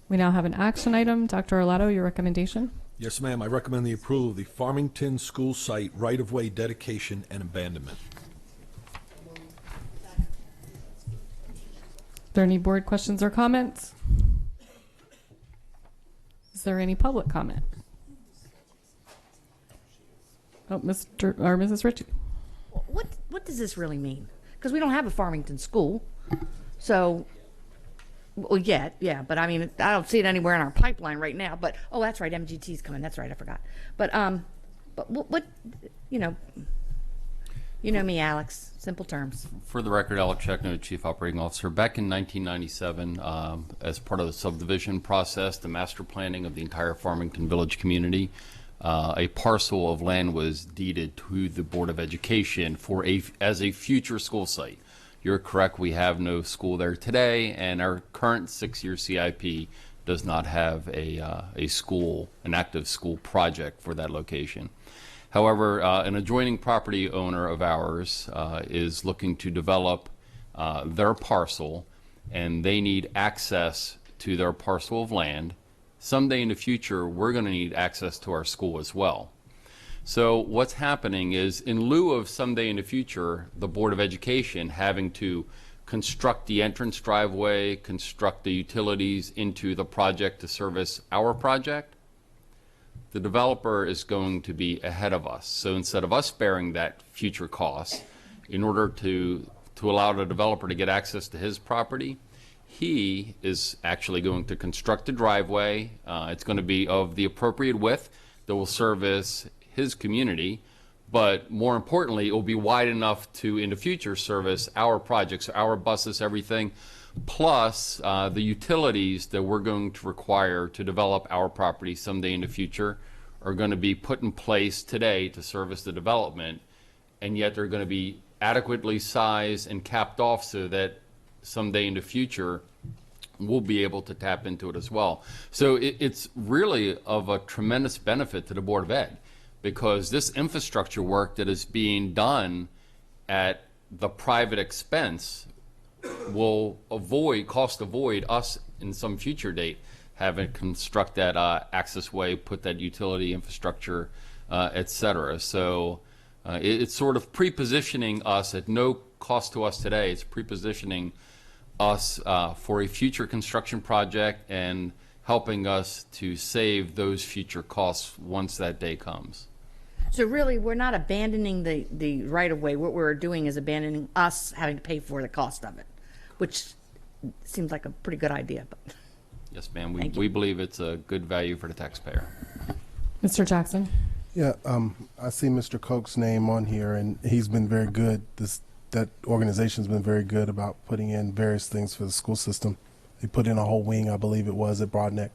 We now have an action item. Dr. Olato, your recommendation? Yes, ma'am. I recommend the approval of the Farmington School Site right-of-way dedication and abandonment. Are there any board questions or comments? Is there any public comment? Oh, Mr. or Mrs. Ritchie. What does this really mean? Because we don't have a Farmington school. So, well, yeah, but I mean, I don't see it anywhere in our pipeline right now. But, oh, that's right, MGT's coming. That's right, I forgot. But what you know me, Alex. Simple terms. For the record, Alex Checkno, Chief Operating Officer. Back in 1997, as part of the subdivision process, the master planning of the entire Farmington Village community, a parcel of land was deeded to the Board of Education as a future school site. You're correct, we have no school there today, and our current 6-year CIP does not have an active school project for that location. However, an adjoining property owner of ours is looking to develop their parcel, and they need access to their parcel of land. Someday in the future, we're going to need access to our school as well. So what's happening is, in lieu of someday in the future, the Board of Education having to construct the entrance driveway, construct the utilities into the project to service our project, the developer is going to be ahead of us. So instead of us bearing that future cost, in order to allow the developer to get access to his property, he is actually going to construct a driveway. It's going to be of the appropriate width that will service his community, but more importantly, it will be wide enough to, in the future, service our projects, our buses, everything, plus the utilities that we're going to require to develop our property someday in the future are going to be put in place today to service the development, and yet they're going to be adequately sized and capped off so that someday in the future we'll be able to tap into it as well. So it's really of a tremendous benefit to the Board of Ed, because this infrastructure work that is being done at the private expense will cost avoid us in some future date having to construct that access way, put that utility infrastructure, et cetera. So it's sort of pre-positioning us at no cost to us today. It's pre-positioning us for a future construction project and helping us to save those future costs once that day comes. So really, we're not abandoning the right-of-way. What we're doing is abandoning us having to pay for the cost of it, which seems like a pretty good idea. But yes, ma'am. We believe it's a good value for the taxpayer. Mr. Jackson. Yeah, I see Mr. Koch's name on here, and he's been very good. That organization's been very good about putting in various things for the school system. They put in a whole wing, I believe it was, at Broadneck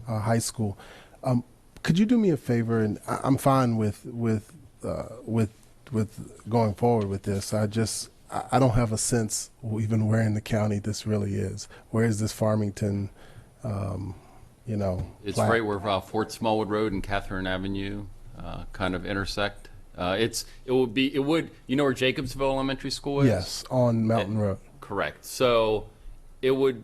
High School. Could you do me a favor? And I'm fine with going forward with this. I don't have a sense even where in the county this really is. Where is this Farmington? It's right where Fort Smallwood Road and Catherine Avenue kind of intersect. It would you know where Jacobsville Elementary School is? Yes, on Mountain Road. Correct. So it would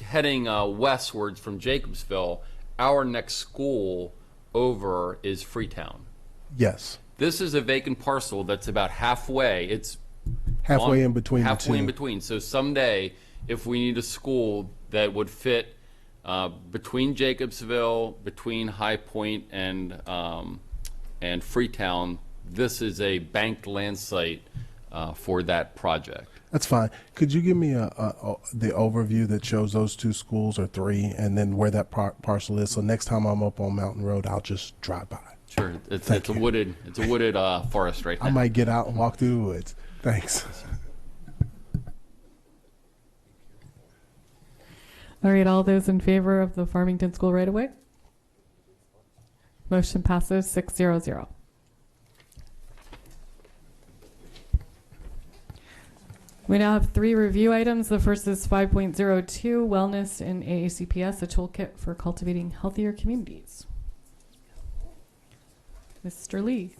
heading westwards from Jacobsville. Our next school over is Freetown. Yes. This is a vacant parcel that's about halfway. It's halfway in between. Halfway in between. So someday, if we need a school that would fit between Jacobsville, between High Point and Freetown, this is a banked land site for that project. That's fine. Could you give me the overview that shows those two schools or three, and then where that parcel is? So next time I'm up on Mountain Road, I'll just drive by. Sure. It's a wooded forest right now. I might get out and walk through the woods. Thanks. All right, all those in favor of the Farmington School right away? Motion passes 6-0-0. We now have 3 review items. The first is 5.02, Wellness in AACPS, a toolkit for cultivating healthier communities. Mr. Lee.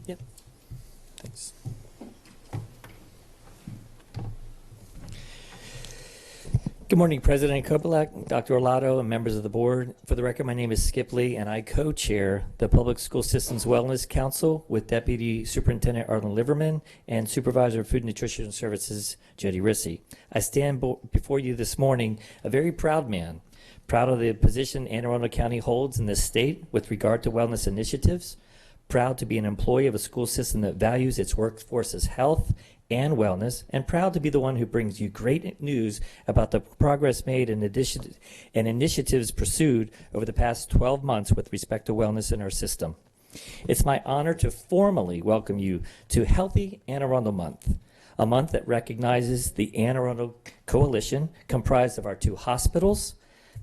Yep. Thanks. Good morning, President Kopelak, Dr. Orlado, and members of the board. For the record, my name is Skip Lee, and I co-chair the Public School Systems Wellness Council with Deputy Superintendent Arlen Liverman and Supervisor of Food and Nutrition Services Jody Rissy. I stand before you this morning a very proud man, proud of the position Anne Arundel County holds in this state with regard to wellness initiatives, proud to be an employee of a school system that values its workforce's health and wellness, and proud to be the one who brings you great news about the progress made and initiatives pursued over the past 12 months with respect to wellness in our system. It's my honor to formally welcome you to Healthy Anne Arundel Month, a month that recognizes the Anne Arundel Coalition, comprised of our 2 hospitals,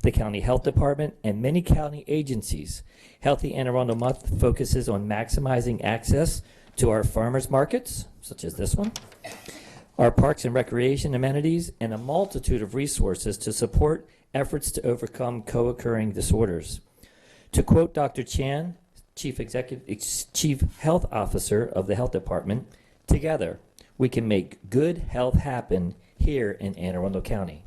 the county health department, and many county agencies. Healthy Anne Arundel Month focuses on maximizing access to our farmers markets, such as this one, our parks and recreation amenities, and a multitude of resources to support efforts to overcome co-occurring disorders. To quote Dr. Chan, Chief Health Officer of the Health Department, together we can make good health happen here in Anne Arundel County.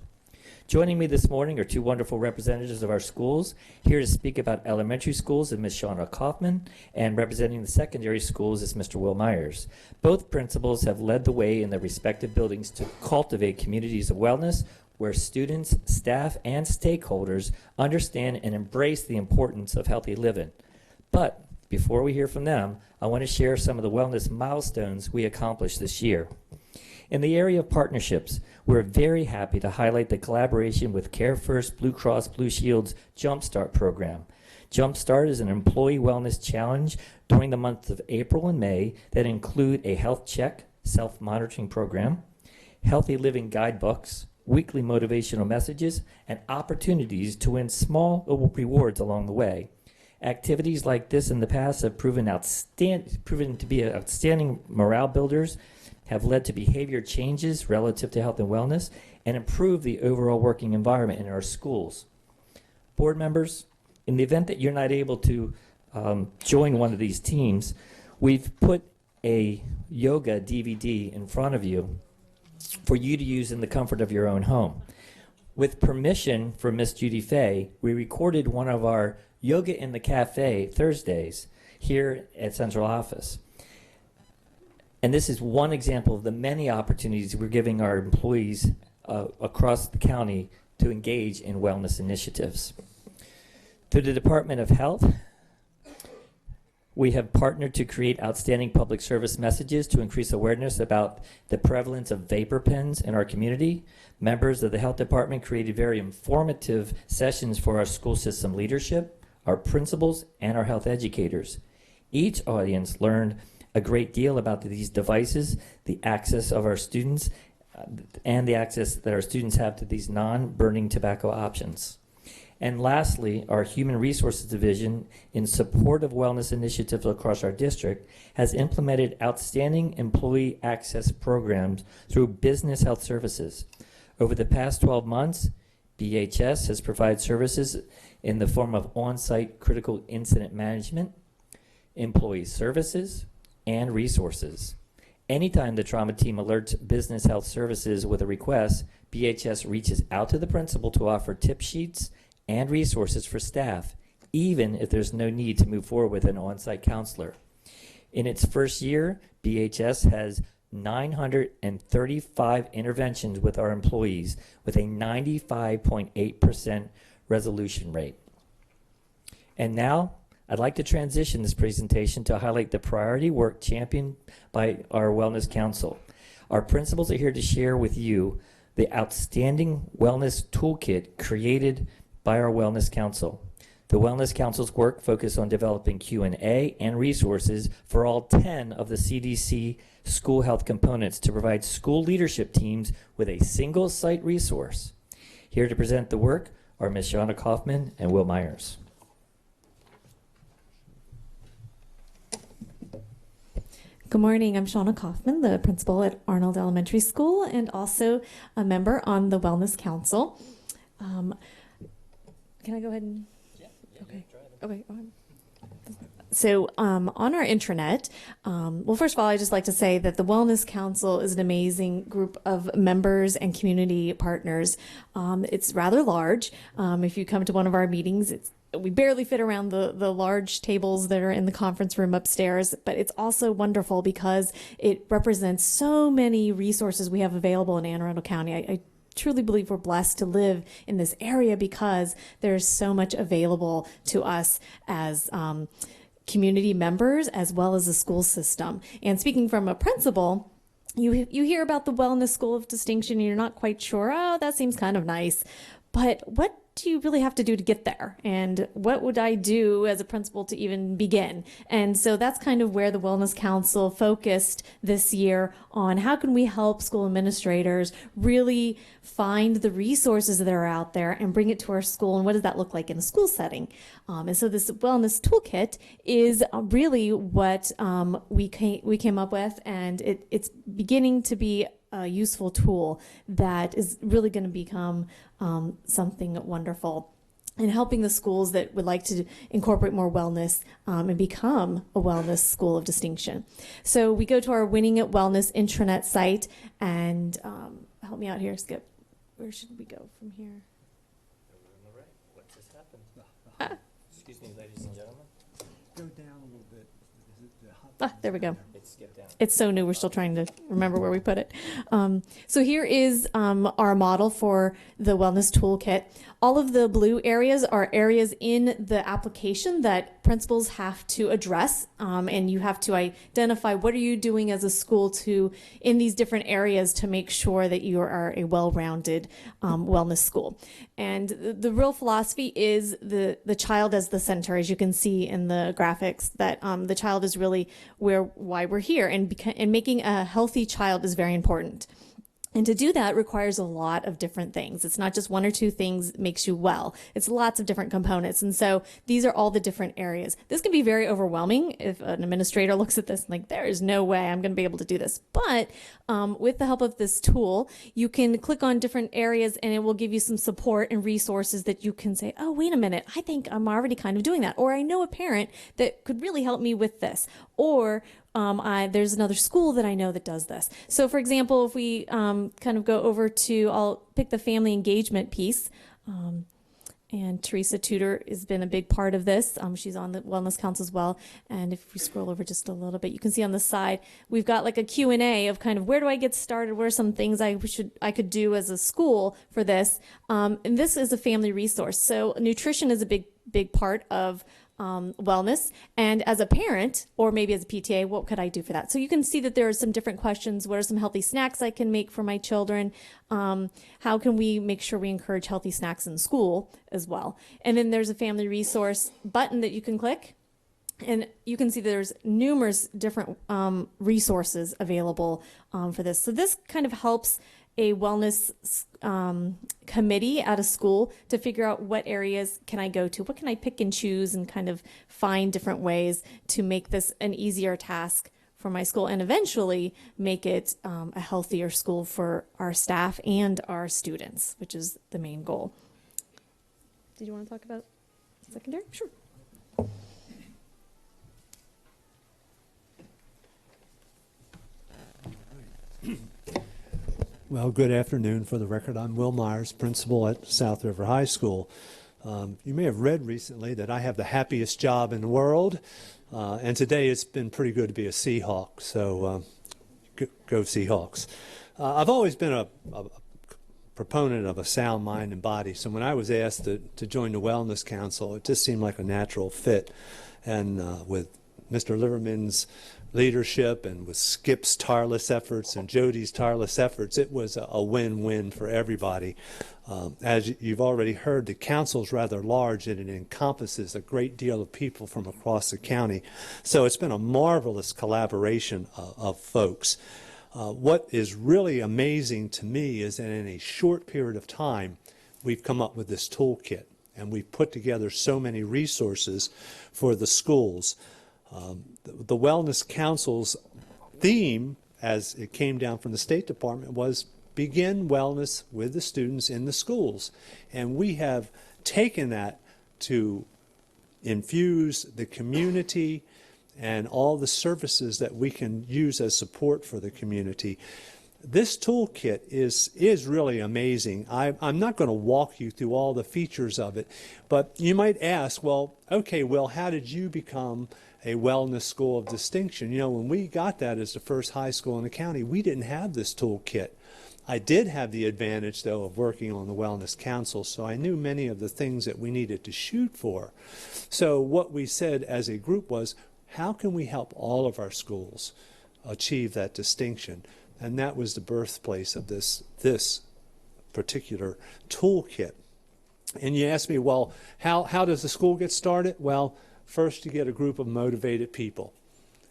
Joining me this morning are 2 wonderful representatives of our schools. Here to speak about elementary schools is Ms. Shauna Kaufman, and representing the secondary schools is Mr. Will Myers. Both principals have led the way in their respective buildings to cultivate communities of wellness where students, staff, and stakeholders understand and embrace the importance of healthy living. But before we hear from them, I want to share some of the wellness milestones we accomplished this year. In the area of partnerships, we're very happy to highlight the collaboration with Care First Blue Cross Blue Shield's Jumpstart program. Jumpstart is an employee wellness challenge during the months of April and May that include a health check, self-monitoring program, healthy living guidebooks, weekly motivational messages, and opportunities to win small rewards along the way. Activities like this in the past have proven to be outstanding morale builders, have led to behavior changes relative to health and wellness, and improve the overall working environment in our schools. Board members, in the event that you're not able to join one of these teams, we've put a yoga DVD in front of you for you to use in the comfort of your own home. With permission from Miss Judy Fay, we recorded one of our Yoga in the Cafe Thursdays here at Central Office. And this is one example of the many opportunities we're giving our employees across the county to engage in wellness initiatives. Through the Department of Health, we have partnered to create outstanding public service messages to increase awareness about the prevalence of vapor pens in our community. Members of the Health Department created very informative sessions for our school system leadership, our principals, and our health educators. Each audience learned a great deal about these devices, the access of our students, and the access that our students have to these non-burning tobacco options. And lastly, our Human Resources Division, in support of wellness initiatives across our district, has implemented outstanding employee access programs through Business Health Services. Over the past 12 months, BHS has provided services in the form of on-site critical incident management, employee services, and resources. Anytime the trauma team alerts Business Health Services with a request, BHS reaches out to the principal to offer tip sheets and resources for staff, even if there's no need to move forward with an on-site counselor. In its first year, BHS has 935 interventions with our employees with a 95.8% resolution rate. And now, I'd like to transition this presentation to highlight the priority work championed by our Wellness Council. Our principals are here to share with you the outstanding wellness toolkit created by our Wellness Council. The Wellness Council's work focused on developing Q&A and resources for all 10 of the CDC school health components to provide school leadership teams with a single site resource. Here to present the work are Ms. Shauna Kaufman and Will Myers. Good morning. I'm Shauna Kaufman, the principal at Arnold Elementary School and also a member on the Wellness Council. Can I go ahead and? Yeah. Okay. Okay. So on our intranet, well, first of all, I just like to say that the Wellness Council is an amazing group of members and community partners. It's rather large. If you come to one of our meetings, we barely fit around the large tables that are in the conference room upstairs, but it's also wonderful because it represents so many resources we have available in Anne Arundel County. I truly believe we're blessed to live in this area because there's so much available to us as community members as well as the school system. And speaking from a principal, you hear about the Wellness School of Distinction and you're not quite sure, oh, that seems kind of nice, but what do you really have to do to get there? And what would I do as a principal to even begin? And so that's kind of where the Wellness Council focused this year on how can we help school administrators really find the resources that are out there and bring it to our school, and what does that look like in a school setting? And so this wellness toolkit is really what we came up with, and it's beginning to be a useful tool that is really going to become something wonderful in helping the schools that would like to incorporate more wellness and become a wellness school of distinction. So we go to our Winning at Wellness intranet site, and help me out here, Skip. Where should we go from here? What just happened? Excuse me, ladies and gentlemen. Go down a little bit. There we go. It skipped down. It's so new, we're still trying to remember where we put it. So here is our model for the Wellness Toolkit. All of the blue areas are areas in the application that principals have to address, and you have to identify what are you doing as a school in these different areas to make sure that you are a well-rounded wellness school. And the real philosophy is the child as the center, as you can see in the graphics, that the child is really why we're here, and making a healthy child is very important. And to do that requires a lot of different things. It's not just one or two things makes you well. It's lots of different components. And so these are all the different areas. This can be very overwhelming if an administrator looks at this and like, there is no way I'm going to be able to do this. But with the help of this tool, you can click on different areas and it will give you some support and resources that you can say, oh, wait a minute, I think I'm already kind of doing that. Or I know a parent that could really help me with this. Or there's another school that I know that does this. So for example, if we kind of go over to, I'll pick the family engagement piece. And Teresa Tudor has been a big part of this. She's on the Wellness Council as well. And if we scroll over just a little bit, you can see on the side, we've got like a Q&A of kind of where do I get started? What are some things I could do as a school for this? And this is a family resource. So nutrition is a big part of wellness, and as a parent or maybe as a PTA, what could I do for that? So you can see that there are some different questions. What are some healthy snacks I can make for my children? How can we make sure we encourage healthy snacks in school as well? And then there's a family resource button that you can click, and you can see there's numerous different resources available for this. So this kind of helps a wellness committee at a school to figure out what areas can I go to, what can I pick and choose, and kind of find different ways to make this an easier task for my school and eventually make it a healthier school for our staff and our students, which is the main goal. Did you want to talk about secondary? Sure. Well, good afternoon. For the record, I'm Will Myers, principal at South River High School. You may have read recently that I have the happiest job in the world, and today it's been pretty good to be a Seahawk, so go Seahawks. I've always been a proponent of a sound mind and body, so when I was asked to join the Wellness Council, it just seemed like a natural fit, and with Mr. Liverman's leadership and with Skip's tireless efforts and Jody's tireless efforts, it was a win-win for everybody. As you've already heard, the council's rather large and it encompasses a great deal of people from across the county. So it's been a marvelous collaboration of folks. What is really amazing to me is that in a short period of time, we've come up with this toolkit and we've put together so many resources for the schools. The Wellness Council's theme, as it came down from the State Department, was begin wellness with the students in the schools. And we have taken that to infuse the community and all the services that we can use as support for the community. This toolkit is really amazing. I'm not going to walk you through all the features of it, but you might ask, well, okay, Will, how did you become a wellness school of distinction? You know, when we got that as the first high school in the county, we didn't have this toolkit. I did have the advantage, though, of working on the Wellness Council, so I knew many of the things that we needed to shoot for. So what we said as a group was, how can we help all of our schools achieve that distinction? And that was the birthplace of this particular toolkit. And you ask me, well, how does the school get started? Well, first you get a group of motivated people,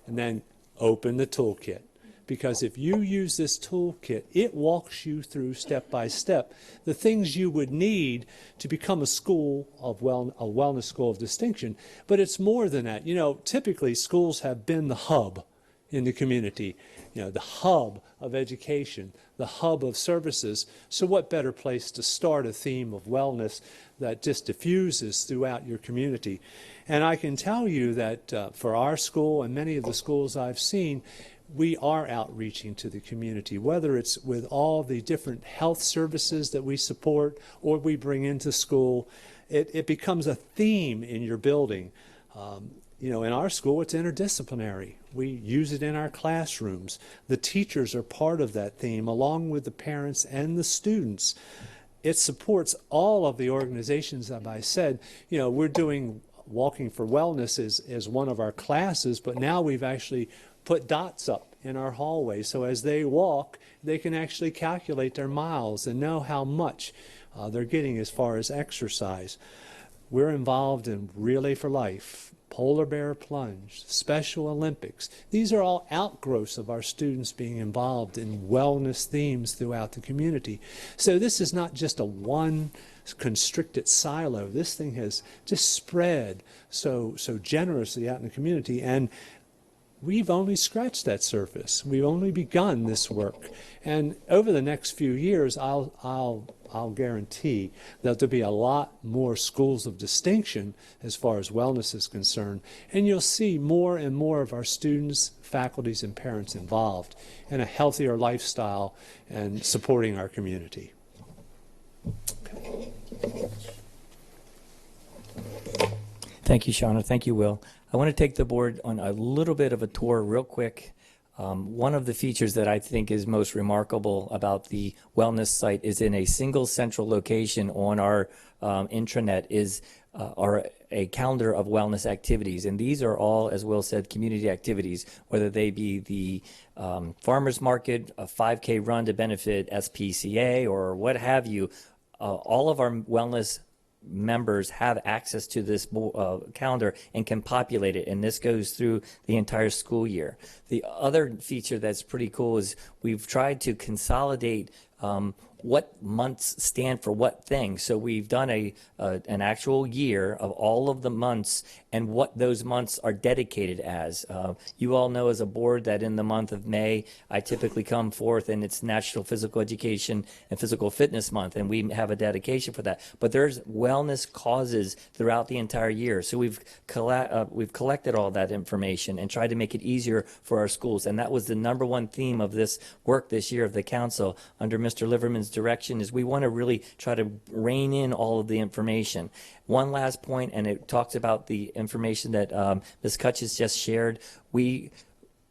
and then open the toolkit. Because if you use this toolkit, it walks you through step by step the things you would need to become a school of a wellness school of distinction. But it's more than that. You know, typically schools have been the hub in the community, you know, the hub of education, the hub of services. So what better place to start a theme of wellness that just diffuses throughout your community? And I can tell you that for our school and many of the schools I've seen, we are outreaching to the community, whether it's with all the different health services that we support or we bring into school. It becomes a theme in your building. You know, in our school, it's interdisciplinary. We use it in our classrooms. The teachers are part of that theme, along with the parents and the students. It supports all of the organizations that I said. You know, we're doing Walking for Wellness as one of our classes, but now we've actually put dots up in our hallway, so as they walk, they can actually calculate their miles and know how much they're getting as far as exercise. We're involved in Relay for Life, Polar Bear Plunge, Special Olympics. These are all outgrowths of our students being involved in wellness themes throughout the community. So this is not just a one constricted silo. This thing has just spread so generously out in the community, and we've only scratched that surface. We've only begun this work. And over the next few years, I'll guarantee that there'll be a lot more schools of distinction as far as wellness is concerned. And you'll see more and more of our students, faculties, and parents involved in a healthier lifestyle and supporting our community. Thank you, Shauna. Thank you, Will. I want to take the board on a little bit of a tour real quick. One of the features that I think is most remarkable about the wellness site is in a single central location on our intranet is a calendar of wellness activities. And these are all, as Will said, community activities, whether they be the farmer's market, a 5K run to benefit SPCA, or what have you. All of our wellness members have access to this calendar and can populate it, and this goes through the entire school year. The other feature that's pretty cool is we've tried to consolidate what months stand for what thing. So we've done an actual year of all of the months and what those months are dedicated as. You all know as a board that in the month of May, I typically come forth and it's National Physical Education and Physical Fitness Month, and we have a dedication for that. But there's wellness causes throughout the entire year. So we've collected all that information and tried to make it easier for our schools. And that was the number one theme of this work this year of the council under Mr. Liverman's direction, is we want to really try to rein in all of the information. One last point, and it talks about the information that Ms. Kutch has just shared. We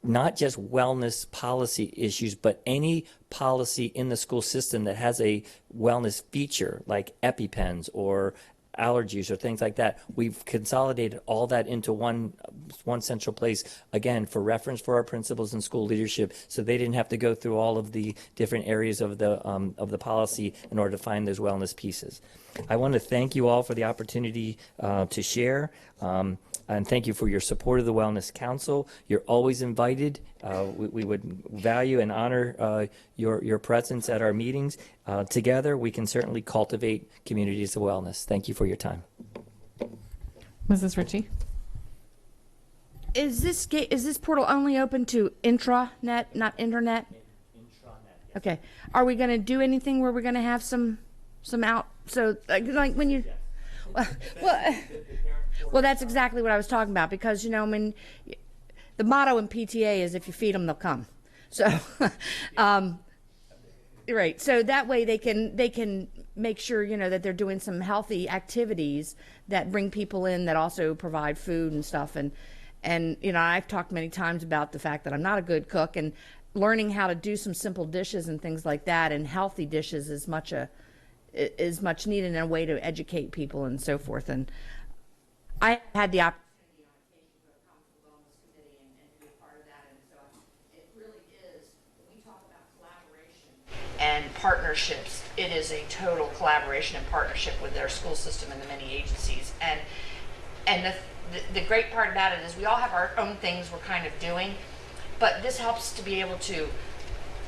not just wellness policy issues, but any policy in the school system that has a wellness feature like EpiPens or allergies or things like that. We've consolidated all that into one central place, again, for reference for our principals and school leadership, so they didn't have to go through all of the different areas of the policy in order to find those wellness pieces. I want to thank you all for the opportunity to share. And thank you for your support of the Wellness Council. You're always invited. We would value and honor your presence at our meetings. Together, we can certainly cultivate communities of wellness. Thank you for your time. Mrs. Ritchie? Is this portal only open to intranet, not internet? Intranet. Okay. Are we going to do anything where we're going to have some out? So like when you, Well, that's exactly what I was talking about, because, you know, I mean, the motto in PTA is if you feed them, they'll come. So, right. So that way they can make sure, you know, that they're doing some healthy activities that bring people in that also provide food and stuff. And you know, I've talked many times about the fact that I'm not a good cook, and learning how to do some simple dishes and things like that, and healthy dishes is much needed in a way to educate people and so forth. And I had the opportunity on occasion to come to the Wellness Committee and be a part of that, and so it really is, when we talk about collaboration and partnerships, it is a total collaboration and partnership with their school system and the many agencies. And the great part about it is we all have our own things we're kind of doing, but this helps to be able to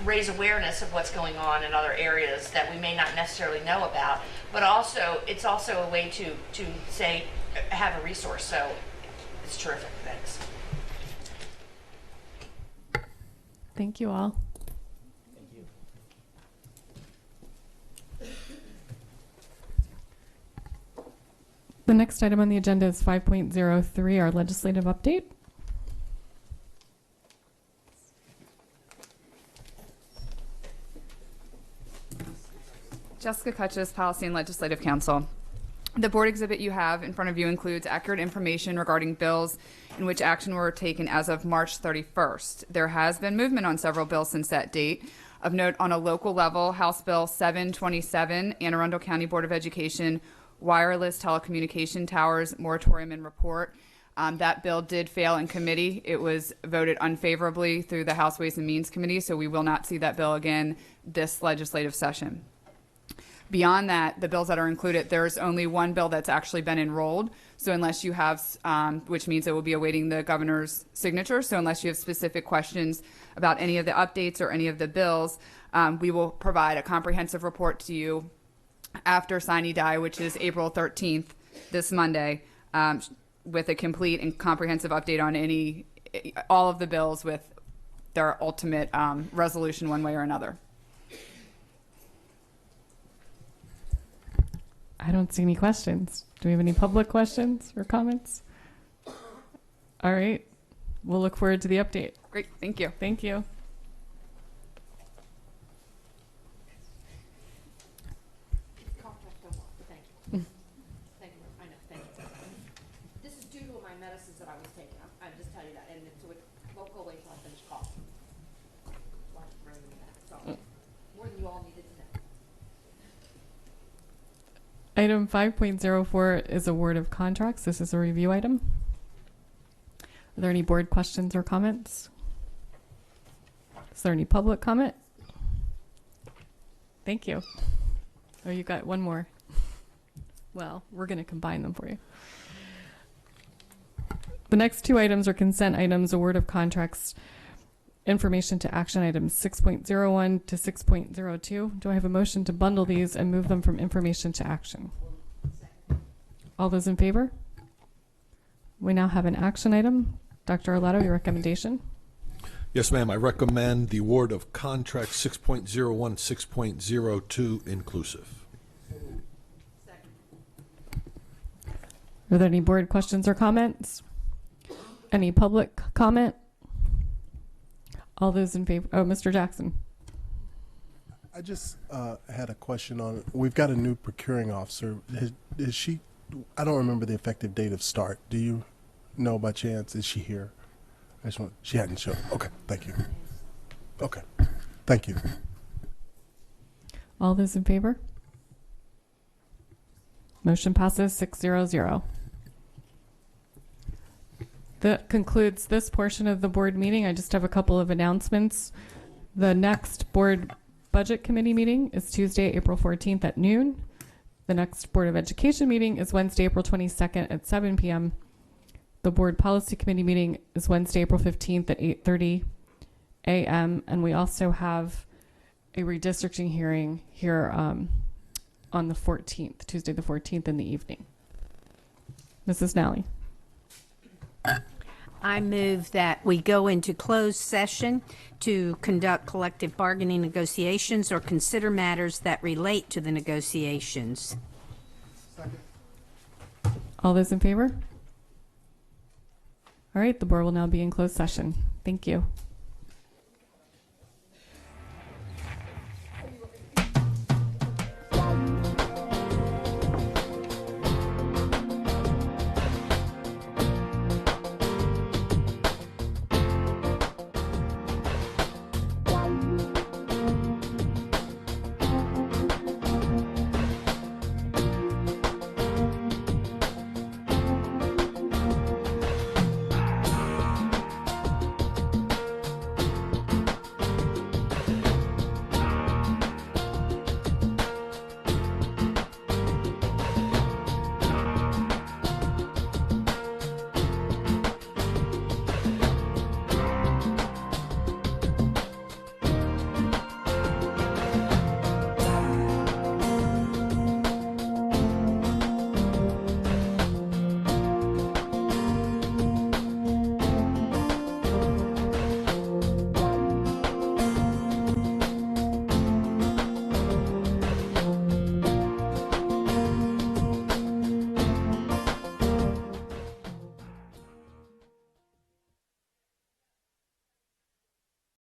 raise awareness of what's going on in other areas that we may not necessarily know about, but also it's also a way to say, have a resource. So it's terrific. Thanks. Thank you all. The next item on the agenda is 5.03, our legislative update. Jessica Kutches, Policy and Legislative Counsel. The board exhibit you have in front of you includes accurate information regarding bills in which action were taken as of March 31st. There has been movement on several bills since that date. Of note, on a local level, House Bill 727, Anne Arundel County Board of Education Wireless Telecommunication Towers Moratorium and Report. That bill did fail in committee. It was voted unfavorably through the House Ways and Means Committee, so we will not see that bill again this legislative session. Beyond that, the bills that are included, there's only one bill that's actually been enrolled. So unless you have, which means it will be awaiting the governor's signature. So unless you have specific questions about any of the updates or any of the bills, we will provide a comprehensive report to you after sine die, which is April 13th, this Monday, with a complete and comprehensive update on all of the bills with their ultimate resolution one way or another. I don't see any questions. Do we have any public questions or comments? All right. We'll look forward to the update. Great. Thank you. Thank you. This is due to my medicines that I was taking. I just tell you that, and so it won't go away until I finish coughing. So more than you all needed to know. Item 5.04 is award of contracts. This is a review item. Are there any board questions or comments? Is there any public comment? Thank you. Oh, you got one more. Well, we're going to combine them for you. The next two items are consent items, award of contracts, information to action items 6.01 to 6.02. Do I have a motion to bundle these and move them from information to action? All those in favor? We now have an action item. Dr. Arlato, your recommendation? Yes, ma'am. I recommend the award of contract 6.01, 6.02 inclusive. Are there any board questions or comments? Any public comment? All those in favor? Oh, Mr. Jackson. I just had a question on, we've got a new procuring officer. Is she, I don't remember the effective date of start. Do you know by chance? Is she here? I just want, she hadn't shown. Okay, thank you. Okay, thank you. All those in favor? Motion passes 6-0-0. That concludes this portion of the board meeting. I just have a couple of announcements. The next board budget committee meeting is Tuesday, April 14th at noon. The next Board of Education meeting is Wednesday, April 22nd at 7 p.m. The board policy committee meeting is Wednesday, April 15th at 8:30 a.m. And we also have a redistricting hearing here on the 14th, Tuesday the 14th in the evening. Mrs. Nally. I move that we go into closed session to conduct collective bargaining negotiations or consider matters that relate to the negotiations. All those in favor? All right, the board will now be in closed session. Thank you.